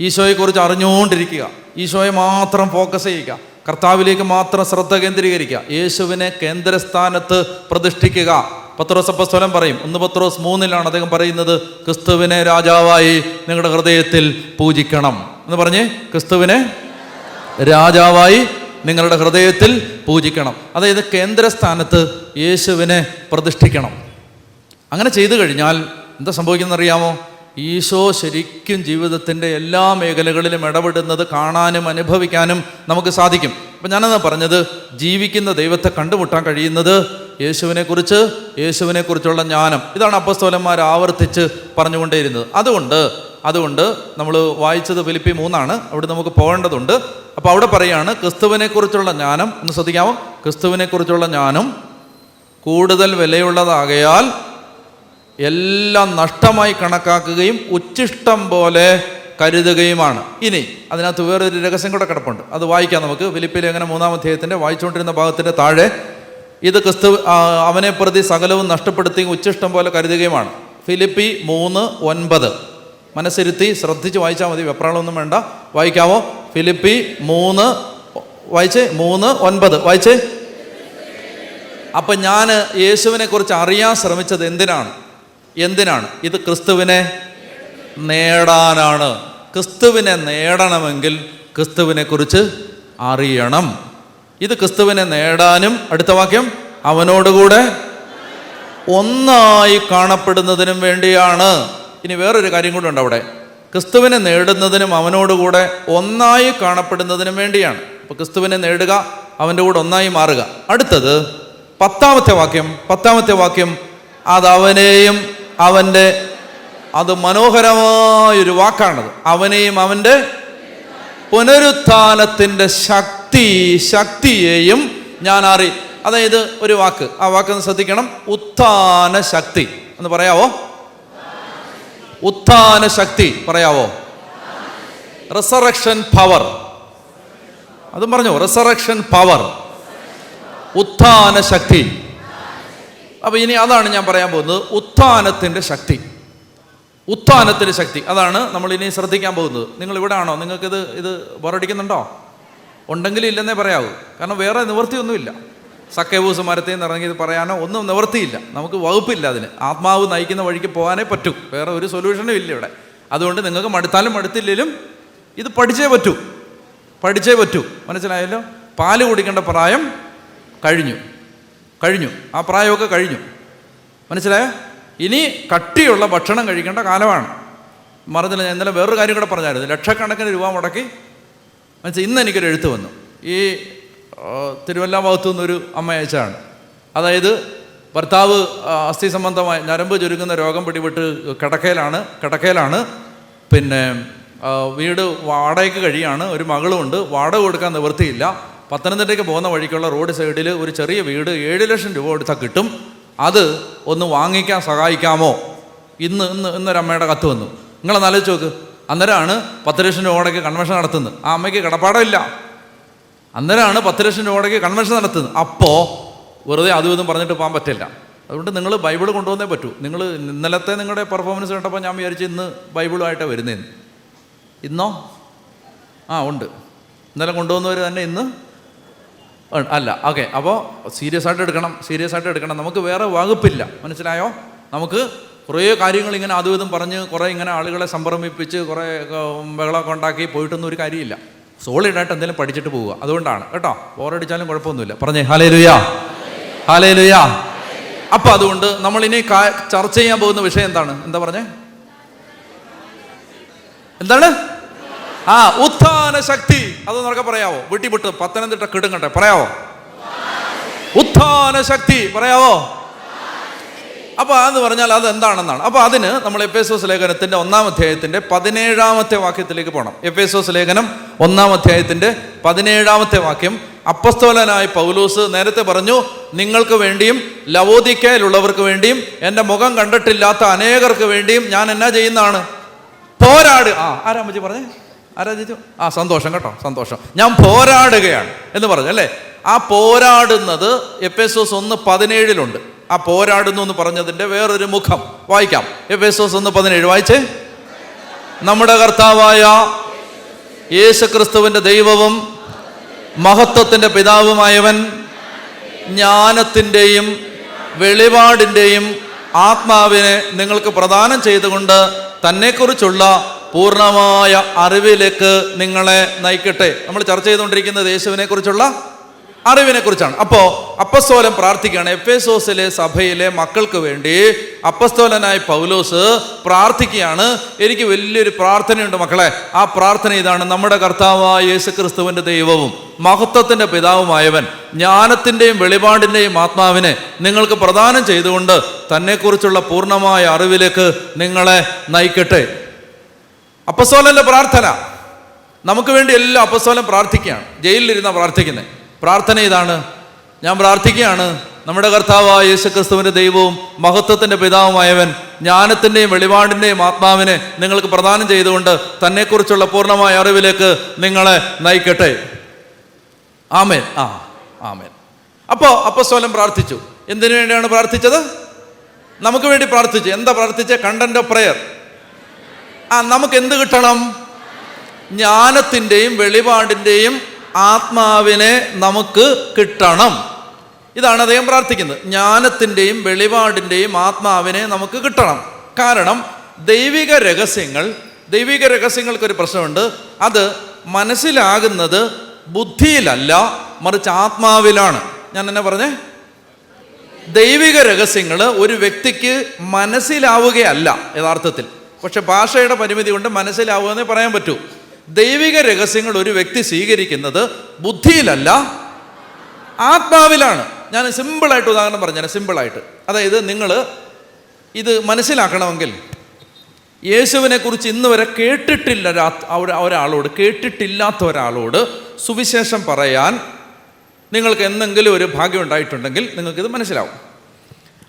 ഈശോയെക്കുറിച്ച് അറിഞ്ഞുകൊണ്ടിരിക്കുക, ഈശോയെ മാത്രം ഫോക്കസ് ചെയ്യുക, കർത്താവിലേക്ക് മാത്രം ശ്രദ്ധ കേന്ദ്രീകരിക്കുക, യേശുവിനെ കേന്ദ്രസ്ഥാനത്ത് പ്രതിഷ്ഠിക്കുക. പത്രോസ് അപ്പോസ്തലൻ പറയും, 1 പത്രോസ് 3 അദ്ദേഹം പറയുന്നത്, ക്രിസ്തുവിനെ രാജാവായി നിങ്ങളുടെ ഹൃദയത്തിൽ പൂജിക്കണം എന്ന് പറഞ്ഞ്, ക്രിസ്തുവിനെ രാജാവായി നിങ്ങളുടെ ഹൃദയത്തിൽ പൂജിക്കണം. അതായത് കേന്ദ്രസ്ഥാനത്ത് യേശുവിനെ പ്രതിഷ്ഠിക്കണം. അങ്ങനെ ചെയ്തു കഴിഞ്ഞാൽ എന്താ സംഭവിക്കുന്നതെന്നറിയാമോ? ഈശോ ശരിക്കും ജീവിതത്തിൻ്റെ എല്ലാ മേഖലകളിലും ഇടപെടുന്നത് കാണാനും അനുഭവിക്കാനും നമുക്ക് സാധിക്കും. അപ്പം ഞാനെന്നാ പറഞ്ഞത്, ജീവിക്കുന്ന ദൈവത്തെ കണ്ടുമുട്ടാൻ കഴിയുന്നത് യേശുവിനെക്കുറിച്ചുള്ള ജ്ഞാനം. ഇതാണ് അപ്പോസ്തലന്മാർ ആവർത്തിച്ച് പറഞ്ഞുകൊണ്ടേയിരുന്നത്. അതുകൊണ്ട് നമ്മൾ വായിച്ചത് ഫിലിപ്പി 3 അവിടെ നമുക്ക് പോകേണ്ടതുണ്ട്. അപ്പോൾ അവിടെ പറയാണ്, ക്രിസ്തുവിനെക്കുറിച്ചുള്ള ജ്ഞാനം, ഒന്ന് ശ്രദ്ധിക്കാമോ, ക്രിസ്തുവിനെക്കുറിച്ചുള്ള ജ്ഞാനം കൂടുതൽ വിലയുള്ളതാകയാൽ എല്ലാം നഷ്ടമായി കണക്കാക്കുകയും ഉച്ഛിഷ്ടം പോലെ കരുതുകയുമാണ്. ഇനി അതിനകത്ത് വേറൊരു രഹസ്യം കൂടെ കിടപ്പുണ്ട്, അത് വായിക്കാം നമുക്ക്. ഫിലിപ്പി ലേഖനം 3-ാം അധ്യായത്തിൻ്റെ വായിച്ചുകൊണ്ടിരുന്ന ഭാഗത്തിൻ്റെ താഴെ, ഇത് ക്രിസ്തു അവനെ പ്രതി സകലവും നഷ്ടപ്പെടുത്തി ഉച്ഛിഷ്ടം പോലെ കരുതുകയുമാണ്. ഫിലിപ്പി 3:9 മനസ്സിരുത്തി ശ്രദ്ധിച്ച് വായിച്ചാൽ മതി, വെപ്രാളമൊന്നും വേണ്ട. വായിക്കാമോ? ഫിലിപ്പി 3 വായിച്ചേ, 3:9 വായിച്ചേ. അപ്പം ഞാൻ യേശുവിനെ കുറിച്ച് അറിയാൻ ശ്രമിച്ചത് എന്തിനാണ്? ഇത് ക്രിസ്തുവിനെ നേടാനാണ്. ക്രിസ്തുവിനെ നേടണമെങ്കിൽ ക്രിസ്തുവിനെ കുറിച്ച് അറിയണം. ഇത് ക്രിസ്തുവിനെ നേടാനും, അടുത്ത വാക്യം, അവനോടുകൂടെ ഒന്നായി കാണപ്പെടുന്നതിനും വേണ്ടിയാണ്. ഇനി വേറൊരു കാര്യം കൂടെ ഉണ്ട് അവിടെ, ക്രിസ്തുവിനെ നേടുന്നതിനും അവനോടുകൂടെ ഒന്നായി കാണപ്പെടുന്നതിനും വേണ്ടിയാണ്. അപ്പോൾ ക്രിസ്തുവിനെ നേടുക, അവൻ്റെ കൂടെ ഒന്നായി മാറുക. അടുത്തത് 10-ാമത്തെ വാക്യം, അതവനെയും അവൻ്റെ, അത് മനോഹരമായൊരു വാക്കാണത്, അവനെയും അവൻ്റെ പുനരുത്ഥാനത്തിൻ്റെ ശക്തിയെയും ഞാൻ അറിയും. അതായത് ഒരു വാക്ക്, ആ വാക്കൊന്ന് ശ്രദ്ധിക്കണം, ഉത്ഥാന ശക്തി എന്ന് പറയാവോ? ഉത്ഥാന ശക്തി പറയാവോ? റിസറക്ഷൻ പവർ, അതും പറഞ്ഞു, റിസറക്ഷൻ പവർ, ഉത്ഥാന ശക്തി. അപ്പൊ ഇനി അതാണ് ഞാൻ പറയാൻ പോകുന്നത്, ഉത്ഥാനത്തിൻ്റെ ശക്തി. അതാണ് നമ്മൾ ഇനി ശ്രദ്ധിക്കാൻ പോകുന്നത്. നിങ്ങൾ ഇവിടെ ആണോ? ഇത് ബോറടിക്കുന്നുണ്ടോ? ഉണ്ടെങ്കിൽ ഇല്ലെന്നേ പറയാവൂ, കാരണം വേറെ നിവൃത്തിയൊന്നുമില്ല. സക്കേവൂസ് മരത്തിൽ നിന്ന് ഇറങ്ങി ഇത് പറയാനോ ഒന്നും നിവൃത്തിയില്ല, നമുക്ക് വകുപ്പില്ല അതിന്. ആത്മാവ് നയിക്കുന്ന വഴിക്ക് പോകാനേ പറ്റൂ, വേറെ ഒരു സൊല്യൂഷനും ഇല്ല ഇവിടെ. അതുകൊണ്ട് നിങ്ങൾക്ക് മടുത്താലും മടുത്തില്ലെങ്കിലും ഇത് പഠിച്ചേ പറ്റൂ. മനസ്സിലായല്ലോ? പാല് കുടിക്കേണ്ട പ്രായം കഴിഞ്ഞു, ആ പ്രായമൊക്കെ കഴിഞ്ഞു. മനസ്സിലായോ? ഇനി കട്ടിയുള്ള ഭക്ഷണം കഴിക്കേണ്ട കാലമാണ്. മറന്നില്ല, ഞാൻ ഇന്നലെ വേറൊരു കാര്യം കൂടെ പറഞ്ഞായിരുന്നു. ലക്ഷക്കണക്കിന് രൂപ മുടക്കി ഇന്ന് എനിക്കൊരു എഴുത്ത് വന്നു. ഈ തിരുവല്ല ഭാഗത്തു നിന്നൊരു അമ്മ അയച്ചാണ്. അതായത് ഭർത്താവ് അസ്ഥി സംബന്ധമായി ഞരമ്പ് ചുരുങ്ങുന്ന രോഗം പിടിപെട്ട് കിടക്കയിലാണ്. പിന്നെ വീട് വാടകയ്ക്ക് കഴിയാണ്, ഒരു മകളുമുണ്ട്, വാടക കൊടുക്കാൻ നിവൃത്തിയില്ല. പത്തനംതിട്ടയ്ക്ക് പോകുന്ന വഴിക്കുള്ള റോഡ് സൈഡിൽ ഒരു ചെറിയ വീട് 7 ലക്ഷം രൂപ കൊടുത്താൽ കിട്ടും, അത് ഒന്ന് വാങ്ങിക്കാൻ സഹായിക്കാമോ? ഇന്നൊരമ്മയുടെ കത്ത് വന്നു. നിങ്ങളൊന്ന് ആലോചിച്ച് നോക്ക്. അന്നേരമാണ് 10 ലക്ഷം രൂപയ്ക്ക് കൺവെൻഷൻ നടത്തുന്നത്. ആ അമ്മയ്ക്ക് കിടപ്പാടമില്ല, അന്നേരമാണ് 10 ലക്ഷം രൂപയ്ക്ക് കൺവെൻഷൻ നടത്തുന്നത്. അപ്പോൾ വെറുതെ അതും ഇതും പറഞ്ഞിട്ട് പോകാൻ പറ്റില്ല. അതുകൊണ്ട് നിങ്ങൾ ബൈബിൾ കൊണ്ടുവന്നേ പറ്റൂ. നിങ്ങൾ ഇന്നലത്തെ നിങ്ങളുടെ പെർഫോമൻസ് കണ്ടപ്പോൾ ഞാൻ വിചാരിച്ചു ഇന്ന് ബൈബിളുമായിട്ടാണ് വരുന്നതെന്ന്. ഇന്നോ? ഉണ്ട്. ഇന്നലെ കൊണ്ടുവന്നവർ തന്നെ ഇന്ന് അല്ല. ഓക്കെ, അപ്പോൾ സീരിയസ് ആയിട്ട് എടുക്കണം. നമുക്ക് വേറെ വകുപ്പില്ല, മനസ്സിലായോ? നമുക്ക് കുറേ കാര്യങ്ങൾ ഇങ്ങനെ അതും ഇതും പറഞ്ഞ് കുറേ ഇങ്ങനെ ആളുകളെ സംഭ്രമിപ്പിച്ച് കുറേ ബഹളമൊക്കെ ഉണ്ടാക്കി പോയിട്ടൊന്നും ഒരു കാര്യമില്ല. സോളിഡായിട്ട് എന്തെങ്കിലും പഠിച്ചിട്ട് പോവുക. അതുകൊണ്ടാണ് കേട്ടോ. ബോറടിച്ചാലും കുഴപ്പമൊന്നുമില്ല. പറഞ്ഞേ ഹല്ലേലൂയ. അപ്പം അതുകൊണ്ട് നമ്മളിനി ചർച്ച ചെയ്യാൻ പോകുന്ന വിഷയം എന്താ പറഞ്ഞേ? എന്താണ്? ഉത്ഥാന ശക്തി. അതൊന്നൊക്കെ പറയാവോ? വിട്ടിവിട്ട് പത്തനംതിട്ട കിടുങ്ങട്ടെ, പറയാവോ? ഉത്ഥാന ശക്തി പറയാവോ? അപ്പോൾ അതെന്ന് പറഞ്ഞാൽ അത് എന്താണെന്നാണ്. അപ്പോൾ അതിന് നമ്മൾ എഫേസോസ് ലേഖനത്തിൻ്റെ 1-ാം അധ്യായത്തിൻ്റെ 17-ാമത്തെ വാക്യത്തിലേക്ക് പോകണം. എഫേസോസ് ലേഖനം 1-ാം അധ്യായത്തിൻ്റെ 17-ാമത്തെ വാക്യം. അപ്പസ്തോലനായ പൗലോസ് നേരത്തെ പറഞ്ഞു, നിങ്ങൾക്ക് വേണ്ടിയും ലവോദിക്കയിലുള്ളവർക്ക് വേണ്ടിയും എൻ്റെ മുഖം കണ്ടിട്ടില്ലാത്ത അനേകർക്ക് വേണ്ടിയും ഞാൻ എന്നാ ചെയ്യുന്നതാണ്? പോരാട്. ആരാ അമ്മച്ചി പറഞ്ഞേ? ആരാ ചോദിച്ചു? സന്തോഷം കേട്ടോ, സന്തോഷം. ഞാൻ പോരാടുകയാണ് എന്ന് പറഞ്ഞു അല്ലേ. ആ പോരാടുന്നത് എഫേസോസ് 1:17 ആ പോരാടുന്നു എന്ന് പറഞ്ഞതിൻ്റെ വേറൊരു മുഖം വായിക്കാം. എഫേസോസ് 1:17 വായിച്ചേ. നമ്മുടെ കർത്താവായ യേശുക്രിസ്തുവിൻ്റെ ദൈവവും മഹത്വത്തിൻ്റെ പിതാവുമായവൻ ജ്ഞാനത്തിൻ്റെയും വെളിപാടിൻ്റെയും ആത്മാവിനെ നിങ്ങൾക്ക് പ്രദാനം ചെയ്തുകൊണ്ട് തന്നെക്കുറിച്ചുള്ള പൂർണ്ണമായ അറിവിലേക്ക് നിങ്ങളെ നയിക്കട്ടെ. നമ്മൾ ചർച്ച ചെയ്തുകൊണ്ടിരിക്കുന്നത് യേശുവിനെ കുറിച്ചുള്ള അറിവിനെ കുറിച്ചാണ്. അപ്പോൾ അപ്പസ്തോലൻ പ്രാർത്ഥിക്കുകയാണ്. എഫേസോസിലെ സഭയിലെ മക്കൾക്ക് വേണ്ടി അപ്പസ്തോലനായ പൗലോസ് പ്രാർത്ഥിക്കുകയാണ്. എനിക്ക് വലിയൊരു പ്രാർത്ഥനയുണ്ട് മക്കളെ. ആ പ്രാർത്ഥന ഇതാണ്: നമ്മുടെ കർത്താവായ യേശുക്രിസ്തുവിൻ്റെ ദൈവവും മഹത്വത്തിൻ്റെ പിതാവുമായവൻ ജ്ഞാനത്തിൻ്റെയും വെളിപാടിൻ്റെയും ആത്മാവിനെ നിങ്ങൾക്ക് പ്രദാനം ചെയ്തുകൊണ്ട് തന്നെക്കുറിച്ചുള്ള പൂർണ്ണമായ അറിവിലേക്ക് നിങ്ങളെ നയിക്കട്ടെ. അപ്പസ്തോലൻ്റെ പ്രാർത്ഥന നമുക്ക് വേണ്ടി എല്ലാം അപ്പസ്തോലൻ പ്രാർത്ഥിക്കുകയാണ്. ജയിലിലിരുന്ന പ്രാർത്ഥിക്കുന്നത്. പ്രാർത്ഥന ഇതാണ്: ഞാൻ പ്രാർത്ഥിക്കുകയാണ്, നമ്മുടെ കർത്താവായ യേശുക്രിസ്തുവിൻ്റെ ദൈവവും മഹത്വത്തിൻ്റെ പിതാവുമായവൻ ജ്ഞാനത്തിൻ്റെയും വെളിപാടിൻ്റെയും ആത്മാവിനെ നിങ്ങൾക്ക് പ്രദാനം ചെയ്തുകൊണ്ട് തന്നെക്കുറിച്ചുള്ള പൂർണ്ണമായ അറിവിലേക്ക് നിങ്ങളെ നയിക്കട്ടെ. ആമേൻ. ആമേൻ. അപ്പോൾ അപ്പസ്തോലൻ പ്രാർത്ഥിച്ചു. എന്തിനു വേണ്ടിയാണ് പ്രാർത്ഥിച്ചത്? നമുക്ക് വേണ്ടി പ്രാർത്ഥിച്ചു. എന്താ പ്രാർത്ഥിച്ച? Content of prayer. നമുക്ക് എന്ത് കിട്ടണം? ജ്ഞാനത്തിൻ്റെയും വെളിപാടിൻ്റെയും ആത്മാവിനെ നമുക്ക് കിട്ടണം. ഇതാണ് അദ്ദേഹം പ്രാർത്ഥിക്കുന്നത്. ജ്ഞാനത്തിൻ്റെയും വെളിപാടിൻ്റെയും ആത്മാവിനെ നമുക്ക് കിട്ടണം. കാരണം ദൈവിക രഹസ്യങ്ങൾക്കൊരു പ്രശ്നമുണ്ട്. അത് മനസ്സിലാകുന്നത് ബുദ്ധിയിലല്ല, മറിച്ച് ആത്മാവിലാണ്. ഞാൻ എന്നെ പറഞ്ഞേ, ദൈവിക രഹസ്യങ്ങൾ ഒരു വ്യക്തിക്ക് മനസ്സിലാവുകയല്ല യഥാർത്ഥത്തിൽ. പക്ഷെ ഭാഷയുടെ പരിമിതി കൊണ്ട് മനസ്സിലാവുകയെന്നേ പറയാൻ പറ്റൂ. ദൈവിക രഹസ്യങ്ങൾ ഒരു വ്യക്തി സ്വീകരിക്കുന്നത് ബുദ്ധിയിലല്ല, ആത്മാവിലാണ്. ഞാൻ സിമ്പിളായിട്ട് ഉദാഹരണം പറഞ്ഞുതരാം. സിമ്പിളായിട്ട്, അതായത് നിങ്ങൾ ഇത് മനസ്സിലാക്കണമെങ്കിൽ യേശുവിനെ കുറിച്ച് ഇന്ന് വരെ കേട്ടിട്ടില്ലാത്ത ഒരാളോട് സുവിശേഷം പറയാൻ നിങ്ങൾക്ക് എന്തെങ്കിലും ഒരു ഭാഗ്യം ഉണ്ടായിട്ടുണ്ടെങ്കിൽ നിങ്ങൾക്കിത് മനസ്സിലാവും.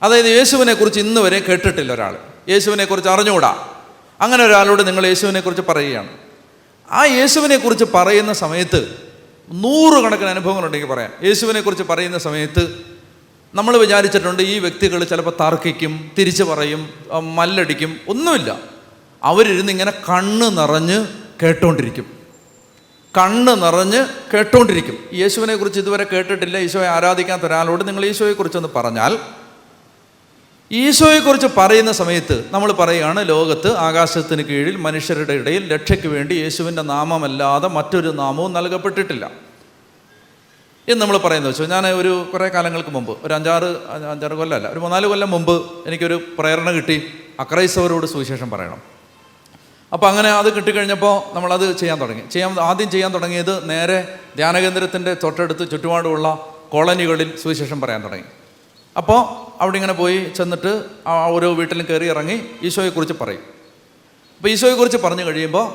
അതായത് യേശുവിനെ കുറിച്ച് ഇന്ന് വരെ കേട്ടിട്ടില്ല ഒരാൾ, യേശുവിനെ കുറിച്ച് അറിഞ്ഞുകൂടാ, അങ്ങനെ ഒരാളോട് നിങ്ങൾ യേശുവിനെ കുറിച്ച് പറയുകയാണ്. ആ യേശുവിനെ കുറിച്ച് പറയുന്ന സമയത്ത് 100 കണക്കിന് അനുഭവങ്ങളുണ്ടെങ്കിൽ പറയാം. യേശുവിനെ കുറിച്ച് പറയുന്ന സമയത്ത് നമ്മൾ വിചാരിച്ചിട്ടുണ്ട് ഈ വ്യക്തികൾ ചിലപ്പോൾ തർക്കിക്കും, തിരിച്ചു പറയും, മല്ലടിക്കും. ഒന്നുമില്ല. അവരിരുന്ന് ഇങ്ങനെ കണ്ണ് നിറഞ്ഞ് കേട്ടോണ്ടിരിക്കും. യേശുവിനെ കുറിച്ച് ഇതുവരെ കേട്ടിട്ടില്ല, ഈശോയെ ആരാധിക്കാത്ത ഒരാളോട് നിങ്ങൾ ഈശോയെക്കുറിച്ചൊന്ന് പറഞ്ഞാൽ, ഈശോയെക്കുറിച്ച് പറയുന്ന സമയത്ത് നമ്മൾ പറയുകയാണ്, ലോകത്ത് ആകാശത്തിന് കീഴിൽ മനുഷ്യരുടെ ഇടയിൽ രക്ഷയ്ക്ക് വേണ്ടി യേശുവിൻ്റെ നാമമല്ലാതെ മറ്റൊരു നാമവും നൽകപ്പെട്ടിട്ടില്ല എന്ന് നമ്മൾ പറയുന്നത് വെച്ചു. ഞാൻ കുറേ കാലങ്ങൾക്ക് മുമ്പ്, ഒരു അഞ്ചാറ് കൊല്ലമല്ല, ഒരു 3-4 കൊല്ലം മുമ്പ് എനിക്കൊരു പ്രേരണ കിട്ടി, അക്രൈസ്തവരോട് സുവിശേഷം പറയണം. അപ്പോൾ അങ്ങനെ അത് കിട്ടിക്കഴിഞ്ഞപ്പോൾ നമ്മളത് ആദ്യം ചെയ്യാൻ തുടങ്ങിയത് നേരെ ധ്യാനകേന്ദ്രത്തിൻ്റെ തൊട്ടടുത്ത് ചുറ്റുപാടുമുള്ള കോളനികളിൽ സുവിശേഷം പറയാൻ തുടങ്ങി. അപ്പോൾ അവിടെ ഇങ്ങനെ പോയി ചെന്നിട്ട് ഓരോ വീട്ടിലും കയറി ഇറങ്ങി ഈശോയെക്കുറിച്ച് പറയും. അപ്പോൾ ഈശോയെക്കുറിച്ച് പറഞ്ഞു കഴിയുമ്പോൾ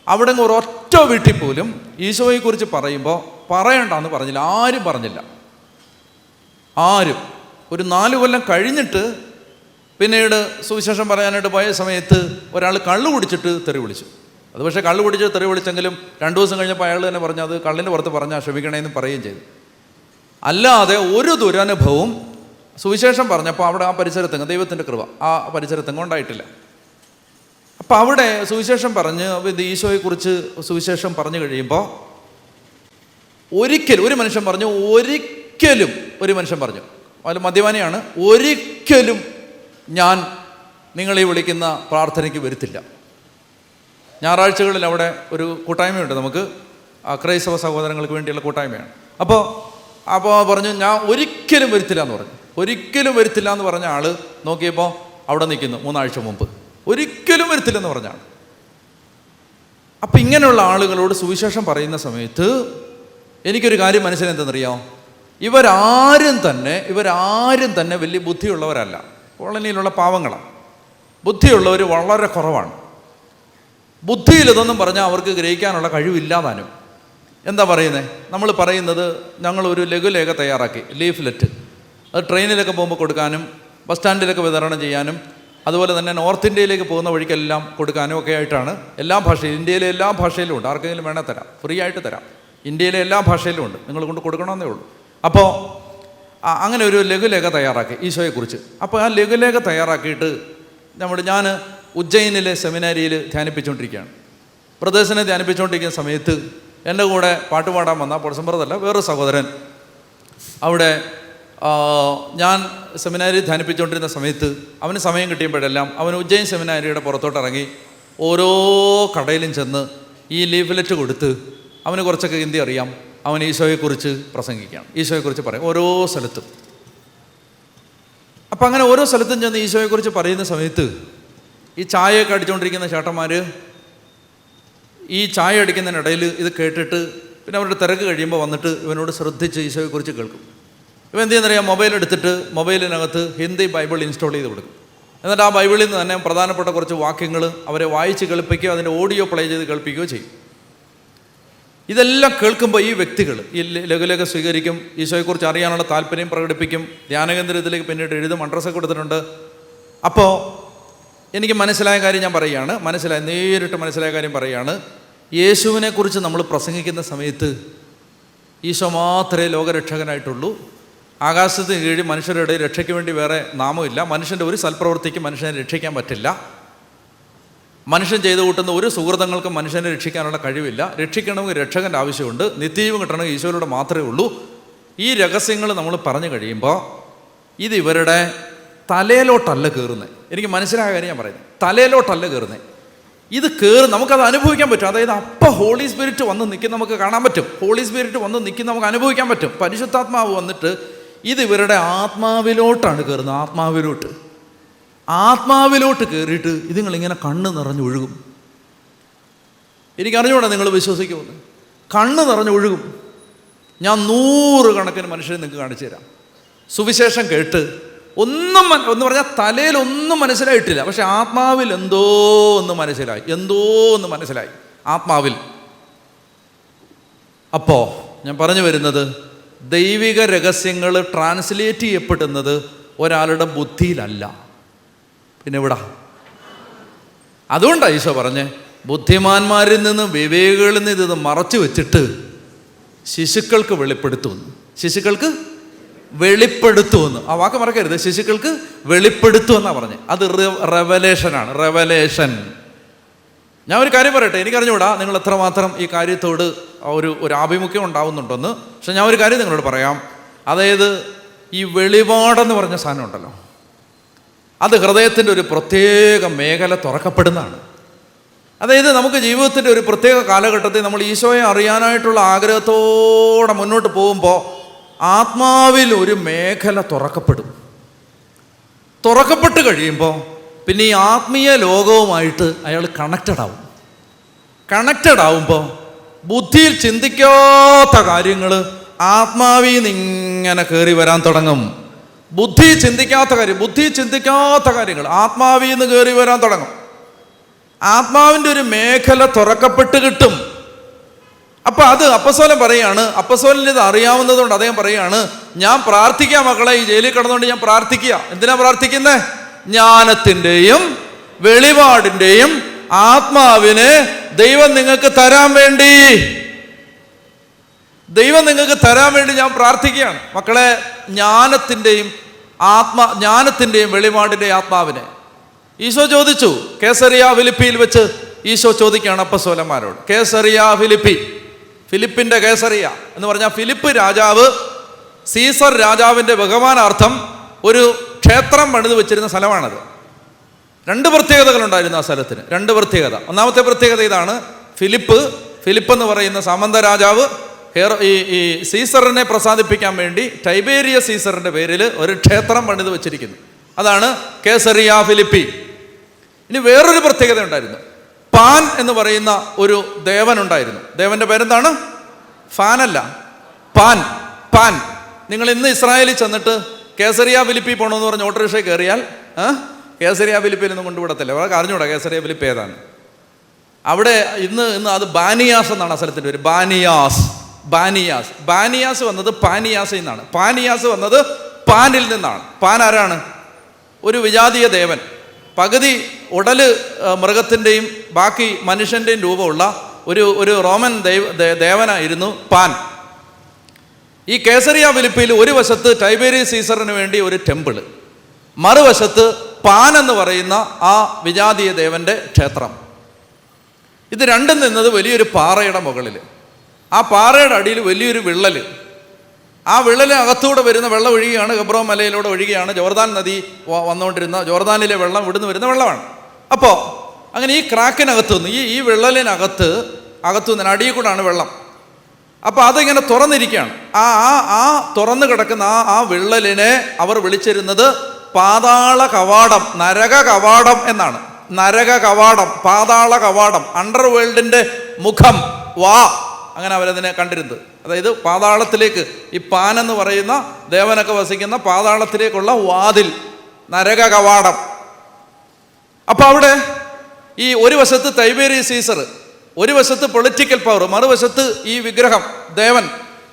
അവിടെ ഒരൊറ്റ വീട്ടിൽ പോലും ഈശോയെക്കുറിച്ച് പറയുമ്പോൾ പറയണ്ടെന്ന് പറഞ്ഞില്ല, ആരും പറഞ്ഞില്ല. ഒരു 4 കൊല്ലം കഴിഞ്ഞിട്ട് പിന്നീട് സുവിശേഷം പറയാനായിട്ട് പോയ സമയത്ത് ഒരാൾ കള്ളു കുടിച്ചിട്ട് തെറി വിളിച്ചു. അത് പക്ഷേ കള്ളു കുടിച്ചിട്ട് തെറി വിളിച്ചെങ്കിലും 2 ദിവസം കഴിഞ്ഞപ്പോൾ അയാൾ തന്നെ പറഞ്ഞു, അത് കള്ളിൻ്റെ പുറത്ത് പറഞ്ഞാൽ ക്ഷമിക്കണേന്ന് പറയുകയും ചെയ്തു. അല്ലാതെ ഒരു ദുരനുഭവവും സുവിശേഷം പറഞ്ഞപ്പോൾ അവിടെ ആ പരിസരത്തെങ്ങ്, ദൈവത്തിൻ്റെ കൃപ ആ പരിസരത്തെങ്ങും ഉണ്ടായിട്ടില്ല. അപ്പം അവിടെ സുവിശേഷം പറഞ്ഞ് ഈശോയെക്കുറിച്ച് സുവിശേഷം പറഞ്ഞു കഴിയുമ്പോൾ ഒരു മനുഷ്യൻ പറഞ്ഞു, അതിൽ മദ്യപാനിയാണ്, ഒരിക്കലും ഞാൻ നിങ്ങളീ വിളിക്കുന്ന പ്രാർത്ഥനയ്ക്ക് വരുത്തില്ല. ഞായറാഴ്ചകളിൽ അവിടെ ഒരു കൂട്ടായ്മയുണ്ട്, നമുക്ക് ക്രൈസ്തവ സഹോദരങ്ങൾക്ക് വേണ്ടിയുള്ള കൂട്ടായ്മയാണ്. അപ്പോൾ പറഞ്ഞു, ഞാൻ ഒരിക്കലും വരുത്തില്ല എന്ന് പറഞ്ഞു. ഒരിക്കലും വരുത്തില്ല എന്ന് പറഞ്ഞ ആൾ നോക്കിയപ്പോൾ അവിടെ നിൽക്കുന്നു 3 ആഴ്ച മുമ്പ്. ഒരിക്കലും വരുത്തില്ലെന്ന് പറഞ്ഞ ആൾ. അപ്പം ഇങ്ങനെയുള്ള ആളുകളോട് സുവിശേഷം പറയുന്ന സമയത്ത് എനിക്കൊരു കാര്യം മനസ്സിലെന്തെന്നറിയാമോ? ഇവരാരും തന്നെ വലിയ ബുദ്ധിയുള്ളവരല്ല. കോളനിയിലുള്ള പാവങ്ങളാണ്. ബുദ്ധിയുള്ളവർ വളരെ കുറവാണ്. ബുദ്ധിയിൽ ഇതൊന്നും പറഞ്ഞാൽ അവർക്ക് ഗ്രഹിക്കാനുള്ള കഴിവില്ലാതാനും. എന്താ പറയുന്നത്? നമ്മൾ പറയുന്നത് ഞങ്ങളൊരു ലഘുലേഖ തയ്യാറാക്കി, ലീഫ്ലെറ്റ്. അത് ട്രെയിനിലൊക്കെ പോകുമ്പോൾ കൊടുക്കാനും ബസ് സ്റ്റാൻഡിലൊക്കെ വിതരണം ചെയ്യാനും അതുപോലെ തന്നെ നോർത്ത് ഇന്ത്യയിലേക്ക് പോകുന്ന വഴിക്കെല്ലാം കൊടുക്കാനും ഒക്കെ ആയിട്ടാണ്. എല്ലാ ഭാഷയിലും, ഇന്ത്യയിലെ എല്ലാ ഭാഷയിലും ഉണ്ട്. ആർക്കെങ്കിലും വേണേൽ തരാം, ഫ്രീ ആയിട്ട് തരാം. ഇന്ത്യയിലെ എല്ലാ ഭാഷയിലും ഉണ്ട്, നിങ്ങൾ കൊണ്ട് കൊടുക്കണമെന്നേ ഉള്ളൂ. അപ്പോൾ അങ്ങനെ ഒരു ലഘുലേഖ തയ്യാറാക്കി ഈശോയെക്കുറിച്ച്. അപ്പോൾ ആ ലഘുലേഖ തയ്യാറാക്കിയിട്ട് ഞാൻ ഉജ്ജയിനിലെ സെമിനാരിയിൽ ധ്യാനിപ്പിച്ചുകൊണ്ടിരിക്കുകയാണ്. ബ്രദേഴ്സിനെ ധ്യാനിപ്പിച്ചുകൊണ്ടിരിക്കുന്ന സമയത്ത് എൻ്റെ കൂടെ പാട്ടുപാടാൻ വന്ന പൊളസംബ്രതല്ല, വേറൊരു സഹോദരൻ അവിടെ ഞാൻ സെമിനാരി ധ്യാനിപ്പിച്ചുകൊണ്ടിരുന്ന സമയത്ത് അവന് സമയം കിട്ടിയപ്പോഴെല്ലാം അവൻ ഉജ്ജയിൻ സെമിനാരിയുടെ പുറത്തോട്ട് ഇറങ്ങി ഓരോ കടയിലും ചെന്ന് ഈ ലീഫ്ലെറ്റ് കൊടുത്ത് അവന് കുറച്ചൊക്കെ ഹിന്ദി അറിയാം. അവൻ ഈശോയെക്കുറിച്ച് പ്രസംഗിക്കുകയാണ്, ഈശോയെക്കുറിച്ച് പറയും ഓരോ സ്ഥലത്തും. അപ്പം അങ്ങനെ ഓരോ സ്ഥലത്തും ചെന്ന് ഈശോയെക്കുറിച്ച് പറയുന്ന സമയത്ത് ഈ ചായയൊക്കെ അടിച്ചുകൊണ്ടിരിക്കുന്ന ചേട്ടന്മാർ ഈ ചായ അടിക്കുന്നതിനിടയിൽ ഇത് കേട്ടിട്ട് പിന്നെ അവരുടെ തിരക്ക് കഴിയുമ്പോൾ വന്നിട്ട് ഇവനോട് ശ്രദ്ധിച്ച് ഈശോയെക്കുറിച്ച് കേൾക്കും. ഇവൻ എന്ത് ചെയ്യുന്നറിയാം? മൊബൈൽ എടുത്തിട്ട് മൊബൈലിനകത്ത് ഹിന്ദി ബൈബിൾ ഇൻസ്റ്റാൾ ചെയ്ത് കൊടുക്കും. എന്നിട്ട് ആ ബൈബിളിൽ നിന്ന് തന്നെ പ്രധാനപ്പെട്ട കുറച്ച് വാക്യങ്ങൾ അവരെ വായിച്ച് കേൾപ്പിക്കുകയോ അതിൻ്റെ ഓഡിയോ പ്ലേ ചെയ്ത് കേൾപ്പിക്കുകയോ ചെയ്യും. ഇതെല്ലാം കേൾക്കുമ്പോൾ ഈ വ്യക്തികൾ ഈ ലഘുലേഖ സ്വീകരിക്കും, ഈശോയെക്കുറിച്ച് അറിയാനുള്ള താല്പര്യം പ്രകടിപ്പിക്കും, ധ്യാനകേന്ദ്രത്തിലേക്ക് പിന്നീട് എഴുതും, അഡ്രസ്സൊക്കെ കൊടുത്തിട്ടുണ്ട്. അപ്പോൾ എനിക്ക് മനസ്സിലായ കാര്യം ഞാൻ പറയുകയാണ്, നേരിട്ട് മനസ്സിലായ കാര്യം പറയുകയാണ്. യേശുവിനെക്കുറിച്ച് നമ്മൾ പ്രസംഗിക്കുന്ന സമയത്ത് ഈശോ മാത്രമേ ലോകരക്ഷകനായിട്ടുള്ളൂ. ആകാശത്തിന് കീഴിൽ മനുഷ്യരുടെ രക്ഷയ്ക്ക് വേണ്ടി വേറെ നാമമില്ല. മനുഷ്യൻ്റെ ഒരു സൽപ്രവൃത്തിക്ക് മനുഷ്യനെ രക്ഷിക്കാൻ പറ്റില്ല. മനുഷ്യൻ ചെയ്തു കൂട്ടുന്ന ഒരു സുഹൃതങ്ങൾക്കും മനുഷ്യനെ രക്ഷിക്കാനുള്ള കഴിവില്ല. രക്ഷിക്കണമെങ്കിൽ രക്ഷകൻ്റെ ആവശ്യമുണ്ട്. നിത്യജീവൻ കിട്ടണമെങ്കിൽ ഈശോയിലൂടെ മാത്രമേ ഉള്ളൂ. ഈ രഹസ്യങ്ങൾ നമ്മൾ പറഞ്ഞു കഴിയുമ്പോൾ ഇത് ഇവരുടെ തലയിലോട്ടല്ല കയറുന്നത്. എനിക്ക് മനസ്സിലായ കാര്യം ഞാൻ പറയുന്നത്, തലയിലോട്ടല്ല കയറുന്നത്. ഇത് നമുക്കത് അനുഭവിക്കാൻ പറ്റും. അതായത് അപ്പം ഹോളി സ്പിരിറ്റ് വന്ന് നിൽക്കുന്ന നമുക്ക് കാണാൻ പറ്റും. ഹോളി സ്പിരിറ്റ് വന്ന് നിൽക്കുന്ന നമുക്ക് അനുഭവിക്കാൻ പറ്റും. പരിശുദ്ധാത്മാവ് വന്നിട്ട് ഇത് ഇവരുടെ ആത്മാവിലോട്ടാണ് കയറുന്നത്. ആത്മാവിലോട്ട് കയറിയിട്ട് ഇതുങ്ങളിങ്ങനെ കണ്ണ് നിറഞ്ഞൊഴുകും. എനിക്കറിഞ്ഞൂടാ നിങ്ങൾ വിശ്വസിക്കുമെന്ന്. കണ്ണ് നിറഞ്ഞൊഴുകും. ഞാൻ 100 കണക്കിന് മനുഷ്യരെ നിങ്ങൾക്ക് കാണിച്ചു തരാം. സുവിശേഷം കേട്ട് ഒന്ന് പറഞ്ഞാൽ തലയിലൊന്നും മനസ്സിലായിട്ടില്ല, പക്ഷെ ആത്മാവിൽ എന്തോ ഒന്ന് മനസ്സിലായി ആത്മാവിൽ. അപ്പോൾ ഞാൻ പറഞ്ഞു വരുന്നത്, ദൈവിക രഹസ്യങ്ങൾ ട്രാൻസ്ലേറ്റ് ചെയ്യപ്പെടുന്നത് ഒരാളുടെ ബുദ്ധിയിലല്ല, പിന്നെ എവിടാ? അതുകൊണ്ടാണ് ഈശോ പറഞ്ഞ് ബുദ്ധിമാന്മാരിൽ നിന്ന് വിവേകികളിൽ നിന്ന് ഇത് മറച്ചു വെച്ചിട്ട് ശിശുക്കൾക്ക് വെളിപ്പെടുത്തുമെന്ന്. ആ വാക്ക് മറക്കരുത്. ശിശുക്കൾക്ക് വെളിപ്പെടുത്തുമെന്നാണ് പറഞ്ഞത്. അത് റെവലേഷനാണ്. ഞാൻ ഒരു കാര്യം പറയട്ടെ, എനിക്കറിഞ്ഞൂടാ നിങ്ങൾ എത്രമാത്രം ഈ കാര്യത്തോട് ഒരു ആഭിമുഖ്യം ഉണ്ടാവുന്നുണ്ടെന്ന്. പക്ഷെ ഞാൻ ഒരു കാര്യം നിങ്ങളോട് പറയാം. അതായത് ഈ വെളിപാടെന്ന് പറഞ്ഞ സാധനം ഉണ്ടല്ലോ, അത് ഹൃദയത്തിൻ്റെ ഒരു പ്രത്യേക മേഖല തുറക്കപ്പെടുന്നതാണ്. അതായത് നമുക്ക് ജീവിതത്തിൻ്റെ ഒരു പ്രത്യേക കാലഘട്ടത്തിൽ നമ്മൾ ഈശോയെ അറിയാനായിട്ടുള്ള ആഗ്രഹത്തോടെ മുന്നോട്ട് പോകുമ്പോൾ ആത്മാവിൽ ഒരു മേഖല തുറക്കപ്പെട്ട് കഴിയുമ്പോൾ പിന്നെ ഈ ആത്മീയ ലോകവുമായിട്ട് അയാൾ കണക്റ്റഡ് ആവുമ്പോൾ ബുദ്ധിയിൽ ചിന്തിക്കാത്ത കാര്യങ്ങൾ ആത്മാവിൽ നിന്ന് ഇങ്ങനെ കയറി വരാൻ തുടങ്ങും. ബുദ്ധി ചിന്തിക്കാത്ത കാര്യങ്ങൾ ആത്മാവിൽ നിന്ന് കയറി വരാൻ തുടങ്ങും. ആത്മാവിൻ്റെ ഒരു മേഖല തുറക്കപ്പെട്ട് കിട്ടും. അപ്പൊ അത് അപ്പസ്തോലൻ പറയാണ്, അപ്പസ്തോലന് ഇത് അറിയാവുന്നതുകൊണ്ട് അദ്ദേഹം പറയാണ്, ഞാൻ പ്രാർത്ഥിക്കുക മക്കളെ, ഈ ജയിലിൽ കിടന്നുകൊണ്ട് ഞാൻ പ്രാർത്ഥിക്കുക. എന്തിനാ പ്രാർത്ഥിക്കുന്നത്? ജ്ഞാനത്തിൻ്റെയും വെളിപാടിൻ്റെയും ആത്മാവിനെ ദൈവം നിങ്ങൾക്ക് തരാൻ വേണ്ടി ഞാൻ പ്രാർത്ഥിക്കുകയാണ് മക്കളെ. ജ്ഞാനത്തിൻ്റെയും വെളിപാടിൻ്റെയും ആത്മാവിനെ ഈശോ ചോദിച്ചു. കേസറിയ ഫിലിപ്പിയിൽ വെച്ച് ഈശോ ചോദിക്കുകയാണ് അപ്പസ്തോലന്മാരോട്. ഫിലിപ്പിൻ്റെ കേസറിയ എന്ന് പറഞ്ഞാൽ ഫിലിപ്പ് രാജാവ് സീസർ രാജാവിൻ്റെ ബഹുമാനാർത്ഥം ഒരു ക്ഷേത്രം പണിത് വെച്ചിരുന്ന സ്ഥലമാണത്. 2 പ്രത്യേകതകളുണ്ടായിരുന്നു ആ സ്ഥലത്തിന്. 2 പ്രത്യേകത. ഒന്നാമത്തെ പ്രത്യേകത ഇതാണ്, ഫിലിപ്പ് എന്ന് പറയുന്ന സാമന്ത രാജാവ് ഈ സീസറിനെ പ്രസാദിപ്പിക്കാൻ വേണ്ടി ടൈബേരിയ സീസറിൻ്റെ പേരിൽ ഒരു ക്ഷേത്രം പണിത് വെച്ചിരിക്കുന്നു. അതാണ് കേസറിയ ഫിലിപ്പി. ഇനി വേറൊരു പ്രത്യേകത ഉണ്ടായിരുന്നു. പാൻ എന്ന് പറയുന്ന ഒരു ദേവനുണ്ടായിരുന്നു. ദേവന്റെ പേരെന്താണ്? ഫാനല്ല, പാൻ. നിങ്ങൾ ഇന്ന് ഇസ്രായേലിൽ ചെന്നിട്ട് കേസറിയ ഫിലിപ്പി പോകണമെന്ന് പറഞ്ഞ് ഓട്ടോറിക്ഷയിൽ കയറിയാൽ കേസരിയ ഫിലിപ്പിയിലൊന്നും കൊണ്ടുവിടത്തില്ല, അവർക്ക് അറിഞ്ഞൂടാ കേസരിയ ഫിലിപ്പ് ഏതാണ്. അവിടെ ഇന്ന് അത് ബാനിയാസ് എന്നാണ് ആ സ്ഥലത്തിൻ്റെ പേര്. ബാനിയാസ് വന്നത് പാനിയാസിൽ നിന്നാണ്. പാനിയാസ് വന്നത് പാനിൽ നിന്നാണ്. പാൻ ആരാണ്? ഒരു വിജാതീയ ദേവൻ. പകുതി ഉടല് മൃഗത്തിൻ്റെയും ബാക്കി മനുഷ്യൻ്റെയും രൂപമുള്ള ഒരു റോമൻ ദേവനായിരുന്നു പാൻ. ഈ കേസരിയ ഫിലിപ്പിയിൽ ഒരു വശത്ത് ടൈബേരിയസ് സീസറിന് വേണ്ടി ഒരു ടെമ്പിള്, മറുവശത്ത് പാൻ എന്ന് പറയുന്ന ആ വിജാതീയ ദേവന്റെ ക്ഷേത്രം. ഇത് രണ്ടും നിന്നത് വലിയൊരു പാറയുടെ മുകളിൽ. ആ പാറയുടെ അടിയിൽ വലിയൊരു വിള്ളൽ. ആ വിള്ളലിനകത്തൂടെ വരുന്ന വെള്ളം ഒഴുകിയാണ്, ഗബ്രോൻ മലയിലൂടെ ഒഴുകിയാണ് ജോർദാൻ നദി വന്നുകൊണ്ടിരുന്ന, ജോർദാനിലെ വെള്ളം ഇവിടുന്ന് വരുന്ന വെള്ളമാണ്. അപ്പോൾ അങ്ങനെ ഈ ക്രാക്കിനകത്തു നിന്ന്, ഈ വിള്ളലിനകത്ത് നിന്ന് അടിയിൽ കൂടാണ് വെള്ളം. അപ്പോൾ അതിങ്ങനെ തുറന്നിരിക്കുകയാണ്. ആ തുറന്നു കിടക്കുന്ന ആ വിള്ളലിനെ അവർ വിളിച്ചിരുന്നത് പാതാള കവാടം, നരക കവാടം എന്നാണ്. നരക കവാടം, പാതാള കവാടം, അണ്ടർ വേൾഡിൻ്റെ മുഖം, അങ്ങനെ അവരതിനെ കണ്ടിരുന്നത്. അതായത് പാതാളത്തിലേക്ക്, ഈ പാൻ എന്ന് പറയുന്ന ദേവനൊക്കെ വസിക്കുന്ന പാതാളത്തിലേക്കുള്ള വാതിൽ, നരക കവാടം. അപ്പം അവിടെ ഈ ഒരു വശത്ത് ടൈബേരിയസ് സീസർ, ഒരു വശത്ത് പൊളിറ്റിക്കൽ പവർ, മറുവശത്ത് ഈ വിഗ്രഹം, ദേവൻ.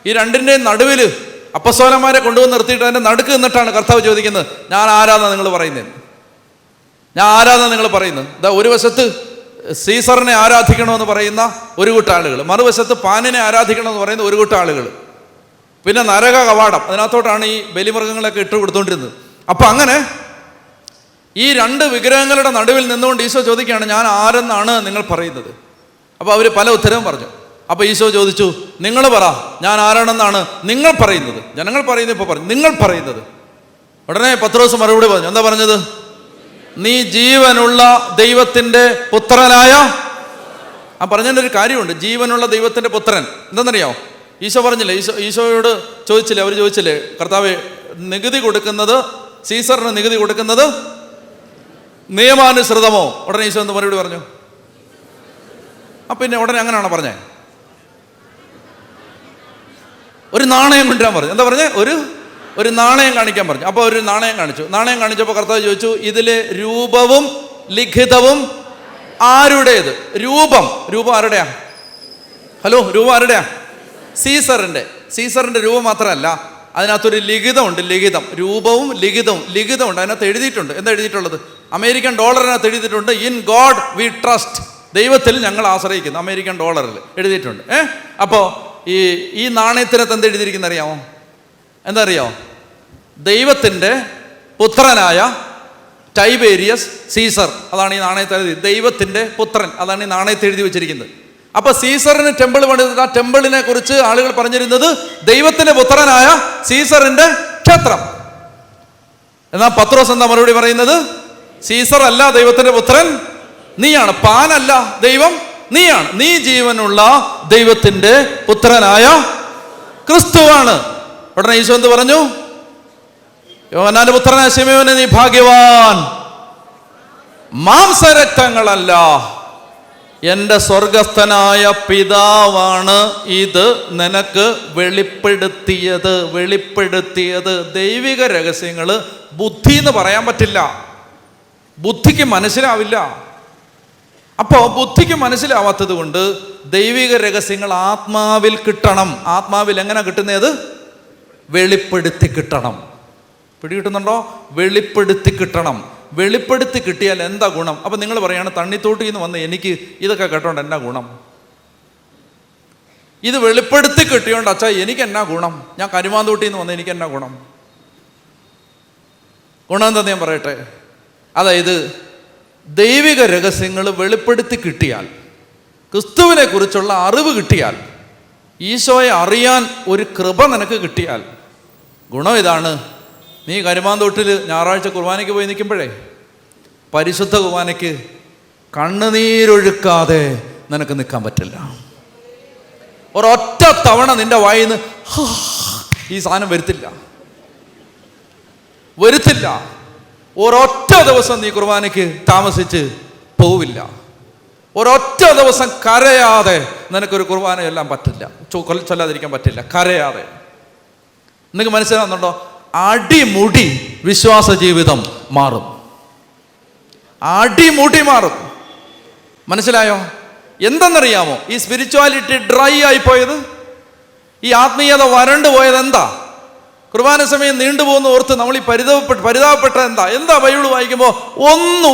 ഈ രണ്ടിൻ്റെയും നടുവിൽ അപ്പസ്തോലന്മാരെ കൊണ്ടുവന്ന് നിർത്തിയിട്ട് അതിൻ്റെ നടുക്ക് നിന്നിട്ടാണ് കർത്താവ് ചോദിക്കുന്നത്, ഞാൻ ആരാധന നിങ്ങൾ പറയുന്നത്? ഇതാ ഒരു വശത്ത് സീസറിനെ ആരാധിക്കണമെന്ന് പറയുന്ന ഒരു കൂട്ടം ആളുകൾ, മറുവശത്ത് പാനിനെ ആരാധിക്കണമെന്ന് പറയുന്ന ഒരു കൂട്ടം ആളുകൾ. പിന്നെ നരക കവാടം, അതിനകത്തോട്ടാണ് ഈ ബലിമൃഗങ്ങളൊക്കെ ഇട്ട് കൊടുത്തുകൊണ്ടിരുന്നത്. അപ്പം അങ്ങനെ ഈ രണ്ട് വിഗ്രഹങ്ങളുടെ നടുവിൽ നിന്നുകൊണ്ട് ഈശോ ചോദിക്കുകയാണ്, ഞാൻ ആരെന്നാണ് നിങ്ങൾ പറയുന്നത്? അപ്പോൾ അവർ പല ഉത്തരവും പറഞ്ഞു. അപ്പോൾ ഈശോ ചോദിച്ചു, നിങ്ങൾ പറ, ഞാൻ ആരാണെന്നാണ് നിങ്ങൾ പറയുന്നത്? ജനങ്ങൾ പറയുന്നത് ഇപ്പോൾ പറഞ്ഞു, നിങ്ങൾ പറയുന്നത്. ഉടനെ പത്രോസ് മറുപടി പറഞ്ഞു. എന്താ പറഞ്ഞത്? നീ ജീവനുള്ള ദൈവത്തിൻ്റെ പുത്രനായ. ആ പറഞ്ഞതിൻ്റെ ഒരു കാര്യമുണ്ട്, ജീവനുള്ള ദൈവത്തിൻ്റെ പുത്രൻ. എന്താണെന്നറിയോ? ഈശോ പറഞ്ഞില്ലേ, ഈശോയോട് ചോദിച്ചില്ലേ, അവർ ചോദിച്ചില്ലേ, കർത്താവേ, നികുതി കൊടുക്കുന്നത്, സീസറിന് നികുതി കൊടുക്കുന്നത് നിയമാനുസൃതമോ? ഉടനെ ഈശോ എന്ന് മറുപടി പറഞ്ഞു. പിന്നെ ഉടനെ അങ്ങനെയാണോ പറഞ്ഞേ? ഒരു നാണയം കൊണ്ടുവരാൻ പറഞ്ഞു. എന്താ പറഞ്ഞേ? ഒരു നാണയം കാണിക്കാൻ പറഞ്ഞു. അപ്പോൾ ഒരു നാണയം കാണിച്ചു. നാണയം കാണിച്ചപ്പോൾ കർത്താവ് ചോദിച്ചു, ഇതിലെ രൂപവും ലിഖിതവും ആരുടേത്? രൂപം ആരുടെയാ? രൂപം ആരുടെയാ? സീസറിന്റെ രൂപം മാത്രമല്ല, അതിനകത്തൊരു ലിഖിതമുണ്ട്. രൂപവും ലിഖിതമുണ്ട്. അതിനകത്ത് എഴുതിയിട്ടുണ്ട്. എന്താ എഴുതിയിട്ടുള്ളത്? അമേരിക്കൻ ഡോളറിനകത്ത് എഴുതിയിട്ടുണ്ട്, ഇൻ ഗോഡ് വി ട്രസ്റ്റ്, ദൈവത്തിൽ ഞങ്ങൾ ആശ്രയിക്കുന്നു. അമേരിക്കൻ ഡോളറിൽ എഴുതിയിട്ടുണ്ട്. അപ്പോൾ ഈ നാണയത്തിനകത്ത് എന്ത് എഴുതിയിരിക്കുന്ന അറിയാമോ? എന്താ അറിയാമോ? ദൈവത്തിൻ്റെ പുത്രനായ ടൈബേരിയസ് സീസർ, അതാണ് ഈ നാണയത്തിൽ എഴുതി. ദൈവത്തിൻ്റെ പുത്രൻ, അതാണ് ഈ നാണയത്തിൽ എഴുതി വെച്ചിരിക്കുന്നത്. അപ്പൊ സീസറിന് ടെമ്പിൾ പണിതിട്ട് ആ ടെമ്പിളിനെ കുറിച്ച് ആളുകൾ പറഞ്ഞിരുന്നത് ദൈവത്തിന്റെ പുത്രനായ സീസറിന്റെ ക്ഷേത്രം. എന്നാൽ പത്രോസ് എന്താ മറുപടി പറയുന്നത്? സീസർ അല്ല ദൈവത്തിന്റെ പുത്രൻ, നീയാണ്. പാനല്ല ദൈവം, നീയാണ്. നീ ജീവനുള്ള ദൈവത്തിന്റെ പുത്രനായ ക്രിസ്തുവാണ്. ഉടനെ ഈശോ എന്ത് പറഞ്ഞു? യോഹന്നാന്റെ പുത്രനായ ശിമയോനെ, നീ ഭാഗ്യവാൻ, മാംസരക്തങ്ങളല്ല, എൻ്റെ സ്വർഗസ്ഥനായ പിതാവാണ് ഇത് നിനക്ക് വെളിപ്പെടുത്തിയത്. ദൈവിക രഹസ്യങ്ങൾ ബുദ്ധി എന്ന് പറയാൻ പറ്റില്ല, ബുദ്ധിക്ക് മനസ്സിലാവില്ല. അപ്പോൾ ബുദ്ധിക്ക് മനസ്സിലാവാത്തത് കൊണ്ട് ദൈവിക രഹസ്യങ്ങൾ ആത്മാവിൽ കിട്ടണം. ആത്മാവിൽ എങ്ങനെ കിട്ടുന്നത്? വെളിപ്പെടുത്തി കിട്ടണം. പിടികിട്ടുന്നുണ്ടോ? വെളിപ്പെടുത്തി കിട്ടണം. വെളിപ്പെടുത്തി കിട്ടിയാൽ എന്താ ഗുണം? അപ്പം നിങ്ങൾ പറയാണ്, തണ്ണിത്തോട്ടിൽ നിന്ന് വന്ന് എനിക്ക് ഇതൊക്കെ കേട്ടോണ്ട് എന്നാ ഗുണം? ഇത് വെളിപ്പെടുത്തി കിട്ടിയോണ്ട് അച്ഛാ എനിക്ക് എന്നാ ഗുണം? ഞാൻ കരുമാന്തോട്ടിൽ നിന്ന് വന്ന് എനിക്ക് എന്നാ ഗുണം? ഗുണം എന്താ ഞാൻ പറയട്ടെ. അതായത് ദൈവിക രഹസ്യങ്ങൾ വെളിപ്പെടുത്തി കിട്ടിയാൽ, ക്രിസ്തുവിനെ കുറിച്ചുള്ള അറിവ് കിട്ടിയാൽ, ഈശോയെ അറിയാൻ ഒരു കൃപ നിനക്ക് കിട്ടിയാൽ, ഗുണം ഇതാണ്. നീ കരുമാന്തോട്ടിൽ ഞായറാഴ്ച കുർബാനയ്ക്ക് പോയി നിൽക്കുമ്പോഴേ പരിശുദ്ധ കുർബാനയ്ക്ക് കണ്ണുനീരൊഴുക്കാതെ നിനക്ക് നിൽക്കാൻ പറ്റില്ല. ഒരൊറ്റ തവണ നിന്റെ വായിൽ നിന്ന് ഈ സാധനം വരുത്തില്ല. ഒരൊറ്റ ദിവസം നീ കുർബാനയ്ക്ക് താമസിച്ച് പോവില്ല. ഒരൊറ്റ ദിവസം കരയാതെ നിനക്കൊരു കുർബാന ചൊല്ലാൻ പറ്റില്ല, ചൊല്ലാതിരിക്കാൻ പറ്റില്ല. കരയാതെ നിങ്ങൾക്ക് മനസ്സിലാകുന്നുണ്ടോ? അടിമുടി വിശ്വാസ ജീവിതം മാറും. അടിമുടി മാറും. മനസ്സിലായോ? എന്തെന്നറിയാമോ ഈ സ്പിരിച്വാലിറ്റി ഡ്രൈ ആയിപ്പോയത്, ഈ ആത്മീയത വരണ്ടു പോയത് എന്താ? കുർബാന സമയം നീണ്ടുപോകുന്ന ഓർത്ത് നമ്മൾ ഈ പരിതാപപ്പെട്ട എന്താ ബൈബിൾ വായിക്കുമ്പോൾ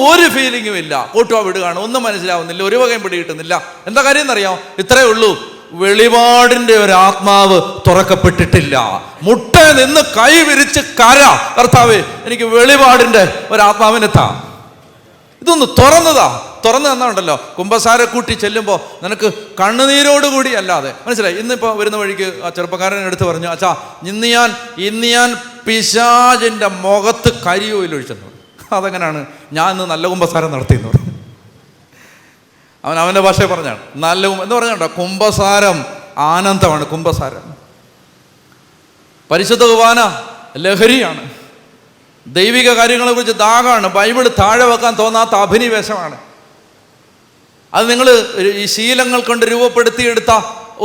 ഒരു ഫീലിങ്ങും ഇല്ല. കൂട്ടുവാ വിടുകയാണ്, ഒന്നും മനസ്സിലാവുന്നില്ല, ഒരു വകയും പിടി കിട്ടുന്നില്ല. എന്താ കാര്യം എന്നറിയാമോ? ഇത്രയേ ഉള്ളൂ, വെളിപാടിന്റെ ഒരു ആത്മാവ് തുറക്കപ്പെട്ടിട്ടില്ല. മുട്ട നിന്ന് കൈ വിരിച്ച് കർത്താവേ എനിക്ക് വെളിപാടിന്റെ ഒരു ആത്മാവിനെത്താ. ഇതൊന്ന് തുറന്നു തന്നുണ്ടല്ലോ. കുമ്പസാരക്കൂട്ടി ചെല്ലുമ്പോൾ നിനക്ക് കണ്ണുനീരോടുകൂടി അല്ലാതെ മനസ്സിലായി. ഇന്നിപ്പോൾ വരുന്ന വഴിക്ക് ആ ചെറുപ്പക്കാരൻ എടുത്ത് പറഞ്ഞു, അച്ഛാ ഇന്ന് ഞാൻ പിശാചിൻ്റെ മുഖത്ത് കരിയോയിൽ ഒഴിച്ചെന്നു. അതെങ്ങനെയാണ്? ഞാൻ ഇന്ന് നല്ല കുമ്പസാരം നടത്തിയെന്ന് പറഞ്ഞു. അവൻ്റെ ഭാഷയെ പറഞ്ഞാണ് നല്ല എന്ന് പറഞ്ഞാണ്ടോ. കുമ്പസാരം ആനന്ദമാണ്. കുമ്പസാരം പരിശുദ്ധ കുർബാന ലഹരിയാണ്. ദൈവിക കാര്യങ്ങളെക്കുറിച്ച് ദാഹമാണ്. ബൈബിൾ താഴെ വെക്കാൻ തോന്നാത്ത അഭിനിവേശമാണ്. അത് നിങ്ങൾ ഈ ശീലങ്ങൾ കൊണ്ട് രൂപപ്പെടുത്തിയെടുത്ത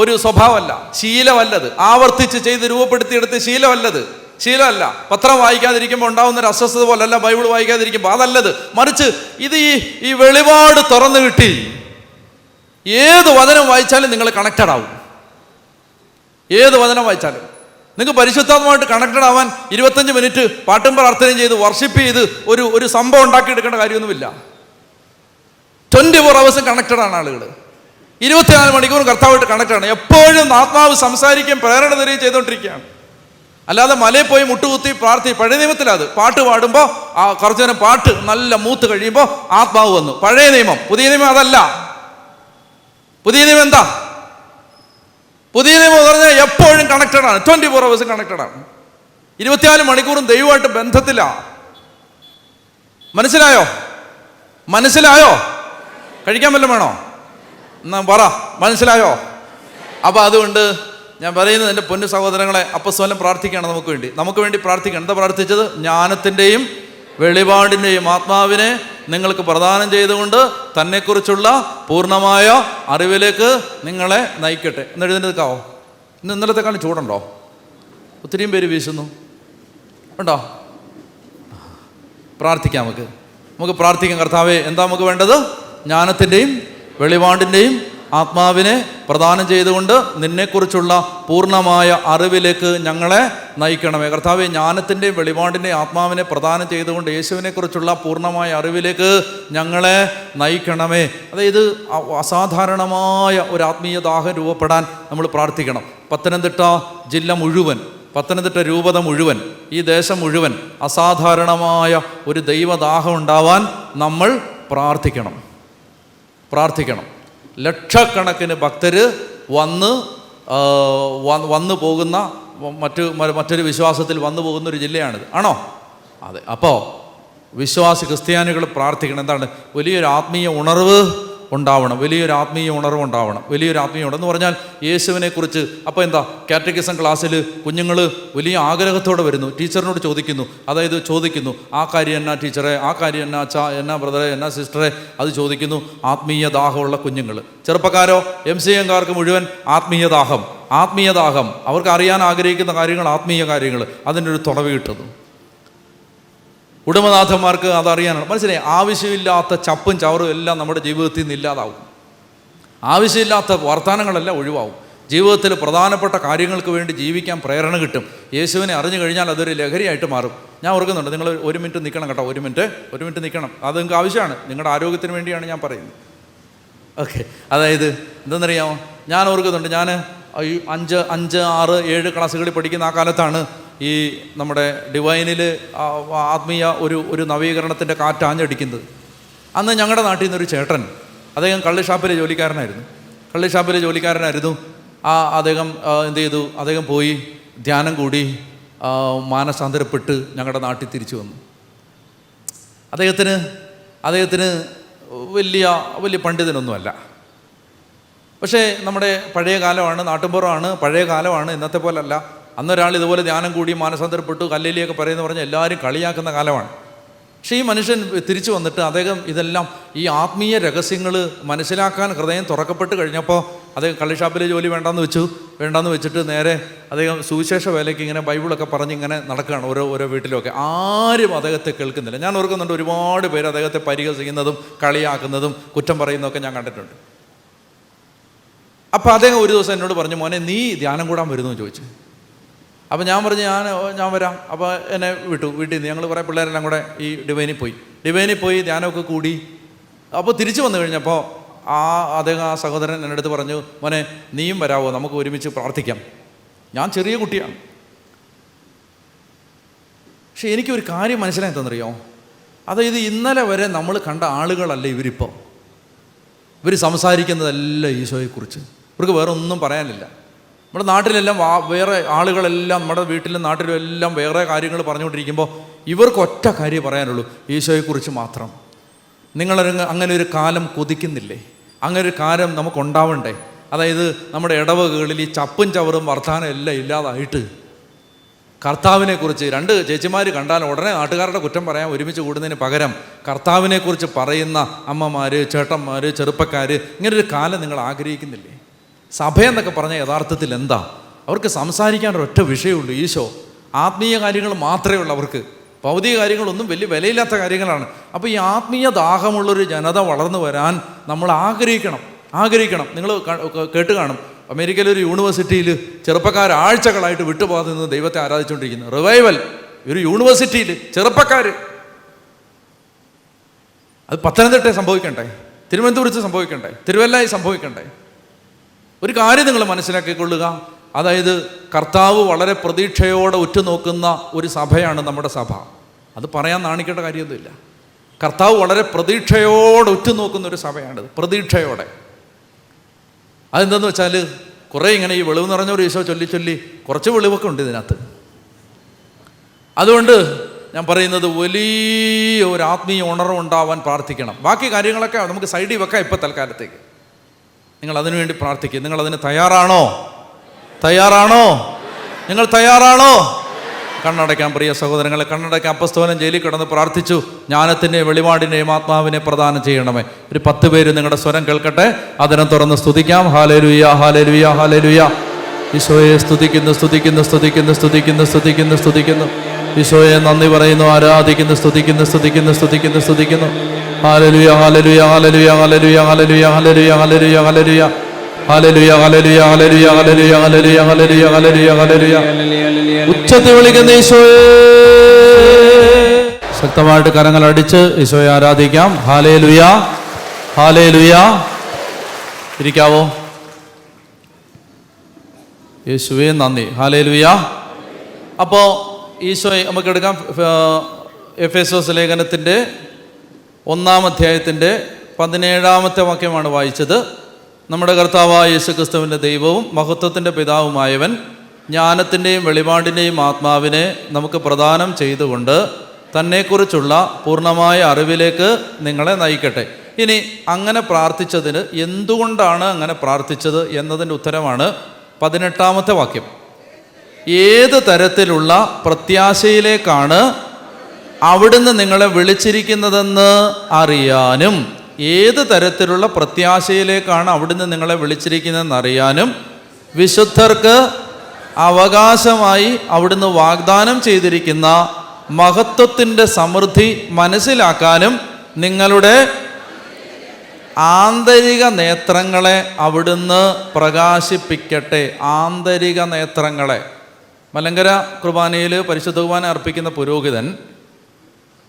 ഒരു സ്വഭാവമല്ല, ശീലമല്ലത്. ആവർത്തിച്ച് ചെയ്ത് രൂപപ്പെടുത്തിയെടുത്ത ശീലമല്ല. പത്രം വായിക്കാതിരിക്കുമ്പോൾ ഉണ്ടാകുന്ന ഒരു അസ്വസ്ഥത പോലല്ല ബൈബിൾ വായിക്കാതിരിക്കുമ്പോൾ, അതല്ലത്. മറിച്ച് ഇത് ഈ വെളിപാട് തുറന്നു കിട്ടി ഏത് വചനം വായിച്ചാലും നിങ്ങൾ കണക്റ്റഡ് ആവും. ഏത് വചനം വായിച്ചാലും നിങ്ങൾക്ക് പരിശുദ്ധാത്മമായിട്ട് കണക്റ്റഡ് ആവാൻ 25 മിനിറ്റ് പാട്ടും പ്രാർത്ഥനയും ചെയ്ത് വർഷിപ്പ് ചെയ്ത് ഒരു സംഭവം ഉണ്ടാക്കിയെടുക്കേണ്ട കാര്യമൊന്നുമില്ല. 24 hours കണക്റ്റഡ് ആണ് ആളുകൾ. 24 മണിക്കൂറും കർത്താവായിട്ട് കണക്റ്റാണ്. എപ്പോഴും ആത്മാവ് സംസാരിക്കുകയും പ്രേരണ തരികയും ചെയ്തുകൊണ്ടിരിക്കുകയാണ്. അല്ലാതെ മലയിൽ പോയി മുട്ടുകുത്തി പഴയ നിയമത്തിലത് പാട്ട് പാടുമ്പോൾ കുറച്ചു നേരം പാട്ട് നല്ല മൂത്ത് കഴിയുമ്പോൾ ആത്മാവ് വന്നു. പഴയ നിയമം. പുതിയ നിയമം അതല്ല. പുതിയ നിയമം എന്താ? പുതിയ നിയമം എന്ന് പറഞ്ഞാൽ എപ്പോഴും കണക്റ്റഡ് ആണ്. 24 hours കണക്റ്റഡ് ആണ്. 24 മണിക്കൂറും ദൈവമായിട്ട് ബന്ധത്തിലാണ്. മനസ്സിലായോ? കഴിക്കാൻ വല്ലതും വേണോ? എന്നാ പറ, മനസ്സിലായോ? അപ്പം അതുകൊണ്ട് ഞാൻ പറയുന്നത്, എൻ്റെ പൊന്നു സഹോദരങ്ങളെ, അപ്പസ്തലൻ പ്രാർത്ഥിക്കുകയാണ് നമുക്ക് വേണ്ടി പ്രാർത്ഥിക്കണം. എന്താ പ്രാർത്ഥിച്ചത്? ജ്ഞാനത്തിൻ്റെയും വെളിപാടിൻ്റെയും ആത്മാവിനെ നിങ്ങൾക്ക് പ്രദാനം ചെയ്തുകൊണ്ട് തന്നെക്കുറിച്ചുള്ള പൂർണ്ണമായ അറിവിലേക്ക് നിങ്ങളെ നയിക്കട്ടെ. എന്നെഴുതിൻ്റെക്കാവോ? ഇന്നലത്തെക്കാളും ചൂടുണ്ടോ? ഒത്തിരിയും പേര് വീശുന്നു ഉണ്ടോ? പ്രാർത്ഥിക്കാം. നമുക്ക് പ്രാർത്ഥിക്കാം. കർത്താവേ, എന്താ നമുക്ക് വേണ്ടത്? ജ്ഞാനത്തിൻ്റെയും വെളിപാടിൻ്റെയും ആത്മാവിനെ പ്രദാനം ചെയ്തുകൊണ്ട് നിന്നെക്കുറിച്ചുള്ള പൂർണ്ണമായ അറിവിലേക്ക് ഞങ്ങളെ നയിക്കണമേ. കർത്താവേ, ജ്ഞാനത്തിൻ്റെയും വെളിപാടിൻ്റെയും ആത്മാവിനെ പ്രദാനം ചെയ്തുകൊണ്ട് യേശുവിനെക്കുറിച്ചുള്ള പൂർണ്ണമായ അറിവിലേക്ക് ഞങ്ങളെ നയിക്കണമേ. അതായത് അസാധാരണമായ ഒരു ആത്മീയ ദാഹം രൂപപ്പെടാൻ നമ്മൾ പ്രാർത്ഥിക്കണം. പത്തനംതിട്ട ജില്ല മുഴുവൻ, പത്തനംതിട്ട രൂപത മുഴുവൻ, ഈ ദേശം മുഴുവൻ അസാധാരണമായ ഒരു ദൈവദാഹം ഉണ്ടാവാൻ നമ്മൾ പ്രാർത്ഥിക്കണം. ലക്ഷക്കണക്കിന് ഭക്തർ വന്നു പോകുന്ന മറ്റൊരു വിശ്വാസത്തിൽ വന്നു പോകുന്ന ഒരു ജില്ലയാണിത്. ആണോ? അതെ. അപ്പോൾ ക്രിസ്ത്യാനികൾ പ്രാർത്ഥിക്കണം. എന്താണ്? വലിയൊരു ആത്മീയ ഉണർവ് ഉണ്ടാവണം. വലിയൊരു ആത്മീയ ഉണർവ് എന്ന് പറഞ്ഞാൽ യേശുവിനെക്കുറിച്ച്. അപ്പോൾ എന്താ? കാറ്റഗിസം ക്ലാസ്സിൽ കുഞ്ഞുങ്ങൾ വലിയ ആഗ്രഹത്തോടെ വരുന്നു, ടീച്ചറിനോട് ചോദിക്കുന്നു ആ കാര്യം എന്നാ ടീച്ചറെ, ആ കാര്യം എന്നാ അച്ഛാ, എന്നാ ബ്രദറെ, എന്നാ സിസ്റ്ററെ, അത് ചോദിക്കുന്നു. ആത്മീയ ദാഹമുള്ള കുഞ്ഞുങ്ങൾ. ചെറുപ്പക്കാരോ, MCA-കാർക്ക് മുഴുവൻ ആത്മീയ ദാഹം. അവർക്ക് അറിയാൻ ആഗ്രഹിക്കുന്ന കാര്യങ്ങൾ, ആത്മീയ കാര്യങ്ങൾ, അതിനൊരു തുണവ് കിട്ടുന്നു. ഉടമനാഥന്മാർക്ക് അതറിയാനാണ്. മനസ്സിലായി? ആവശ്യമില്ലാത്ത ചപ്പും ചവറും എല്ലാം നമ്മുടെ ജീവിതത്തിൽ നിന്ന് ഇല്ലാതാവും. ആവശ്യമില്ലാത്ത വർത്തമാനങ്ങളെല്ലാം ഒഴിവാകും. ജീവിതത്തിൽ പ്രധാനപ്പെട്ട കാര്യങ്ങൾക്ക് വേണ്ടി ജീവിക്കാൻ പ്രേരണ കിട്ടും. യേശുവിനെ അറിഞ്ഞു കഴിഞ്ഞാൽ അതൊരു ലഹരിയായിട്ട് മാറും. ഞാൻ ഓർക്കുന്നുണ്ട്, നിങ്ങൾ 1 മിനിറ്റ് നിൽക്കണം കേട്ടോ. 1 മിനിറ്റ് നിൽക്കണം. അത് നിങ്ങൾക്ക് ആവശ്യമാണ്. നിങ്ങളുടെ ആരോഗ്യത്തിന് വേണ്ടിയാണ് ഞാൻ പറയുന്നത്. ഓക്കെ. അതായത് എന്തെന്നറിയാമോ, ഞാൻ ഓർക്കുന്നുണ്ട്, ഞാൻ 5, 6, 7 ക്ലാസ്സുകളിൽ പഠിക്കുന്ന ആ കാലത്താണ് ഈ നമ്മുടെ ഡിവൈനിൽ ആത്മീയ ഒരു നവീകരണത്തിൻ്റെ കാറ്റാഞ്ഞടിക്കുന്നത്. അന്ന് ഞങ്ങളുടെ നാട്ടിൽ നിന്നൊരു ചേട്ടൻ, അദ്ദേഹം കള്ളുഷാപ്പിലെ ജോലിക്കാരനായിരുന്നു. അദ്ദേഹം എന്ത് ചെയ്തു? അദ്ദേഹം പോയി ധ്യാനം കൂടി മാനസാന്തരപ്പെട്ട് ഞങ്ങളുടെ നാട്ടിൽ തിരിച്ചു വന്നു. അദ്ദേഹത്തിന് വലിയ പണ്ഡിതനൊന്നുമല്ല. പക്ഷേ നമ്മുടെ പഴയ കാലമാണ്, നാട്ടുമ്പുറമാണ്, പഴയ കാലമാണ്, ഇന്നത്തെ പോലല്ല. അന്നൊരാൾ ഇതുപോലെ ധ്യാനം കൂടി മാനസാന്തരപ്പെട്ടു കല്ലേലിയൊക്കെ പറയുന്ന പറഞ്ഞാൽ എല്ലാവരും കളിയാക്കുന്ന കാലമാണ്. പക്ഷേ ഈ മനുഷ്യൻ തിരിച്ചു വന്നിട്ട് അദ്ദേഹം ഇതെല്ലാം ഈ ആത്മീയ രഹസ്യങ്ങൾ മനസ്സിലാക്കാൻ ഹൃദയം തുറക്കപ്പെട്ട് കഴിഞ്ഞപ്പോൾ അദ്ദേഹം കള്ളിഷാപ്പിലെ ജോലി വേണ്ടാന്ന് വെച്ചിട്ട് നേരെ അദ്ദേഹം സുവിശേഷ വേലയ്ക്ക് ഇങ്ങനെ ബൈബിളൊക്കെ പറഞ്ഞ് ഇങ്ങനെ നടക്കുകയാണ് ഓരോ വീട്ടിലുമൊക്കെ. ആരും അദ്ദേഹത്തെ കേൾക്കുന്നില്ല. ഞാൻ ഓർക്കുന്നുണ്ട്, ഒരുപാട് പേര് അദ്ദേഹത്തെ പരിഹസിക്കുന്നതും കളിയാക്കുന്നതും കുറ്റം പറയുന്നതൊക്കെ ഞാൻ കണ്ടിട്ടുണ്ട്. അപ്പോൾ അദ്ദേഹം ഒരു ദിവസം എന്നോട് പറഞ്ഞു, മോനെ നീ ധ്യാനം കൂടാൻ വരുന്നു എന്ന് ചോദിച്ചു. അപ്പോൾ ഞാൻ പറഞ്ഞു ഞാൻ വരാം. അപ്പോൾ എന്നെ വീട്ടിൽ നിന്ന് ഞങ്ങൾ കുറേ പിള്ളേരെല്ലാം കൂടെ ഈ ഡിവൈനിൽ പോയി ധ്യാനമൊക്കെ കൂടി. അപ്പോൾ തിരിച്ചു വന്നു കഴിഞ്ഞപ്പോൾ അദ്ദേഹം ആ സഹോദരൻ എൻ്റെ അടുത്ത് പറഞ്ഞു, മോനെ നീയും വരാവോ, നമുക്ക് ഒരുമിച്ച് പ്രാർത്ഥിക്കാം. ഞാൻ ചെറിയ കുട്ടിയാണ്. പക്ഷെ എനിക്കൊരു കാര്യം മനസ്സിലായി തന്നറിയോ, അതായത് ഇന്നലെ വരെ നമ്മൾ കണ്ട ആളുകളല്ല ഇവരിപ്പോൾ. ഇവർ സംസാരിക്കുന്നതെല്ലാം ഈശോയെക്കുറിച്ച്. ഇവർക്ക് വേറെ ഒന്നും പറയാനില്ല. നമ്മുടെ നാട്ടിലെല്ലാം വേറെ ആളുകളെല്ലാം നമ്മുടെ വീട്ടിലും നാട്ടിലും എല്ലാം വേറെ കാര്യങ്ങൾ പറഞ്ഞുകൊണ്ടിരിക്കുമ്പോൾ ഇവർക്ക് ഒറ്റ കാര്യം പറയാനുള്ളൂ, ഈശോയെക്കുറിച്ച് മാത്രം. അങ്ങനെ ഒരു കാലം കൊതിക്കുന്നില്ലേ? അങ്ങനെ ഒരു കാലം നമുക്കുണ്ടാവണ്ടേ? അതായത് നമ്മുടെ ഇടവകകളിൽ ഈ ചപ്പും ചവറും വർത്താനം എല്ലാം ഇല്ലാതായിട്ട് കർത്താവിനെക്കുറിച്ച് രണ്ട് ചേച്ചിമാർ കണ്ടാൽ ഉടനെ നാട്ടുകാരുടെ കുറ്റം പറയാൻ ഒരുമിച്ച് കൂടുന്നതിന് പകരം കർത്താവിനെക്കുറിച്ച് പറയുന്ന അമ്മമാർ, ചേട്ടന്മാർ, ചെറുപ്പക്കാർ, ഇങ്ങനൊരു കാലം നിങ്ങൾ ആഗ്രഹിക്കുന്നില്ലേ? സഭയെന്നൊക്കെ പറഞ്ഞാൽ യഥാർത്ഥത്തിൽ എന്താ? അവർക്ക് സംസാരിക്കാൻ ഒരൊറ്റ വിഷയമുള്ളൂ, ഈശോ. ആത്മീയ കാര്യങ്ങൾ മാത്രമേ ഉള്ളൂ അവർക്ക്. ഭൗതിക കാര്യങ്ങളൊന്നും വലിയ വിലയില്ലാത്ത കാര്യങ്ങളാണ്. അപ്പോൾ ഈ ആത്മീയ ദാഹമുള്ളൊരു ജനത വളർന്നു വരാൻ നമ്മൾ ആഗ്രഹിക്കണം. നിങ്ങൾ കേട്ട് കാണും, അമേരിക്കയിലെ ഒരു യൂണിവേഴ്സിറ്റിയിൽ ചെറുപ്പക്കാർ ആഴ്ചകളായിട്ട് വിട്ടുപോകാതെ നിന്ന് ദൈവത്തെ ആരാധിച്ചുകൊണ്ടിരിക്കുന്നു. റിവൈവൽ ഒരു യൂണിവേഴ്സിറ്റിയിൽ ചെറുപ്പക്കാർ. അത് പത്തനംതിട്ടയിൽ സംഭവിക്കണ്ടേ? തിരുവനന്തപുരത്ത് സംഭവിക്കണ്ടേ? തിരുവല്ലയിൽ സംഭവിക്കണ്ടേ? ഒരു കാര്യം നിങ്ങൾ മനസ്സിലാക്കിക്കൊള്ളുക, അതായത് കർത്താവ് വളരെ പ്രതീക്ഷയോടെ ഉറ്റുനോക്കുന്ന ഒരു സഭയാണ് നമ്മുടെ സഭ. അത് പറയാൻ നാണിക്കേണ്ട കാര്യമൊന്നുമില്ല. കർത്താവ് വളരെ പ്രതീക്ഷയോടെ ഉറ്റുനോക്കുന്ന ഒരു സഭയാണിത്, പ്രതീക്ഷയോടെ. അതെന്താണെന്ന് വെച്ചാൽ കുറേ ഇങ്ങനെ ഈ വെളിവ് നിറഞ്ഞൊരു ഈശോ ചൊല്ലി കുറച്ച് വെളിവൊക്കെ ഉണ്ട് ഇതിനകത്ത്. അതുകൊണ്ട് ഞാൻ പറയുന്നത് വലിയ ഒരു ആത്മീയ ഉണർവുണ്ടാവാൻ പ്രാർത്ഥിക്കണം. ബാക്കി കാര്യങ്ങളൊക്കെ നമുക്ക് സൈഡിൽ വെക്കാം ഇപ്പോൾ തൽക്കാലത്തേക്ക്. നിങ്ങൾ അതിനു വേണ്ടി പ്രാർത്ഥിക്കുക. നിങ്ങൾ അതിന് തയ്യാറാണോ? നിങ്ങൾ തയ്യാറാണോ? കണ്ണടയ്ക്കാൻ പ്രിയ സഹോദരങ്ങളെ, കണ്ണടയ്ക്കാൻ. അപ്പസ്തോലൻ ജയിലിൽ കിടന്ന് പ്രാർത്ഥിച്ചു, ജ്ഞാനത്തിൻ്റെയും വെളിപാടിൻ്റെയും ആത്മാവിനെ പ്രദാനം ചെയ്യണമേ. ഒരു 10 പേര് നിങ്ങളുടെ സ്വരം കേൾക്കട്ടെ. അതിനെ തുറന്ന് സ്തുതിക്കാം. ഹല്ലേലൂയ, ഹല്ലേലൂയ, ഹല്ലേലൂയ. ഈശോയെ സ്തുതിക്കുന്നു. ഈശോയെ നന്ദി പറയുന്നു, ആരാധിക്കുന്നു, സ്തുതിക്കുന്നു. ഹല്ലേലൂയ, ഹല്ലേലൂയ, ഹല്ലേലൂയ, ഹല്ലേലൂയ, ഹല്ലേലൂയ, ഹല്ലേലൂയ, ഹല്ലേലൂയ, ഹല്ലേലൂയ, ഹല്ലേലൂയ, ഹല്ലേലൂയ, ഹല്ലേലൂയ, ഹല്ലേലൂയ, ഹല്ലേലൂയ, ഹല്ലേലൂയ, ഹല്ലേലൂയ, ഹല്ലേലൂയ. ഉച്ചത്തിൽ വിളിക്കുന്ന ഈശോയെ. ശക്തമായിട്ട് കരങ്ങൾ അടിച്ച് ഈശോയെ ആരാധിക്കാം. ഹല്ലേലൂയ, ഹല്ലേലൂയ. ഇരിക്കാവോ? യേശുവേ നന്ദി. ഹല്ലേലൂയ. അപ്പോൾ ഈശോയെ നമുക്കെടുക്കാം. എഫേസോസ് ലേഖനത്തിൻ്റെ 1-ാം അധ്യായത്തിൻ്റെ 17-ാമത്തെ വാക്യമാണ് വായിച്ചത്. നമ്മുടെ കർത്താവായ യേശുക്രിസ്തുവിൻ്റെ ദൈവവും മഹത്വത്തിൻ്റെ പിതാവുമായവൻ ജ്ഞാനത്തിൻ്റെയും വെളിപാടിൻ്റെയും ആത്മാവിനെ നമുക്ക് പ്രദാനം ചെയ്തുകൊണ്ട് തന്നെക്കുറിച്ചുള്ള പൂർണ്ണമായ അറിവിലേക്ക് നിങ്ങളെ നയിക്കട്ടെ. ഇനി അങ്ങനെ പ്രാർത്ഥിച്ചതിന് എന്തുകൊണ്ടാണ് അങ്ങനെ പ്രാർത്ഥിച്ചത് എന്നതിൻ്റെ ഉത്തരമാണ് 18-ാമത്തെ വാക്യം. ഏത് തരത്തിലുള്ള പ്രത്യാശയിലേക്കാണ് അവിടുന്ന് നിങ്ങളെ വിളിച്ചിരിക്കുന്നതെന്ന് അറിയാനും. ഏത് തരത്തിലുള്ള പ്രത്യാശയിലേക്കാണ് അവിടുന്ന് നിങ്ങളെ വിളിച്ചിരിക്കുന്നതെന്ന് അറിയാനും വിശുദ്ധർക്ക് അവകാശമായി അവിടുന്ന് വാഗ്ദാനം ചെയ്തിരിക്കുന്ന മഹത്വത്തിൻ്റെ സമൃദ്ധി മനസ്സിലാക്കാനും നിങ്ങളുടെ ആന്തരിക നേത്രങ്ങളെ അവിടുന്ന് പ്രകാശിപ്പിക്കട്ടെ. ആന്തരിക നേത്രങ്ങളെ. മലങ്കര കുർബാനയിൽ പരിശുദ്ധ കുർബാന അർപ്പിക്കുന്ന പുരോഹിതൻ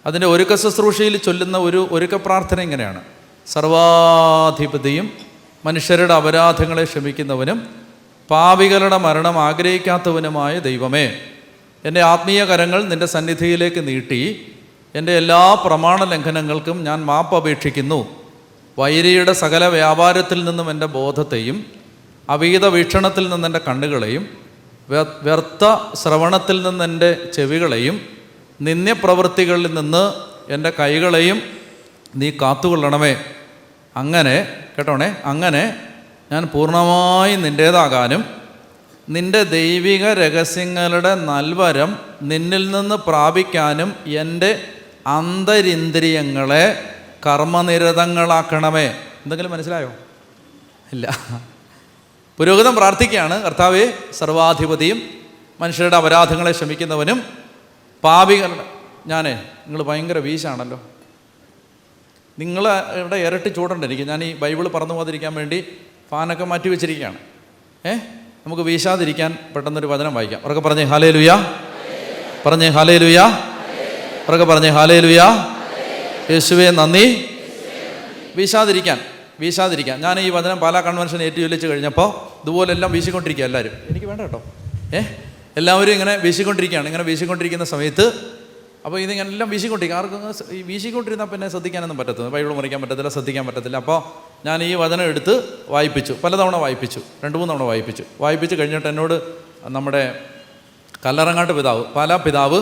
അതിൻ്റെ ഒരുക്ക ശുശ്രൂഷയിൽ ചൊല്ലുന്ന ഒരുക്ക പ്രാർത്ഥന ഇങ്ങനെയാണ്: സർവാധിപതിയും മനുഷ്യരുടെ അപരാധങ്ങളെ ക്ഷമിക്കുന്നവനും പാപികളുടെ മരണം ആഗ്രഹിക്കാത്തവനുമായ ദൈവമേ, എൻ്റെ ആത്മീയ കരങ്ങൾ നിൻ്റെ സന്നിധിയിലേക്ക് നീട്ടി എൻ്റെ എല്ലാ പ്രമാണ ലംഘനങ്ങൾക്കും ഞാൻ മാപ്പ് അപേക്ഷിക്കുന്നു. വൈരിയുടെ സകല വ്യാപാരത്തിൽ നിന്നും എൻ്റെ ബോധത്തെയും അവീത വീക്ഷണത്തിൽ നിന്നെൻ്റെ കണ്ണുകളെയും വ്യർത്ഥ ശ്രവണത്തിൽ നിന്നെൻ്റെ ചെവികളെയും നിന്ദ്യപ്രവൃത്തികളിൽ നിന്ന് എൻ്റെ കൈകളെയും നീ കാത്തുകൊള്ളണമേ. അങ്ങനെ കേട്ടോണേ, അങ്ങനെ ഞാൻ പൂർണ്ണമായി നിൻ്റേതാകാനും നിൻ്റെ ദൈവിക രഹസ്യങ്ങളുടെ നൽവരം നിന്നിൽ നിന്ന് പ്രാപിക്കാനും എൻ്റെ പുരോഹിതൻ പ്രാർത്ഥിക്കുകയാണ്, കർത്താവേ, സർവാധിപതിയും മനുഷ്യരുടെ അപരാധങ്ങളെ ക്ഷമിക്കുന്നവനും പാപികളുടെ നിങ്ങൾ ഭയങ്കര വീശാണല്ലോ, നിങ്ങളുടെ ഇരട്ടി ചൂടുണ്ട് എനിക്ക്. ഞാൻ ഈ ബൈബിൾ പറന്നു പോകാതിരിക്കാൻ വേണ്ടി ഫാനൊക്കെ മാറ്റി വെച്ചിരിക്കുകയാണ്. നമുക്ക് വീശാതിരിക്കാൻ പെട്ടെന്നൊരു വചനം വായിക്കാം. അവരൊക്കെ പറഞ്ഞേ ഹല്ലേലൂയ, പറഞ്ഞേ ഹല്ലേലൂയ, അവരൊക്കെ പറഞ്ഞേ ഹല്ലേലൂയ, യേശുവേ നന്ദി. വീശാതിരിക്കാൻ ഞാൻ ഈ വചനം പാലാ കൺവെൻഷൻ ഏറ്റുചൊല്ലിച്ച് കഴിഞ്ഞപ്പോൾ ഇതുപോലെ എല്ലാം വീശിക്കൊണ്ടിരിക്കുക എല്ലാവരും. എനിക്ക് വേണ്ട കേട്ടോ, എല്ലാവരും ഇങ്ങനെ വീശിക്കൊണ്ടിരിക്കുകയാണ്. ഇങ്ങനെ വീശിക്കൊണ്ടിരിക്കുന്ന സമയത്ത് അപ്പോൾ ഇതിങ്ങനെ എല്ലാം വീശിക്കൊണ്ടിരിക്കുക. ആർക്കും ഈ വീശിക്കൊണ്ടിരുന്നാൽ പിന്നെ ശ്രദ്ധിക്കാനൊന്നും പറ്റത്തില്ല, ബൈബിൾ മുറിക്കാൻ പറ്റത്തില്ല, ശ്രദ്ധിക്കാൻ പറ്റത്തില്ല. അപ്പോൾ ഞാൻ ഈ വചനം എടുത്ത് വായിപ്പിച്ചു, പലതവണ വായിപ്പിച്ചു, 2-3 തവണ വായിപ്പിച്ച് കഴിഞ്ഞിട്ട് എന്നോട് നമ്മുടെ കല്ലറങ്ങാട്ട് പിതാവ്, പാലാ പിതാവ്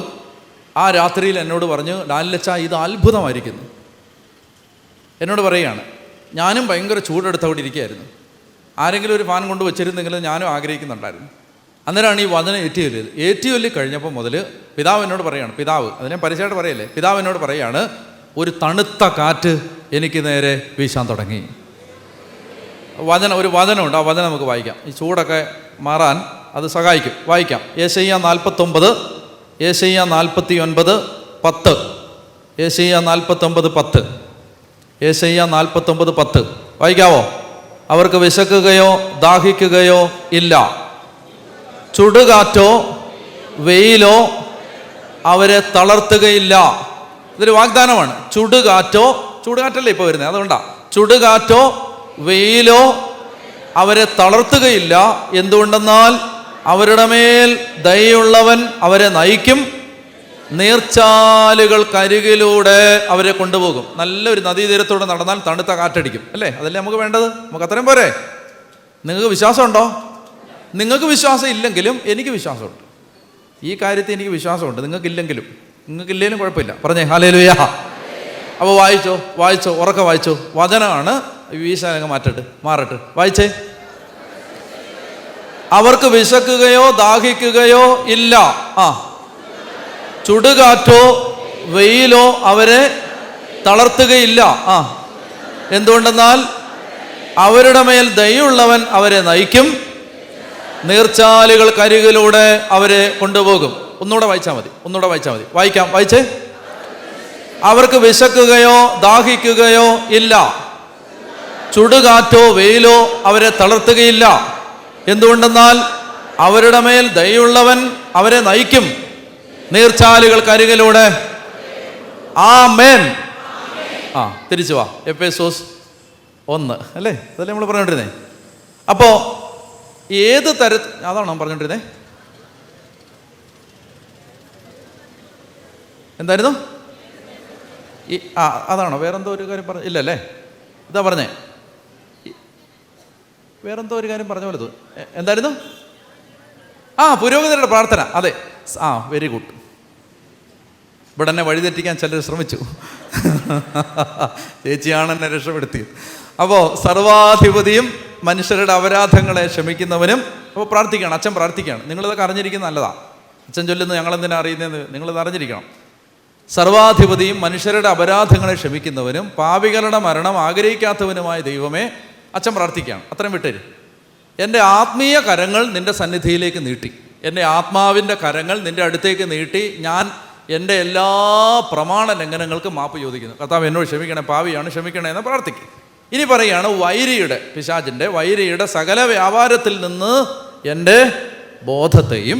ആ രാത്രിയിൽ എന്നോട് പറഞ്ഞു, ലാലിലച്ച ഇത് അത്ഭുതമായിരിക്കുന്നു. എന്നോട് പറയുകയാണ്, ഞാനും ഭയങ്കര ചൂടെടുത്തവിടെ ഇരിക്കുകയായിരുന്നു, ആരെങ്കിലും ഒരു ഫാൻ കൊണ്ട് വെച്ചിരുന്നെങ്കിൽ ഞാനും ആഗ്രഹിക്കുന്നുണ്ടായിരുന്നു. അന്നേരമാണ് ഈ വചനം ഏറ്റുചൊല്ലി കഴിഞ്ഞപ്പോൾ മുതൽ പിതാവ് എന്നോട് പറയുകയാണ്, പിതാവ് അതിനെ പരിചയമായിട്ട് പറയല്ലേ, പിതാവ് എന്നോട് പറയുകയാണ്, ഒരു തണുത്ത കാറ്റ് എനിക്ക് നേരെ വീശാൻ തുടങ്ങി. ഒരു വചനമുണ്ട്, ആ വചനം നമുക്ക് വായിക്കാം. ഈ ചൂടൊക്കെ മാറാൻ അത് സഹായിക്കും. വായിക്കാം. യെശയ്യാ 49, യെശയ്യാ 49:10, യെശയ്യാ 49:10, യെശയ്യാ 49:10 വായിക്കാവോ? അവർക്ക് വിശക്കുകയോ ദാഹിക്കുകയോ ഇല്ല, ചുടുകാറ്റോ വെയിലോ അവരെ തളർത്തുകയില്ല. ഇതൊരു വാഗ്ദാനമാണ്. ചുടുകാറ്റല്ലേ ഇപ്പോൾ വരുന്നത്, അതുകൊണ്ടാണ്. ചുടുകാറ്റോ വെയിലോ അവരെ തളർത്തുകയില്ല. എന്തുകൊണ്ടെന്നാൽ അവരുടെ മേൽ ദയയുള്ളവൻ അവരെ നയിക്കും, നീർച്ചാലുകൾക്കരികിലൂടെ അവരെ കൊണ്ടുപോകും. നല്ലൊരു നദീതീരത്തോടെ നടന്നാൽ തണുത്ത കാറ്റടിക്കും, അല്ലേ? അതല്ലേ നമുക്ക് വേണ്ടത്. നമുക്ക് അത്രയും പോരെ? നിങ്ങൾക്ക് വിശ്വാസമുണ്ടോ? നിങ്ങൾക്ക് വിശ്വാസം ഇല്ലെങ്കിലും എനിക്ക് വിശ്വാസമുണ്ട്. ഈ കാര്യത്തിൽ എനിക്ക് വിശ്വാസമുണ്ട്. നിങ്ങൾക്കില്ലെങ്കിലും കുഴപ്പമില്ല. പറഞ്ഞേ ഹല്ലേലൂയ. അപ്പോൾ വായിച്ചോ, ഉറക്കെ വായിച്ചോ. വചനമാണ്, വീശാനങ്ങ് മാറട്ടെ. വായിച്ചേ. അവർക്ക് വിശക്കുകയോ ദാഹിക്കുകയോ ഇല്ല, ചുടുകാറ്റോ വെയിലോ അവരെ തളർത്തുകയില്ല. എന്തുകൊണ്ടെന്നാൽ അവരുടെ മേൽ ദയയുള്ളവൻ അവരെ നയിക്കും, നീർച്ചാലുകൾക്കരികിലൂടെ അവരെ കൊണ്ടുപോകും. ഒന്നുകൂടെ വായിച്ചാൽ മതി. വായിക്കാം. വായിച്ചേ. അവർക്ക് വിശക്കുകയോ ദാഹിക്കുകയോ ഇല്ല, ചുടുകാറ്റോ വെയിലോ അവരെ തളർത്തുകയില്ല. എന്തുകൊണ്ടെന്നാൽ അവരുടെ മേൽ ദയയുള്ളവൻ അവരെ നയിക്കും, നീർച്ചാലുകൾക്കരികിലൂടെ. ആമേൻ. തിരിച്ചു വാ. എഫേസോസ് 1 അല്ലേ? അതല്ലേ നമ്മൾ പറഞ്ഞോണ്ടിരുന്നേ. അപ്പോൾ ഏത് അതാണോ പറഞ്ഞോണ്ടിരുന്നേ? എന്തായിരുന്നു? അതാണോ? വേറെന്തോ ഒരു കാര്യം ഇല്ലല്ലേ? ഇതാ പറഞ്ഞേ. വേറെന്തോ ഒരു കാര്യം പറഞ്ഞ പോലെ എന്തായിരുന്നു? പുരോഹിതരുടെ പ്രാർത്ഥന. അതെ, വെരി ഗുഡ്. ഇവിടെ എന്നെ വഴിതെറ്റിക്കാൻ ചിലർ ശ്രമിച്ചു. ചേച്ചിയാണ് എന്നെ രക്ഷപ്പെടുത്തിയത്. അപ്പോൾ സർവാധിപതിയും മനുഷ്യരുടെ അപരാധങ്ങളെ ക്ഷമിക്കുന്നവനും. അപ്പോൾ പ്രാർത്ഥിക്കുകയാണ്, അച്ഛൻ പ്രാർത്ഥിക്കുകയാണ്. നിങ്ങളിതൊക്കെ അറിഞ്ഞിരിക്കുന്നത് നല്ലതാണ്. അച്ഛൻ ചൊല്ലുന്നത് ഞങ്ങളെന്തിനാ അറിയുന്നതെന്ന് നിങ്ങളിത് അറിഞ്ഞിരിക്കണം. സർവാധിപതിയും മനുഷ്യരുടെ അപരാധങ്ങളെ ക്ഷമിക്കുന്നവനും പാപികളുടെ മരണം ആഗ്രഹിക്കാത്തവനുമായ ദൈവമേ, അച്ഛൻ പ്രാർത്ഥിക്കുകയാണ്. അത്രയും വിട്ടേര്. എൻ്റെ ആത്മീയ കരങ്ങൾ നിൻ്റെ സന്നിധിയിലേക്ക് നീട്ടി, എൻ്റെ ആത്മാവിൻ്റെ കരങ്ങൾ നിൻ്റെ അടുത്തേക്ക് നീട്ടി ഞാൻ എൻ്റെ എല്ലാ പ്രമാണ ലംഘനങ്ങൾക്കും മാപ്പ് ചോദിക്കുന്നു. കർത്താവ് എന്നോട് ക്ഷമിക്കണേ, പാവിയാണ്, ക്ഷമിക്കണേ എന്ന് പ്രാർത്ഥിക്കും. ഇനി പറയുകയാണ്, പിശാചിൻ്റെ വൈരിയുടെ സകല വ്യാപാരത്തിൽ നിന്ന് എൻ്റെ ബോധത്തെയും,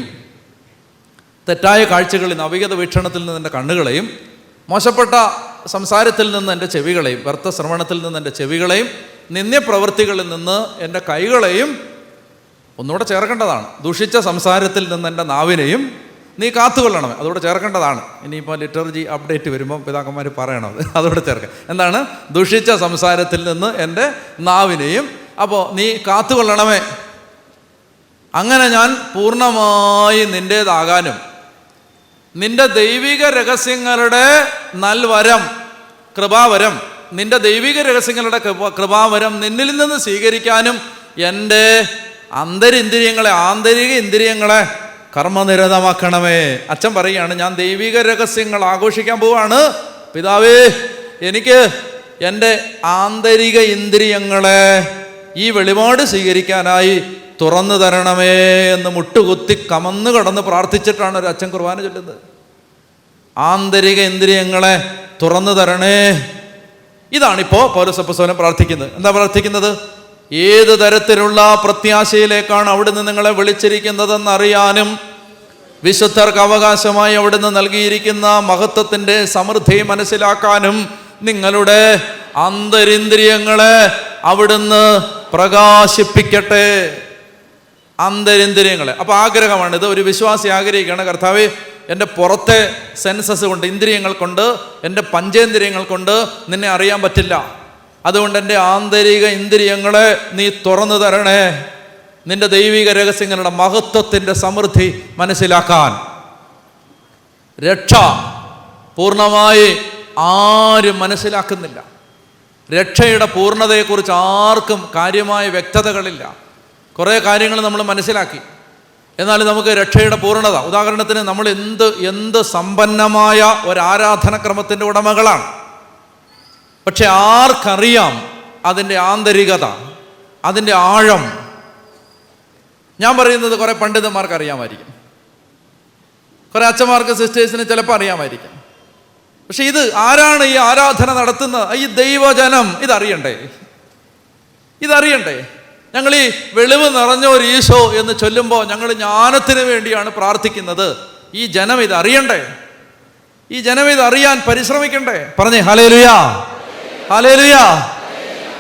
തെറ്റായ കാഴ്ചകളിൽ നിന്ന്, അവിഹിത വീക്ഷണത്തിൽ നിന്ന് എൻ്റെ കണ്ണുകളെയും, മോശപ്പെട്ട സംസാരത്തിൽ നിന്ന് എൻ്റെ ചെവികളെയും, വ്യർത്ഥ ശ്രവണത്തിൽ നിന്ന് എൻ്റെ ചെവികളെയും, നിന്ദ്യപ്രവൃത്തികളിൽ നിന്ന് എൻ്റെ കൈകളെയും, ഒന്നുകൂടെ ചേർക്കേണ്ടതാണ്, ദുഷിച്ച സംസാരത്തിൽ നിന്ന് എൻ്റെ നാവിനെയും നീ കാത്തുകൊള്ളണമേ. അതോടെ ചേർക്കേണ്ടതാണ്. ഇനിയിപ്പോൾ ലിറ്റർജി അപ്ഡേറ്റ് വരുമ്പോൾ പിതാക്കന്മാർ പറയണത് അതോടെ ചേർക്കാം. എന്താണ്? ദുഷിച്ച സംസാരത്തിൽ നിന്ന് എൻ്റെ നാവിനെയും അപ്പോൾ നീ കാത്തുകൊള്ളണമേ. അങ്ങനെ ഞാൻ പൂർണ്ണമായി നിൻ്റേതാകാനും നിൻ്റെ ദൈവിക രഹസ്യങ്ങളുടെ നൽവരം, കൃപാവരം, നിൻ്റെ ദൈവിക രഹസ്യങ്ങളുടെ കൃപാവരം നിന്നിൽ നിന്ന് സ്വീകരിക്കാനും എൻ്റെ ആന്തരിക ഇന്ദ്രിയങ്ങളെ കർമ്മനിരതമാക്കണമേ. അച്ഛൻ പറയുകയാണ്, ഞാൻ ദൈവിക രഹസ്യങ്ങൾ ആഘോഷിക്കാൻ പോവാണ്. പിതാവേ, എനിക്ക് എൻ്റെ ആന്തരിക ഇന്ദ്രിയങ്ങളെ ഈ വെളിപാട് സ്വീകരിക്കാനായി തുറന്നു തരണമേ എന്ന് മുട്ടുകുത്തി കമന്ന് കടന്ന് പ്രാർത്ഥിച്ചിട്ടാണ് ഒരു അച്ഛൻ കുർബാന ചൊല്ലുന്നത്. ആന്തരിക ഇന്ദ്രിയങ്ങളെ തുറന്നു തരണേ. ഇതാണിപ്പോൾ പൗലോസ് അപ്പോസ്തലൻ പ്രാർത്ഥിക്കുന്നത്. എന്താ പ്രാർത്ഥിക്കുന്നത്? ഏത് തരത്തിലുള്ള പ്രത്യാശയിലേക്കാണ് അവിടുന്ന് നിങ്ങളെ വിളിച്ചിരിക്കുന്നതെന്ന് അറിയാനും വിശുദ്ധർക്ക് അവകാശമായി അവിടുന്ന് നൽകിയിരിക്കുന്ന മഹത്വത്തിൻ്റെ സമൃദ്ധി മനസ്സിലാക്കാനും നിങ്ങളുടെ അന്തരിന്ദ്രിയങ്ങളെ അവിടുന്ന് പ്രകാശിപ്പിക്കട്ടെ. അന്തരിന്ദ്രിയങ്ങളെ. അപ്പോൾ ആഗ്രഹമാണിത്. ഒരു വിശ്വാസി ആഗ്രഹിക്കുകയാണ്, കർത്താവേ, എൻ്റെ പുറത്തെ സെൻസസ് കൊണ്ട്, ഇന്ദ്രിയങ്ങൾ കൊണ്ട്, എൻ്റെ പഞ്ചേന്ദ്രിയങ്ങൾ കൊണ്ട് നിന്നെ അറിയാൻ പറ്റില്ല. അതുകൊണ്ട് എൻ്റെ ആന്തരിക ഇന്ദ്രിയങ്ങളെ നീ തുറന്നു തരണേ, നിന്റെ ദൈവിക രഹസ്യങ്ങളുടെ മഹത്വത്തിൻ്റെ സമൃദ്ധി മനസ്സിലാക്കാൻ. രക്ഷ പൂർണ്ണമായി ആരും മനസ്സിലാക്കുന്നില്ല. രക്ഷയുടെ പൂർണ്ണതയെക്കുറിച്ച് ആർക്കും കാര്യമായ വ്യക്തതകളില്ല. കുറേ കാര്യങ്ങൾ നമ്മൾ മനസ്സിലാക്കി, എന്നാൽ നമുക്ക് രക്ഷയുടെ പൂർണ്ണത, ഉദാഹരണത്തിന് നമ്മൾ എന്ത് സമ്പന്നമായ ഒരു ആരാധനക്രമത്തിൻ്റെ ഉടമകളാണ്. പക്ഷെ ആർക്കറിയാം അതിൻ്റെ ആന്തരികത, അതിൻ്റെ ആഴം? ഞാൻ പറയുന്നത് കുറേ പണ്ഡിതന്മാർക്ക് അറിയാമായിരിക്കും, കുറേ അച്ഛന്മാർക്ക് സിസ്റ്റേഴ്സിന് ചിലപ്പോൾ അറിയാമായിരിക്കും. പക്ഷെ ഇത് ആരാണ് ഈ ആരാധന നടത്തുന്ന ഈ ദൈവജനം? ഇതറിയണ്ടേ? ഞങ്ങൾ ഈ വെളിവ് നിറഞ്ഞ ഒരു ഈശോ എന്ന് ചൊല്ലുമ്പോൾ ഞങ്ങൾ ജ്ഞാനത്തിന് വേണ്ടിയാണ് പ്രാർത്ഥിക്കുന്നത്. ഈ ജനം ഇതറിയണ്ടേ? ഈ ജനം ഇതറിയാൻ പരിശ്രമിക്കണ്ടേ? പറഞ്ഞേ ഹല്ലേലൂയാ, ഹല്ലേലൂയാ.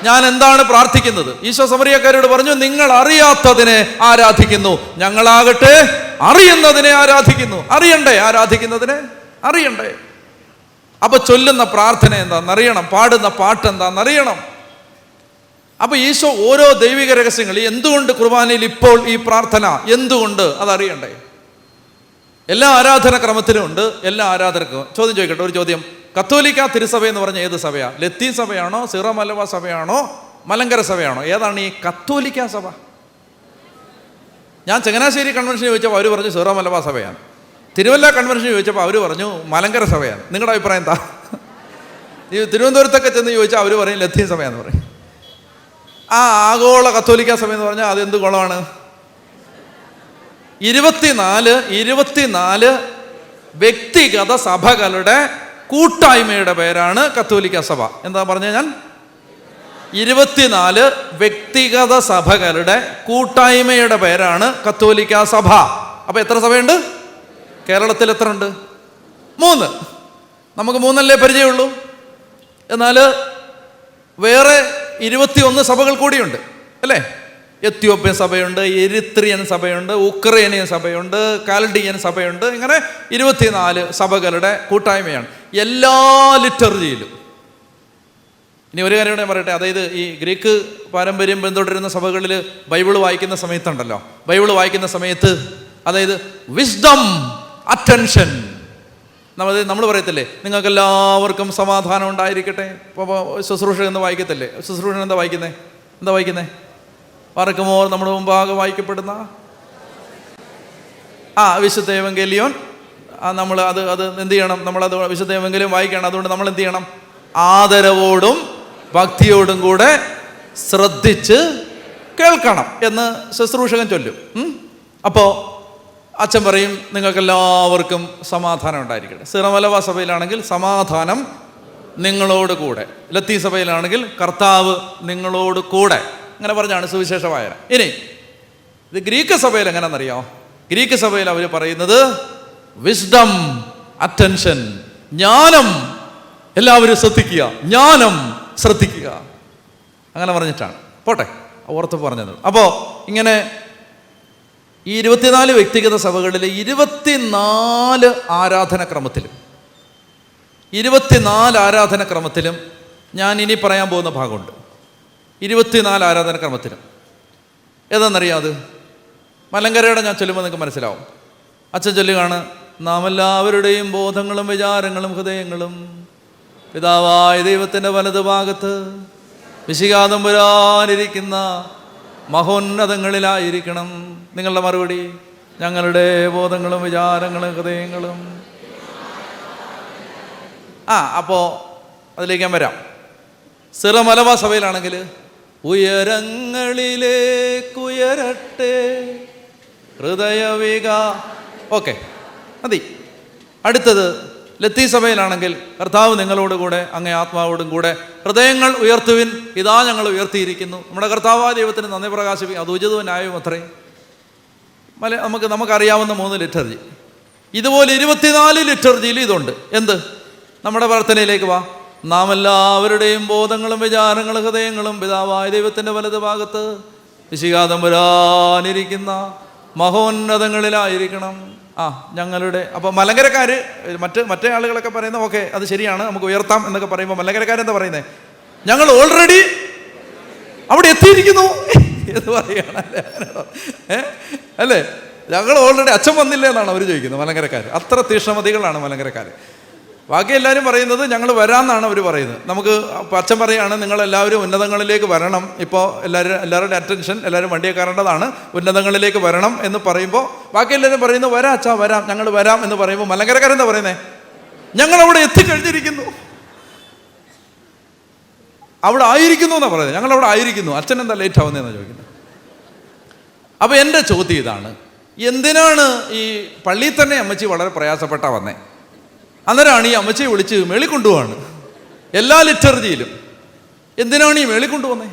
ഞാൻ എന്താണ് പ്രാർത്ഥിക്കുന്നത്? ഈശോ സമറിയക്കാരോട് പറഞ്ഞു, നിങ്ങൾ അറിയാത്തതിനെ ആരാധിക്കുന്നു, ഞങ്ങളാകട്ടെ അറിയുന്നതിനെ ആരാധിക്കുന്നു. അറിയണ്ടേ? ആരാധിക്കുന്നതിനെ അറിയണ്ടേ? അപ്പൊ ചൊല്ലുന്ന പ്രാർത്ഥന എന്താണെന്നറിയണം, പാടുന്ന പാട്ട് എന്താണെന്നറിയണം. അപ്പൊ ഈശോ ഓരോ ദൈവിക രഹസ്യങ്ങൾ, എന്തുകൊണ്ട് കുർബാനയിൽ ഇപ്പോൾ ഈ പ്രാർത്ഥന, എന്തുകൊണ്ട് അതറിയണ്ടേ? എല്ലാ ആരാധനക്രമത്തിലും ഉണ്ട്. എല്ലാ ആരാധനക്കും ചോദ്യം ചോദിക്കട്ടെ, ഒരു ചോദ്യം. കത്തോലിക്ക തിരുസഭ എന്ന് പറഞ്ഞ ഏത് സഭയാ? ലത്തീൻ സഭയാണോ, സീറോ മലബാ സഭയാണോ, മലങ്കര സഭയാണോ? ഏതാണ് ഈ കത്തോലിക്ക സഭ? ഞാൻ ചങ്ങനാശ്ശേരി കൺവെൻഷൻ ചോദിച്ചപ്പോൾ അവർ പറഞ്ഞു സീറോ മലബാ സഭയാണ്. തിരുവല്ല കൺവെൻഷൻ ചോദിച്ചപ്പോൾ അവർ പറഞ്ഞു മലങ്കര സഭയാണ്. നിങ്ങളുടെ അഭിപ്രായം എന്താ? ഈ തിരുവനന്തപുരത്തൊക്കെ ചെന്ന് ചോദിച്ചാൽ അവർ പറയും ലത്തീൻ സഭയാന്ന് പറയും. ആ ആഗോള കത്തോലിക്ക സഭ എന്ന് പറഞ്ഞാൽ അതെന്ത് കുളമാണ്? 24 വ്യക്തിഗത സഭകളുടെ കൂട്ടായ്മയുടെ പേരാണ് കത്തോലിക്ക സഭ. എന്താ പറഞ്ഞ ഞാൻ? 24 വ്യക്തിഗത സഭകളുടെ കൂട്ടായ്മയുടെ പേരാണ് കത്തോലിക്ക സഭ. അപ്പൊ എത്ര സഭയുണ്ട് കേരളത്തിൽ? എത്ര ഉണ്ട്? 3. നമുക്ക് 3 പരിചയമുള്ളൂ. എന്നാൽ വേറെ 21 സഭകൾ കൂടിയുണ്ട് അല്ലേ? എത്യോപ്യൻ സഭയുണ്ട്, എരിത്രിയൻ സഭയുണ്ട്, ഉക്രൈനിയൻ സഭയുണ്ട്, കാൽഡിയൻ സഭയുണ്ട്. ഇങ്ങനെ 24 സഭകളുടെ കൂട്ടായ്മയാണ് എല്ലാ ലിറ്റർജിയിലും. ഇനി ഒരു കാര്യം കൂടെ പറയട്ടെ. അതായത് ഈ ഗ്രീക്ക് പാരമ്പര്യം പിന്തുടരുന്ന സഭകളിൽ ബൈബിൾ വായിക്കുന്ന സമയത്തുണ്ടല്ലോ, ബൈബിൾ വായിക്കുന്ന സമയത്ത് അതായത് വിസ്ഡം, അറ്റൻഷൻ, നമ്മൾ പറയത്തില്ലേ നിങ്ങൾക്ക് എല്ലാവർക്കും സമാധാനം ഉണ്ടായിരിക്കട്ടെ. ഇപ്പോൾ ശുശ്രൂഷ എന്ന് വായിക്കത്തില്ലേ? ശുശ്രൂഷ എന്താ വായിക്കുന്നേ? പറക്കുമോ നമ്മുടെ മുമ്പാകെ വായിക്കപ്പെടുന്ന വിശുദ്ധ എവങ്കേലിയോൻ. നമ്മൾ അത് എന്ത് ചെയ്യണം? നമ്മളത് വിശുദ്ധ എവങ്കേലിയോൻ വായിക്കണം. അതുകൊണ്ട് നമ്മൾ എന്ത് ചെയ്യണം? ആദരവോടും ഭക്തിയോടും കൂടെ ശ്രദ്ധിച്ച് കേൾക്കണം എന്ന് ശുശ്രൂഷകൻ ചൊല്ലും. അപ്പോൾ അച്ഛൻ പറയും നിങ്ങൾക്കെല്ലാവർക്കും സമാധാനം ഉണ്ടായിരിക്കട്ടെ. സീറോ മലബാർ സഭയിലാണെങ്കിൽ സമാധാനം നിങ്ങളോട് കൂടെ, ലത്തീൻ സഭയിലാണെങ്കിൽ കർത്താവ് നിങ്ങളോട് കൂടെ, അങ്ങനെ പറഞ്ഞാണ് സുവിശേഷ വായന. ഇനി ഇത് ഗ്രീക്ക് സഭയിൽ എങ്ങനെയാണെന്നറിയാമോ? ഗ്രീക്ക് സഭയിൽ അവർ പറയുന്നത് വിസ്ഡം, അറ്റൻഷൻ, ജ്ഞാനം, എല്ലാവരും ശ്രദ്ധിക്കുക, ജ്ഞാനം ശ്രദ്ധിക്കുക, അങ്ങനെ പറഞ്ഞിട്ടാണ്. പോട്ടെ, ഓർത്ത് പറഞ്ഞത്. അപ്പോൾ ഇങ്ങനെ ഈ 24 വ്യക്തിഗത സഭകളിലെ 24 ആരാധനക്രമത്തിലും ഞാൻ ഇനി പറയാൻ പോകുന്ന ഭാഗമുണ്ട്. 24 ആരാധനക്രമത്തിലും ഏതാണെന്നറിയാം? അത് മലങ്കരയുടെ ഞാൻ ചൊല്ലുമ്പോൾ നിങ്ങൾക്ക് മനസ്സിലാവും. അച്ഛൻ ചൊല്ലുകയാണ്, നാം എല്ലാവരുടെയും ബോധങ്ങളും വിചാരങ്ങളും ഹൃദയങ്ങളും പിതാവായ ദൈവത്തിൻ്റെ വലതു ഭാഗത്ത് വിശികാതമ്പുരാനിരിക്കുന്ന മഹോന്നതങ്ങളിലായിരിക്കണം. നിങ്ങളുടെ മറുപടി? ഞങ്ങളുടെ ബോധങ്ങളും വിചാരങ്ങളും ഹൃദയങ്ങളും. അപ്പോൾ അതിലേക്ക് ഞാൻ വരാം. സീറോ മലബാർ സഭയിലാണെങ്കിൽ ഉയരങ്ങളിലേക്കുയരട്ടെ ഹൃദയവിക. ഓക്കെ, മതി. അടുത്തത് ലത്തീൻ സഭയിലാണെങ്കിൽ കർത്താവ് നിങ്ങളോടുകൂടെ അങ്ങേ ആത്മാവോടും കൂടെ ഹൃദയങ്ങൾ ഉയർത്തുവിൻ, ഇതാ ഞങ്ങൾ ഉയർത്തിയിരിക്കുന്നു. നമ്മുടെ കർത്താവായ ദൈവത്തിന് നന്ദി പ്രകാശിപ്പിക്കും. അത് ഉചിതവും ന്യായവും അത്രയും. നമുക്കറിയാവുന്ന 3 ലിറ്റർജി, ഇതുപോലെ 24 ലിറ്റർജിയിൽ ഇതുണ്ട്. എന്ത്? നമ്മുടെ പ്രാർത്ഥനയിലേക്ക് വാ. നാം എല്ലാവരുടെയും ബോധങ്ങളും വിചാരങ്ങളും ഹൃദയങ്ങളും പിതാവായ ദൈവത്തിൻ്റെ വലത് ഭാഗത്ത് വിശികാതം മഹോന്നതങ്ങളിലായിരിക്കണം. ഞങ്ങളുടെ അപ്പോൾ മലങ്കരക്കാർ മറ്റേ ആളുകളൊക്കെ പറയുന്നത് ഓക്കെ, അത് ശരിയാണ്, നമുക്ക് ഉയർത്താം എന്നൊക്കെ പറയുമ്പോൾ മലങ്കരക്കാരെന്താ പറയുന്നത്? ഞങ്ങൾ ഓൾറെഡി അവിടെ എത്തിയിരിക്കുന്നു എന്ന് പറയുകയാണ്. അല്ലേ? ഞങ്ങൾ ഓൾറെഡി അച്ഛൻ വന്നില്ല എന്നാണ് അവർ ചോദിക്കുന്നത് മലങ്കരക്കാർ. അത്ര തീക്ഷ്ണമതികളാണ് മലങ്കരക്കാർ. ബാക്കി എല്ലാവരും പറയുന്നത് ഞങ്ങൾ വരാമെന്നാണ് അവർ പറയുന്നത്. നമുക്ക് അച്ഛൻ പറയുകയാണ് നിങ്ങളെല്ലാവരും ഉന്നതങ്ങളിലേക്ക് വരണം. ഇപ്പോൾ എല്ലാവരുടെ അറ്റൻഷൻ എല്ലാവരും വണ്ടിയെ കയറേണ്ടതാണ്, ഉന്നതങ്ങളിലേക്ക് വരണം എന്ന് പറയുമ്പോൾ ബാക്കി എല്ലാവരും പറയുന്നു വരാം അച്ഛാ വരാം, ഞങ്ങൾ വരാം എന്ന് പറയുമ്പോൾ മലങ്കരക്കാരെന്താ പറയുന്നത്? ഞങ്ങളവിടെ എത്തിക്കഴിഞ്ഞിരിക്കുന്നു, അവിടെ ആയിരിക്കുന്നു എന്നാണ് പറയുന്നത്. ഞങ്ങളവിടെ ആയിരിക്കുന്നു, അച്ഛൻ എന്താ ലേറ്റ് ആവുന്നതെന്നാണ് ചോദിക്കുന്നത്. അപ്പോൾ എൻ്റെ ചോദ്യം ഇതാണ്, എന്തിനാണ് ഈ പള്ളിയിൽ തന്നെ അമ്മച്ചി വളരെ പ്രയാസപ്പെട്ടാ വന്നേ? അന്നേരമാണ് ഈ അമ്മച്ചിയെ വിളിച്ച് മേളി കൊണ്ടുപോവാണ് എല്ലാ ലിറ്റർജിയിലും. എന്തിനാണ് ഈ മേളി കൊണ്ടുപോകുന്നത്?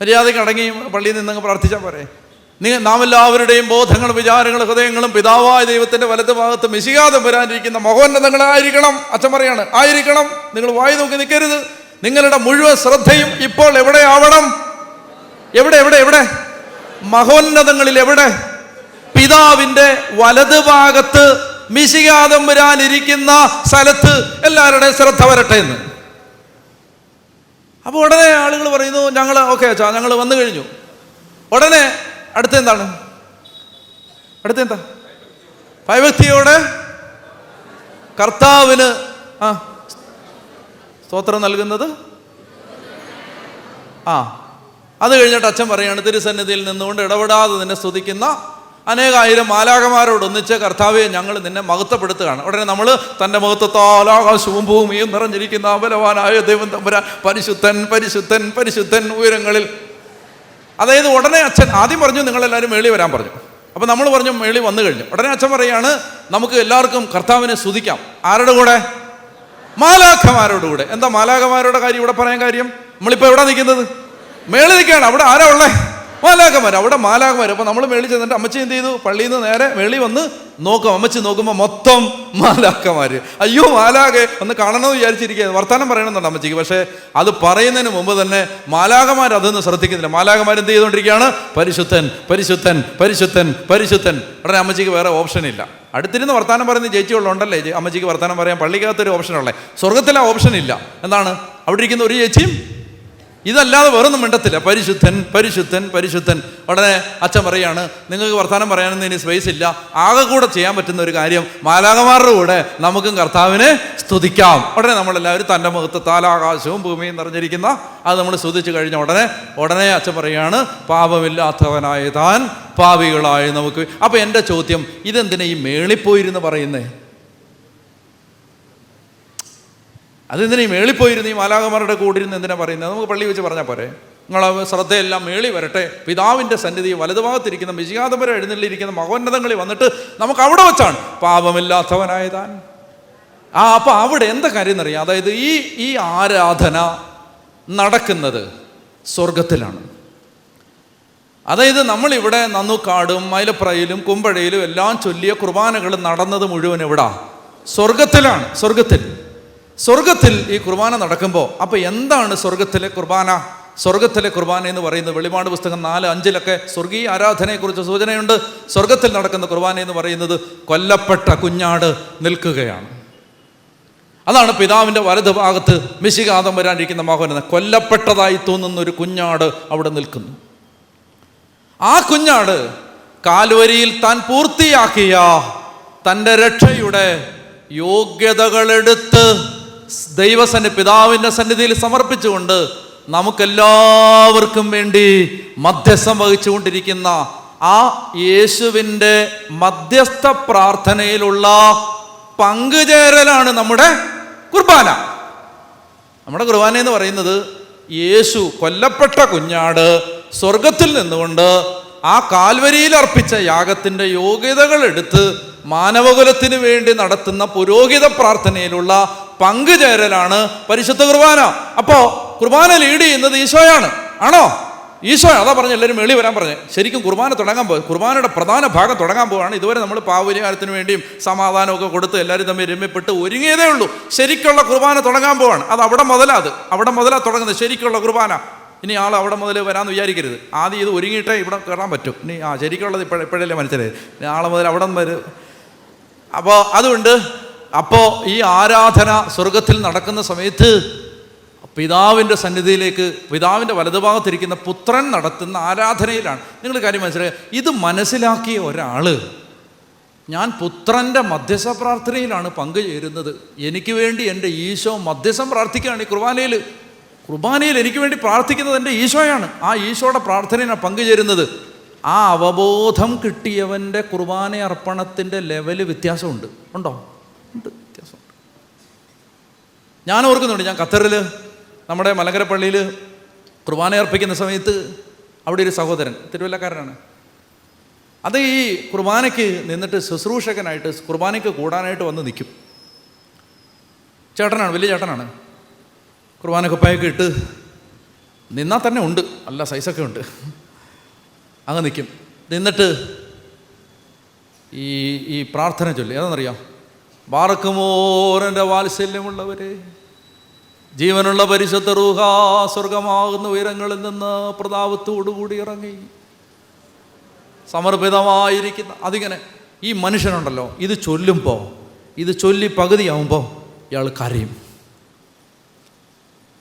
മര്യാദയ്ക്ക് അടങ്ങി പള്ളിയിൽ നിന്നങ്ങ് പ്രാർത്ഥിച്ചാൽ പോരെ? നാം എല്ലാവരുടെയും ബോധങ്ങളും വിചാരങ്ങളും ഹൃദയങ്ങളും പിതാവായ ദൈവത്തിൻ്റെ വലത് ഭാഗത്ത് മിശിഹാതം വരാനിരിക്കുന്ന മഹോന്നതങ്ങളായിരിക്കണം. അച്ഛൻ പറയാണ് ആയിരിക്കണം. നിങ്ങൾ വായി നോക്കി നിൽക്കരുത്. നിങ്ങളുടെ മുഴുവൻ ശ്രദ്ധയും ഇപ്പോൾ എവിടെ ആവണം? എവിടെ എവിടെ എവിടെ? മഹോന്നതങ്ങളിൽ. എവിടെ? പിതാവിൻ്റെ വലത് ഭാഗത്ത് മിശിഹാതം വരാനിരിക്കുന്ന സ്ഥലത്ത് എല്ലാവരുടെയും ശ്രദ്ധ വരട്ടെ എന്ന്. അപ്പോൾ ഉടനെ ആളുകൾ പറയുന്നു ഞങ്ങൾ ഓക്കെ അച്ഛാ, ഞങ്ങൾ വന്നു കഴിഞ്ഞു. ഉടനെ അടുത്തെന്താണ്? അടുത്തെന്താ? ഭയഭക്തിയോടെ കർത്താവിന് സ്തോത്രം നൽകുന്നത്. അത് കഴിഞ്ഞിട്ട് അച്ഛൻ പറയാണ് തിരുസന്നിധിയിൽ നിന്നുകൊണ്ട് ഇടപെടാതെ നിന്നെ സ്തുതിക്കുന്ന അനേകായിരം മാലാഖമാരോടൊന്നിച്ച് കർത്താവെ ഞങ്ങൾ നിന്നെ മഹത്വപ്പെടുത്തുകയാണ്. ഉടനെ നമ്മൾ തൻ്റെ മഹത്വത്താൽ ആകാശവും ഭൂമിയും നിറഞ്ഞിരിക്കുന്ന ബലവാനായ ദൈവം തമ്പുരാൻ പരിശുദ്ധൻ പരിശുദ്ധൻ പരിശുദ്ധൻ ഉയരങ്ങളിൽ. അതായത് ഉടനെ അച്ഛൻ ആദ്യം പറഞ്ഞു നിങ്ങളെല്ലാവരും മേളി വരാൻ പറഞ്ഞു. അപ്പം നമ്മൾ പറഞ്ഞു മേളി വന്നു കഴിഞ്ഞു. ഉടനെ അച്ഛൻ പറയാണ് നമുക്ക് എല്ലാവർക്കും കർത്താവിനെ സ്തുതിക്കാം. ആരുടെ കൂടെ? മാലാഖമാരോടുകൂടെ. എന്താ മാലാഖമാരുടെ കാര്യം ഇവിടെ പറയാൻ കാര്യം? നമ്മളിപ്പോൾ എവിടെ നിൽക്കുന്നത്? മേളി നിൽക്കുകയാണ്. അവിടെ ആരാ ഉള്ളേ? മാലാഖമാർ. അവിടെ മാലാഖമാർ. അപ്പോൾ നമ്മൾ മേളി ചെന്നിട്ട് അമ്മച്ചി എന്ത് ചെയ്തു? പള്ളിയിൽ നിന്ന് നേരെ മേളി വന്ന് നോക്കും. അമ്മച്ചി നോക്കുമ്പോൾ മൊത്തം മാലാഖമാർ. അയ്യോ മാലാഖ ഒന്ന് കാണണമെന്ന് വിചാരിച്ചിരിക്കുക, വർത്താനം പറയണമെന്നുണ്ട് അമ്മച്ചിക്ക്. പക്ഷേ അത് പറയുന്നതിന് മുമ്പ് തന്നെ മാലാഖമാർ അതൊന്നും ശ്രദ്ധിക്കുന്നില്ല. മാലാഖമാർ എന്ത് ചെയ്തുകൊണ്ടിരിക്കുകയാണ്? പരിശുദ്ധൻ പരിശുദ്ധൻ പരിശുദ്ധൻ പരിശുദ്ധൻ. ഉടനെ അമ്മച്ചിക്ക് വേറെ ഓപ്ഷൻ ഇല്ല. അടുത്തിരുന്ന് വർത്താനം പറയുന്ന ചേച്ചിയുള്ളതുകൊണ്ടല്ലേ അമ്മച്ചിക്ക് വർത്താനം പറയാൻ പള്ളിക്കകത്തൊരു ഓപ്ഷനുള്ളേ. സ്വർഗത്തിലെ ഓപ്ഷൻ ഇല്ല. എന്താണ്? അവിടെ ഇരിക്കുന്ന ഒരു ചേച്ചിയും ഇതല്ലാതെ വേറൊന്നും മിണ്ടത്തില്ല. പരിശുദ്ധൻ പരിശുദ്ധൻ പരിശുദ്ധൻ. ഉടനെ അച്ഛൻ പറയാണ് നിങ്ങൾക്ക് വർത്താനം പറയാനൊന്നും ഇനി സ്പേസ് ഇല്ല. ആകെ കൂടെ ചെയ്യാൻ പറ്റുന്ന ഒരു കാര്യം മാലാഖമാരുടെ കൂടെ നമുക്കും കർത്താവിനെ സ്തുതിക്കാം. ഉടനെ നമ്മളെല്ലാവരും തൻ്റെ മുഖത്താൽ ആകാശവും ഭൂമിയും നിറഞ്ഞിരിക്കുന്ന അത് നമ്മൾ സ്തുതിച്ച് കഴിഞ്ഞ ഉടനെ അച്ഛൻ പറയാണ് പാപമില്ലാത്തവനായ താൻ പാപികളായ നമുക്ക്. അപ്പം എൻ്റെ ചോദ്യം, ഇതെന്തിനാ ഈ മേളിപ്പോയിരുന്ന് പറയുന്നേ? അതെന്തിനാ ഈ മേളിപ്പോയിരുന്ന് ഈ മാലാഖമാരുടെ കൂടെ ഇരുന്ന് എന്തിനാ പറയുന്നത്? നമുക്ക് പള്ളി വെച്ച് പറഞ്ഞാൽ പോരെ? നിങ്ങളെ ശ്രദ്ധയെല്ലാം മേളി വരട്ടെ, പിതാവിൻ്റെ സന്നിധി വലതുഭാഗത്തിരിക്കുന്ന മിശിഹാതം എഴുന്നള്ളിയിരിക്കുന്ന മഹോന്നതങ്ങളിൽ വന്നിട്ട് നമുക്ക് അവിടെ വെച്ചാണ് പാപമില്ലാത്തവനായ താൻ. അപ്പം അവിടെ എന്താ കാര്യം എന്നറിയാം? അതായത് ഈ ആരാധന നടക്കുന്നത് സ്വർഗത്തിലാണ്. അതായത് നമ്മളിവിടെ നന്നുക്കാടും മൈലപ്രയിലും കുമ്പഴയിലും എല്ലാം ചൊല്ലിയ കുർബാനകൾ നടന്നത് മുഴുവൻ എവിടാ? സ്വർഗത്തിലാണ്. സ്വർഗത്തിൽ ഈ കുർബാന നടക്കുമ്പോൾ അപ്പോൾ എന്താണ് സ്വർഗത്തിലെ കുർബാന? സ്വർഗത്തിലെ കുർബാന എന്ന് പറയുന്നത് വെളിപാട് പുസ്തകം 4:5 സ്വർഗീയ ആരാധനയെക്കുറിച്ച് സൂചനയുണ്ട്. സ്വർഗത്തിൽ നടക്കുന്ന കുർബാന എന്ന് പറയുന്നത് കൊല്ലപ്പെട്ട കുഞ്ഞാട് നിൽക്കുകയാണ്. അതാണ് പിതാവിൻ്റെ വലത് ഭാഗത്ത് മിശിഹാതം വരാനിരിക്കുന്ന മഹോന്നത. കൊല്ലപ്പെട്ടതായി തോന്നുന്ന ഒരു കുഞ്ഞാട് അവിടെ നിൽക്കുന്നു. ആ കുഞ്ഞാട് കാൽവരിയിൽ താൻ പൂർത്തിയാക്കിയ തൻ്റെ രക്ഷയുടെ യോഗ്യതകളെടുത്ത് പിതാവിൻ്റെ സന്നിധിയിൽ സമർപ്പിച്ചുകൊണ്ട് നമുക്കെല്ലാവർക്കും വേണ്ടി മധ്യസ്ഥം വഹിച്ചുകൊണ്ടിരിക്കുന്ന ആ യേശുവിൻ്റെ മധ്യസ്ഥ പ്രാർത്ഥനയിലുള്ള പങ്കുചേരലാണ് നമ്മുടെ കുർബാന. നമ്മുടെ കുർബാന എന്ന് പറയുന്നത് യേശു കൊല്ലപ്പെട്ട കുഞ്ഞാട് സ്വർഗത്തിൽ നിന്നുകൊണ്ട് ആ കാൽവരിയിൽ അർപ്പിച്ച യാഗത്തിൻ്റെ യോഗ്യതകൾ എടുത്ത് മാനവകുലത്തിന് വേണ്ടി നടത്തുന്ന പുരോഹിത പ്രാർത്ഥനയിലുള്ള പങ്കുചേരലാണ് പരിശുദ്ധ കുർബാന. അപ്പോൾ കുർബാന ലീഡ് ചെയ്യുന്നത് ഈശോയാണ്. ആണോ? ഈശോ. അതാ പറഞ്ഞ് എല്ലാവരും വെളി വരാൻ പറഞ്ഞ്. ശരിക്കും കുർബാന തുടങ്ങാൻ പോകും. കുർബാനയുടെ പ്രധാന ഭാഗം തുടങ്ങാൻ പോവുകയാണ്. ഇതുവരെ നമ്മൾ പാവപരിഹാരത്തിന് വേണ്ടിയും സമാധാനമൊക്കെ കൊടുത്ത് എല്ലാവരും തമ്മിൽ രമ്യപ്പെട്ട് ഒരുങ്ങിയതേ ഉള്ളൂ. ശരിക്കുള്ള കുർബാന തുടങ്ങാൻ പോവാണ്. അത് അവിടെ മുതലാണ് തുടങ്ങുന്നത് ശരിക്കുള്ള കുർബാന. ഇനി ആൾ അവിടെ മുതൽ വരാമെന്ന് വിചാരിക്കരുത്. ആദ്യം ഇത് ഒരുങ്ങിയിട്ടേ ഇവിടെ കയറാൻ പറ്റും. ഇനി ശരിക്കുള്ളത് ഇപ്പോഴല്ലേ മനസ്സിലായി. നാളെ മുതൽ അവിടെ വരും. അപ്പോൾ അതുകൊണ്ട് ഈ ആരാധന സ്വർഗത്തിൽ നടക്കുന്ന സമയത്ത് പിതാവിൻ്റെ സന്നിധിയിലേക്ക്, പിതാവിൻ്റെ വലതുഭാഗത്തിരിക്കുന്ന പുത്രൻ നടത്തുന്ന ആരാധനയിലാണ്. നിങ്ങൾ കാര്യം മനസ്സിലാക്കുക. ഇത് മനസ്സിലാക്കിയ ഒരാൾ, ഞാൻ പുത്രൻ്റെ മധ്യസ്ഥ പ്രാർത്ഥനയിലാണ് പങ്കുചേരുന്നത്, എനിക്ക് വേണ്ടി എൻ്റെ ഈശോ മധ്യസ്ഥം പ്രാർത്ഥിക്കുകയാണ് ഈ കുർബാനയിൽ എനിക്ക് വേണ്ടി പ്രാർത്ഥിക്കുന്നത് എൻ്റെ ഈശോയാണ്. ആ ഈശോയുടെ പ്രാർത്ഥനയിലാണ് പങ്കുചേരുന്നത്. ആ അവബോധം കിട്ടിയവൻ്റെ കുർബാന അർപ്പണത്തിൻ്റെ ലെവല് വ്യത്യാസമുണ്ട്. ഉണ്ടോ? ഉണ്ട്, വ്യത്യാസമുണ്ട്. ഞാൻ ഓർക്കുന്നുണ്ട്, ഞാൻ ഖത്തറിൽ നമ്മുടെ മലങ്കര പള്ളിയിൽ കുർബാന അർപ്പിക്കുന്ന സമയത്ത് അവിടെ ഒരു സഹോദരൻ, തിരുവല്ലക്കാരനാണ്. അത് ഈ കുർബാനയ്ക്ക് നിന്നിട്ട് ശുശ്രൂഷകനായിട്ട് കുർബാനയ്ക്ക് കൂടാനായിട്ട് വന്ന് നിൽക്കും. ചേട്ടനാണ്, വലിയ ചേട്ടനാണ്. കുർബാന കുപ്പായൊക്കെ ഇട്ട് നിന്നാൽ തന്നെ ഉണ്ട്, നല്ല സൈസൊക്കെ ഉണ്ട്. അങ്ങ് നിൽക്കും. നിന്നിട്ട് ഈ പ്രാർത്ഥന ചൊല്ലി. അതെന്നറിയാം, ബാറക്കുമോരൻ്റെ വാത്സല്യമുള്ളവരെ, ജീവനുള്ള പരിശുദ്ധ റൂഹ സ്വർഗമാകുന്ന ഉയരങ്ങളിൽ നിന്ന് പ്രതാപത്തോടുകൂടി ഇറങ്ങി സമർപ്പിതമായിരിക്കുന്ന. അതിങ്ങനെ ഈ മനുഷ്യനുണ്ടല്ലോ, ഇത് ചൊല്ലി പകുതിയാവുമ്പോൾ ഇയാൾ കരയും.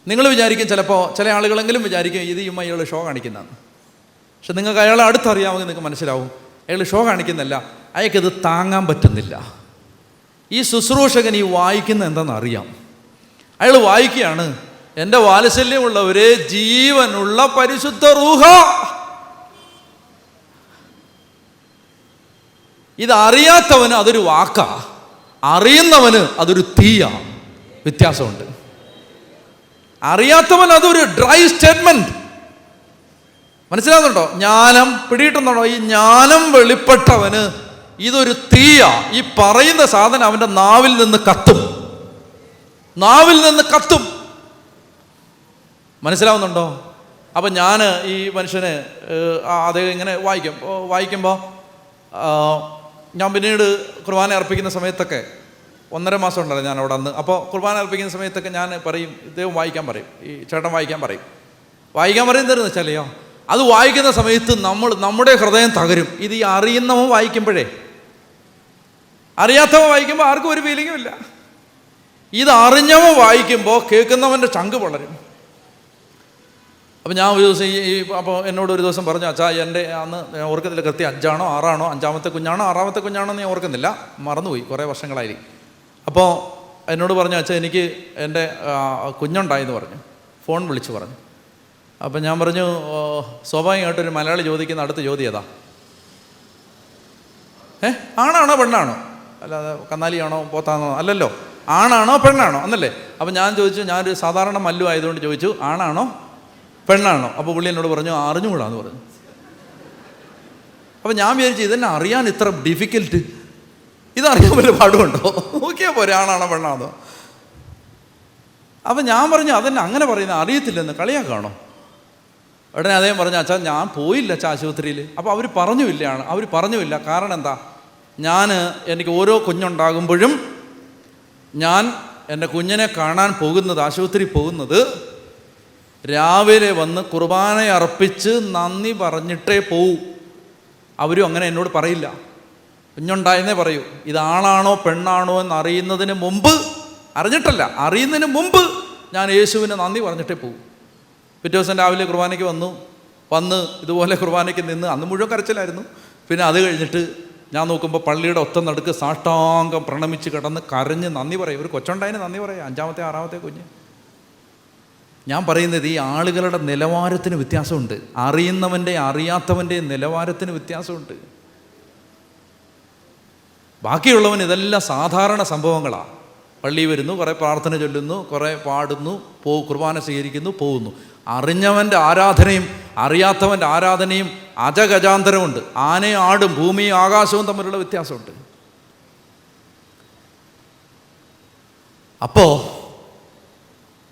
നിങ്ങൾ വിചാരിക്കും, ചിലപ്പോൾ ചില ആളുകളെങ്കിലും വിചാരിക്കും ഇത് ഇയാൾ ഷോ കാണിക്കുന്നതാണ്. പക്ഷെ നിങ്ങൾക്ക് അയാളെ അടുത്തറിയാമെങ്കിൽ നിങ്ങൾക്ക് മനസ്സിലാവും, അയാൾ ഷോ കാണിക്കുന്നില്ല, അയാൾക്കിത് താങ്ങാൻ പറ്റുന്നില്ല. ഈ ശുശ്രൂഷകൻ ഈ വായിക്കുന്ന എന്താണെന്ന് അറിയാം. അയാൾ വായിക്കുകയാണ്, എൻ്റെ വാത്സല്യമുള്ളവരെ, ജീവനുള്ള പരിശുദ്ധ റൂഹ. ഇതറിയാത്തവന് അതൊരു വാക്കാ, അറിയുന്നവന് അതൊരു തീയാ. വ്യത്യാസമുണ്ട്. അറിയാത്തവൻ അതൊരു ഡ്രൈ സ്റ്റേറ്റ്മെന്റ്. മനസ്സിലാകുന്നുണ്ടോ? ജ്ഞാനം പിടിയിട്ടുന്നുണ്ടോ? ഈ ജ്ഞാനം വെളിപ്പെട്ടവന് ഇതൊരു തീയാ. ഈ പറയുന്ന സാധനം അവൻ്റെ നാവിൽ നിന്ന് കത്തും. മനസ്സിലാവുന്നുണ്ടോ? അപ്പം ഞാൻ ഈ മനുഷ്യന് അദ്ദേഹം ഇങ്ങനെ വായിക്കുമ്പോൾ ഞാൻ പിന്നീട് കുർബാന അർപ്പിക്കുന്ന സമയത്തൊക്കെ 1.5 മാസം ഉണ്ടല്ലോ ഞാൻ അവിടെ അന്ന്. അപ്പോൾ കുർബാന അർപ്പിക്കുന്ന സമയത്തൊക്കെ ഞാൻ പറയും, ഇദ്ദേഹം വായിക്കാൻ പറയും, ഈ ചേട്ടൻ വായിക്കാൻ പറയും തരുന്നത് വെച്ചാലെയോ, അത് വായിക്കുന്ന സമയത്ത് നമ്മുടെ ഹൃദയം തകരും. ഇത് ഈ അറിയുന്നവൻ വായിക്കുമ്പോഴേ, അറിയാത്തവൻ വായിക്കുമ്പോൾ ആർക്കും ഒരു ഫീലിങ്ങും ഇല്ല. ഇത് അറിഞ്ഞവൻ വായിക്കുമ്പോൾ കേൾക്കുന്നവൻ്റെ ചങ്ക് വളരും. അപ്പം ഞാൻ ഒരു ദിവസം അപ്പോൾ എന്നോട് ഒരു ദിവസം പറഞ്ഞു, അച്ഛാ എൻ്റെ അന്ന് ഞാൻ ഓർക്കുന്നില്ല കൃത്യം 5ആണോ 6ആണോ 5ാമത്തെ കുഞ്ഞാണോ 6ാമത്തെ കുഞ്ഞാണോ എന്ന് ഞാൻ ഓർക്കുന്നില്ല, മറന്നുപോയി, കുറേ വർഷങ്ങളായി. അപ്പോൾ എന്നോട് പറഞ്ഞു, അച്ഛാ എനിക്ക് എൻ്റെ കുഞ്ഞുണ്ടായെന്ന് പറഞ്ഞു, ഫോൺ വിളിച്ച് പറഞ്ഞു. അപ്പം ഞാൻ പറഞ്ഞു, സ്വാഭാവികമായിട്ടൊരു മലയാളി ചോദിക്കുന്ന അടുത്ത ചോദ്യം ഏതാ? ആണാണോ പെണ്ണാണോ? അല്ലാതെ കന്നാലിയാണോ പോത്താണോ? അല്ലല്ലോ, ആണാണോ പെണ്ണാണോ എന്നല്ലേ. അപ്പം ഞാൻ ചോദിച്ചു, ഞാനൊരു സാധാരണ മല്ലു ആയതുകൊണ്ട് ചോദിച്ചു, ആണാണോ പെണ്ണാണോ? അപ്പോൾ പുള്ളി എന്നോട് പറഞ്ഞു, അറിഞ്ഞുകൂടാന്ന് പറഞ്ഞു. അപ്പം ഞാൻ വിചാരിച്ചു, ഇതെന്നെ അറിയാൻ ഇത്ര ഡിഫിക്കൽട്ട്, ഇതറിയാൻ വല്ല പാടുമുണ്ടോ? നോക്കിയാൽ പോരെ ആണാണോ പെണ്ണാണോ. അപ്പം ഞാൻ പറഞ്ഞു, അതെന്നെ അങ്ങനെ പറയുന്നത് അറിയത്തില്ലെന്ന് കളിയാക്കാണോ? ഉടനെ അദ്ദേഹം പറഞ്ഞു, അച്ഛാ ഞാൻ പോയില്ല അച്ഛാ ആശുപത്രിയിൽ. അപ്പോൾ അവർ പറഞ്ഞില്ല. കാരണം എന്താ? എനിക്ക് ഓരോ കുഞ്ഞുണ്ടാകുമ്പോഴും ഞാൻ എൻ്റെ കുഞ്ഞിനെ കാണാൻ പോകുന്നത്, ആശുപത്രി പോകുന്നത്, രാവിലെ വന്ന് കുർബാന അർപ്പിച്ച് നന്ദി പറഞ്ഞിട്ടേ പോവൂ. അവരും അങ്ങനെ എന്നോട് പറയില്ല, കുഞ്ഞുണ്ടായെന്നേ പറയൂ. ഇതാണാണോ പെണ്ണാണോ എന്ന് അറിയുന്നതിന് മുമ്പ് ഞാൻ യേശുവിന് നന്ദി പറഞ്ഞിട്ടേ പോവും. പിറ്റേ ദിവസം രാവിലെ കുർബാനയ്ക്ക് വന്ന് ഇതുപോലെ കുർബാനയ്ക്ക് നിന്ന്, അന്ന് മുഴുവൻ കരച്ചിലായിരുന്നു. പിന്നെ അത് കഴിഞ്ഞിട്ട് ഞാൻ നോക്കുമ്പോൾ പള്ളിയുടെ ഒത്ത നടുക്ക് സാഷ്ടാംഗം പ്രണമിച്ച് കിടന്ന് കരഞ്ഞ് നന്ദി പറയും. ഒരു കൊച്ചുണ്ടായതിന് നന്ദി പറയാം, 5ാമത്തെ 6ാമത്തെ കുഞ്ഞ്. ഞാൻ പറയുന്നത് ഈ ആളുകളുടെ നിലവാരത്തിന് വ്യത്യാസമുണ്ട്. അറിയുന്നവൻ്റെ അറിയാത്തവൻ്റെയും നിലവാരത്തിന് വ്യത്യാസമുണ്ട്. ബാക്കിയുള്ളവൻ ഇതെല്ലാം സാധാരണ സംഭവങ്ങളാണ്. പള്ളിയിൽ വരുന്നു, കുറേ പ്രാർത്ഥന ചൊല്ലുന്നു, കുറേ പാടുന്നു, കുർബാന സ്വീകരിക്കുന്നു, പോകുന്നു. അറിഞ്ഞവൻ്റെ ആരാധനയും അറിയാത്തവൻ്റെ ആരാധനയും അജഗജാന്തരമുണ്ട്. ആനയും ആടും ഭൂമിയും ആകാശവും തമ്മിലുള്ള വ്യത്യാസമുണ്ട്. അപ്പോൾ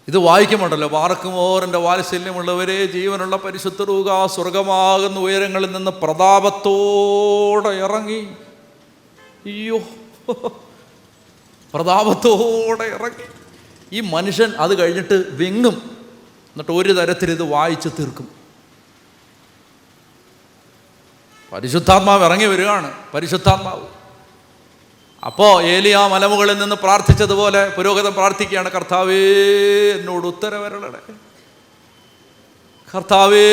ഇത് വായിക്കുമുണ്ടല്ലോ, വാർക്കുമോറിൻ്റെ വാത്സല്യമുള്ളവരെ, ജീവനുള്ള പരിശുദ്ധ റൂഹ സ്വർഗമാകുന്ന ഉയരങ്ങളിൽ നിന്ന് പ്രതാപത്തോടെ ഇറങ്ങി. അയ്യോ, പ്രതാപത്തോടെ ഇറങ്ങി. ഈ മനുഷ്യൻ അത് കഴിഞ്ഞിട്ട് വെങ്ങും. എന്നിട്ട് ഒരു തരത്തിൽ ഇത് വായിച്ച് തീർക്കും. പരിശുദ്ധാത്മാവ് ഇറങ്ങി വരികയാണ്, പരിശുദ്ധാത്മാവ്. അപ്പോൾ ഏലിയ മലമുകളിൽ നിന്ന് പ്രാർത്ഥിച്ചതുപോലെ പുരോഹിതൻ പ്രാർത്ഥിക്കുകയാണ്, കർത്താവേ എന്നോട് ഉത്തരവരുളണേ, കർത്താവേ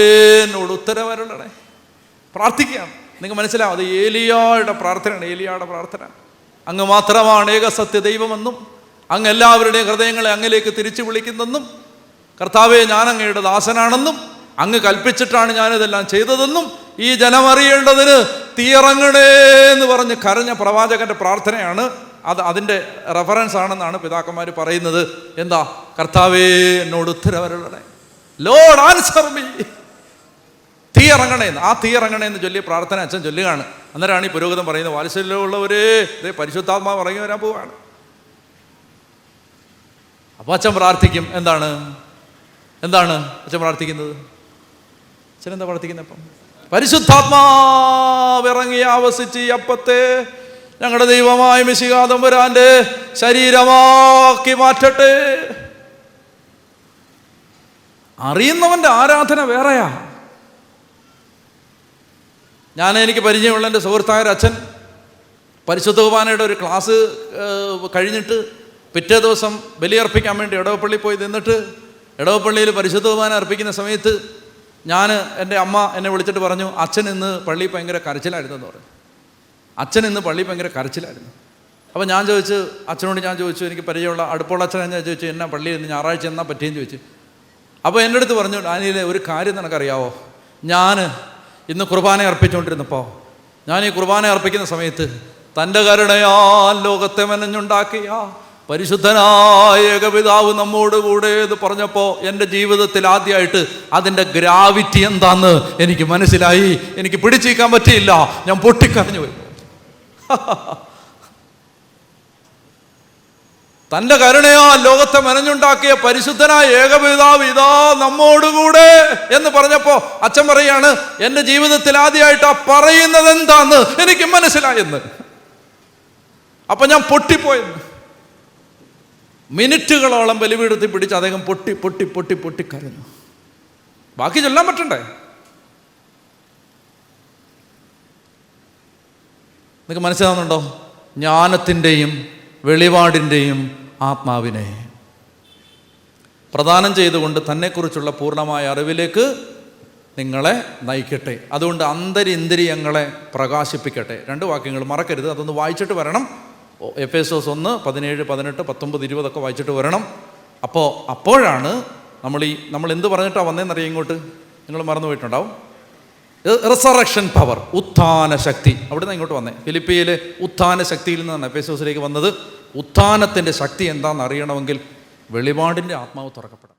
എന്നോട് ഉത്തരവരുളണേ. പ്രാർത്ഥിക്കുകയാണ്. നിങ്ങൾക്ക് മനസ്സിലാവും, അത് ഏലിയായുടെ പ്രാർത്ഥനയാണ്. ഏലിയായുടെ പ്രാർത്ഥന, അങ്ങ് മാത്രമാണ് ഏകസത്യ ദൈവമെന്നും അങ്ങ് എല്ലാവരുടെയും ഹൃദയങ്ങളെ അങ്ങിലേക്ക് തിരിച്ചു വിളിക്കുന്നെന്നും കർത്താവേ ഞാൻ അങ്ങയുടെ ദാസനാണെന്നും അങ്ങ് കൽപ്പിച്ചിട്ടാണ് ഞാനിതെല്ലാം ചെയ്തതെന്നും ഈ ജനം അറിയേണ്ടതിന് തീയിറങ്ങണേ എന്ന് പറഞ്ഞ് കരഞ്ഞ പ്രവാചകന്റെ പ്രാർത്ഥനയാണ്. അതിൻ്റെ റെഫറൻസ് ആണെന്നാണ് പിതാക്കന്മാർ പറയുന്നത്. എന്താ? കർത്താവേ എന്നോട് ഉത്തരവരുളണേ, ലോർഡ് ആൻസർ മീ. തീയിറങ്ങണേന്ന്, ആ തീയിറങ്ങണേന്ന് ചൊല്ലിയ പ്രാർത്ഥന അച്ഛൻ ചൊല്ലുകയാണ്. അന്നേരമാണ് ഈ പുരോഹിതൻ പറയുന്നത്, വാത്സല്യമുള്ളവരേ, ഇതേ പരിശുദ്ധാത്മാവ് ഇറങ്ങി വരാൻ പോവുകയാണ്. അപ്പോൾ അച്ഛൻ പ്രാർത്ഥിക്കും. എന്താണ് അച്ഛൻ പ്രാർത്ഥിക്കുന്നത്? അച്ഛൻ എന്താ പ്രാർത്ഥിക്കുന്നത്? അപ്പം പരിശുദ്ധാത്മാവ് ഇറങ്ങി ആവസിച്ച് ഈ അപ്പത്തെ ഞങ്ങളുടെ ദൈവമായ മിശിഹാ തമ്പുരാന്റെ ശരീരമാക്കി മാറ്റട്ടെ. അറിയുന്നവന്റെ ആരാധന വേറെയാ. എനിക്ക് പരിചയമുള്ള എൻ്റെ സുഹൃത്തായ അച്ഛൻ പരിശുദ്ധ കുർബാനയുടെ ഒരു ക്ലാസ് കഴിഞ്ഞിട്ട് പിറ്റേ ദിവസം ബലിയർപ്പിക്കാൻ വേണ്ടി ഇടവപ്പള്ളി പോയി നിന്നിട്ട് ഇടവപ്പള്ളിയിൽ പരിശുദ്ധ കുർബാന അർപ്പിക്കുന്ന സമയത്ത് എൻ്റെ അമ്മ എന്നെ വിളിച്ചിട്ട് പറഞ്ഞു, അച്ഛൻ ഇന്ന് പള്ളി ഭയങ്കര കരച്ചിലായിരുന്നു എന്ന് പറഞ്ഞു. അച്ഛൻ ഇന്ന് പള്ളി ഭയങ്കര കരച്ചിലായിരുന്നു. അപ്പോൾ അച്ഛനോട് ഞാൻ ചോദിച്ചു, എനിക്ക് പരിചയമുള്ള അടുപ്പുള്ള അച്ഛനെ ഞാൻ ചോദിച്ചു, എന്നാ പള്ളിയിൽ ഇന്ന് ഞായറാഴ്ച എന്നാ പറ്റിയെന്ന് ചോദിച്ചു. അപ്പോൾ എൻ്റെ അടുത്ത് പറഞ്ഞു, ഡാനിയിലെ ഒരു കാര്യം നിനക്കറിയാവോ, ഞാൻ ഇന്ന് കുർബാന അർപ്പിച്ചുകൊണ്ടിരുന്നപ്പോൾ, ഞാൻ ഈ കുർബാന അർപ്പിക്കുന്ന സമയത്ത് തൻ്റെ കരുണയാൽ ലോകത്തെ മെനഞ്ഞുണ്ടാക്കിയ പരിശുദ്ധനായ ഏകപിതാവ് നമ്മോട് കൂടെ എന്ന് പറഞ്ഞപ്പോൾ എൻ്റെ ജീവിതത്തിൽ ആദ്യമായിട്ട് അതിൻ്റെ ഗ്രാവിറ്റി എന്താന്ന് എനിക്ക് മനസ്സിലായി. എനിക്ക് പിടിച്ചിരിക്കാൻ പറ്റിയില്ല, ഞാൻ പൊട്ടിക്കരഞ്ഞു പോയി. തൻ്റെ കരുണയാൽ ലോകത്തെ മെനഞ്ഞുണ്ടാക്കിയ പരിശുദ്ധനായ ഏകപിതാവ് ഇതാ നമ്മോടുകൂടെ എന്ന് പറഞ്ഞപ്പോ അച്ഛൻ പറയാണ്, എൻ്റെ ജീവിതത്തിൽ ആദ്യമായിട്ടാ പറയുന്നത് എന്താന്ന് എനിക്ക് മനസ്സിലായെന്ന്. അപ്പൊ ഞാൻ പൊട്ടിപ്പോയെന്ന്. മിനിറ്റുകളോളം ബലിപീഠത്തിൽ പിടിച്ച് അദ്ദേഹം പൊട്ടി പൊട്ടി പൊട്ടി പൊട്ടിക്കരഞ്ഞു. ബാക്കി ചൊല്ലാൻ പറ്റണ്ടേ? നിങ്ങൾക്ക് മനസ്സിലാവുന്നുണ്ടോ? ജ്ഞാനത്തിൻ്റെയും വെളിപാടിൻ്റെയും ആത്മാവിനെ പ്രദാനം ചെയ്തുകൊണ്ട് തന്നെക്കുറിച്ചുള്ള പൂർണ്ണമായ അറിവിലേക്ക് നിങ്ങളെ നയിക്കട്ടെ. അതുകൊണ്ട് അന്തരിന്ദ്രിയങ്ങളെ പ്രകാശിപ്പിക്കട്ടെ. 2 വാക്യങ്ങൾ മറക്കരുത്, അതൊന്ന് വായിച്ചിട്ട് വരണം. എഫേസോസ് 1, 17, 18, 19, 20 വായിച്ചിട്ട് വരണം. അപ്പോഴാണ് നമ്മൾ എന്ത് പറഞ്ഞിട്ടാണ് വന്നതെന്നറിയാം ഇങ്ങോട്ട്? നിങ്ങൾ മറന്നു പോയിട്ടുണ്ടാവും. റിസറക്ഷൻ പവർ, ഉത്ഥാന ശക്തി. അവിടുന്ന് ഇങ്ങോട്ട് വന്നേ. ഫിലിപ്പിയിലെ ഉത്ഥാന ശക്തിയിൽ നിന്നാണ് എഫേസോസിലേക്ക് വന്നത്. ഉത്ഥാനത്തിൻ്റെ ശക്തി എന്താണെന്ന് അറിയണമെങ്കിൽ വെളിപാടിൻ്റെ ആത്മാവ് തുറക്കപ്പെടണം.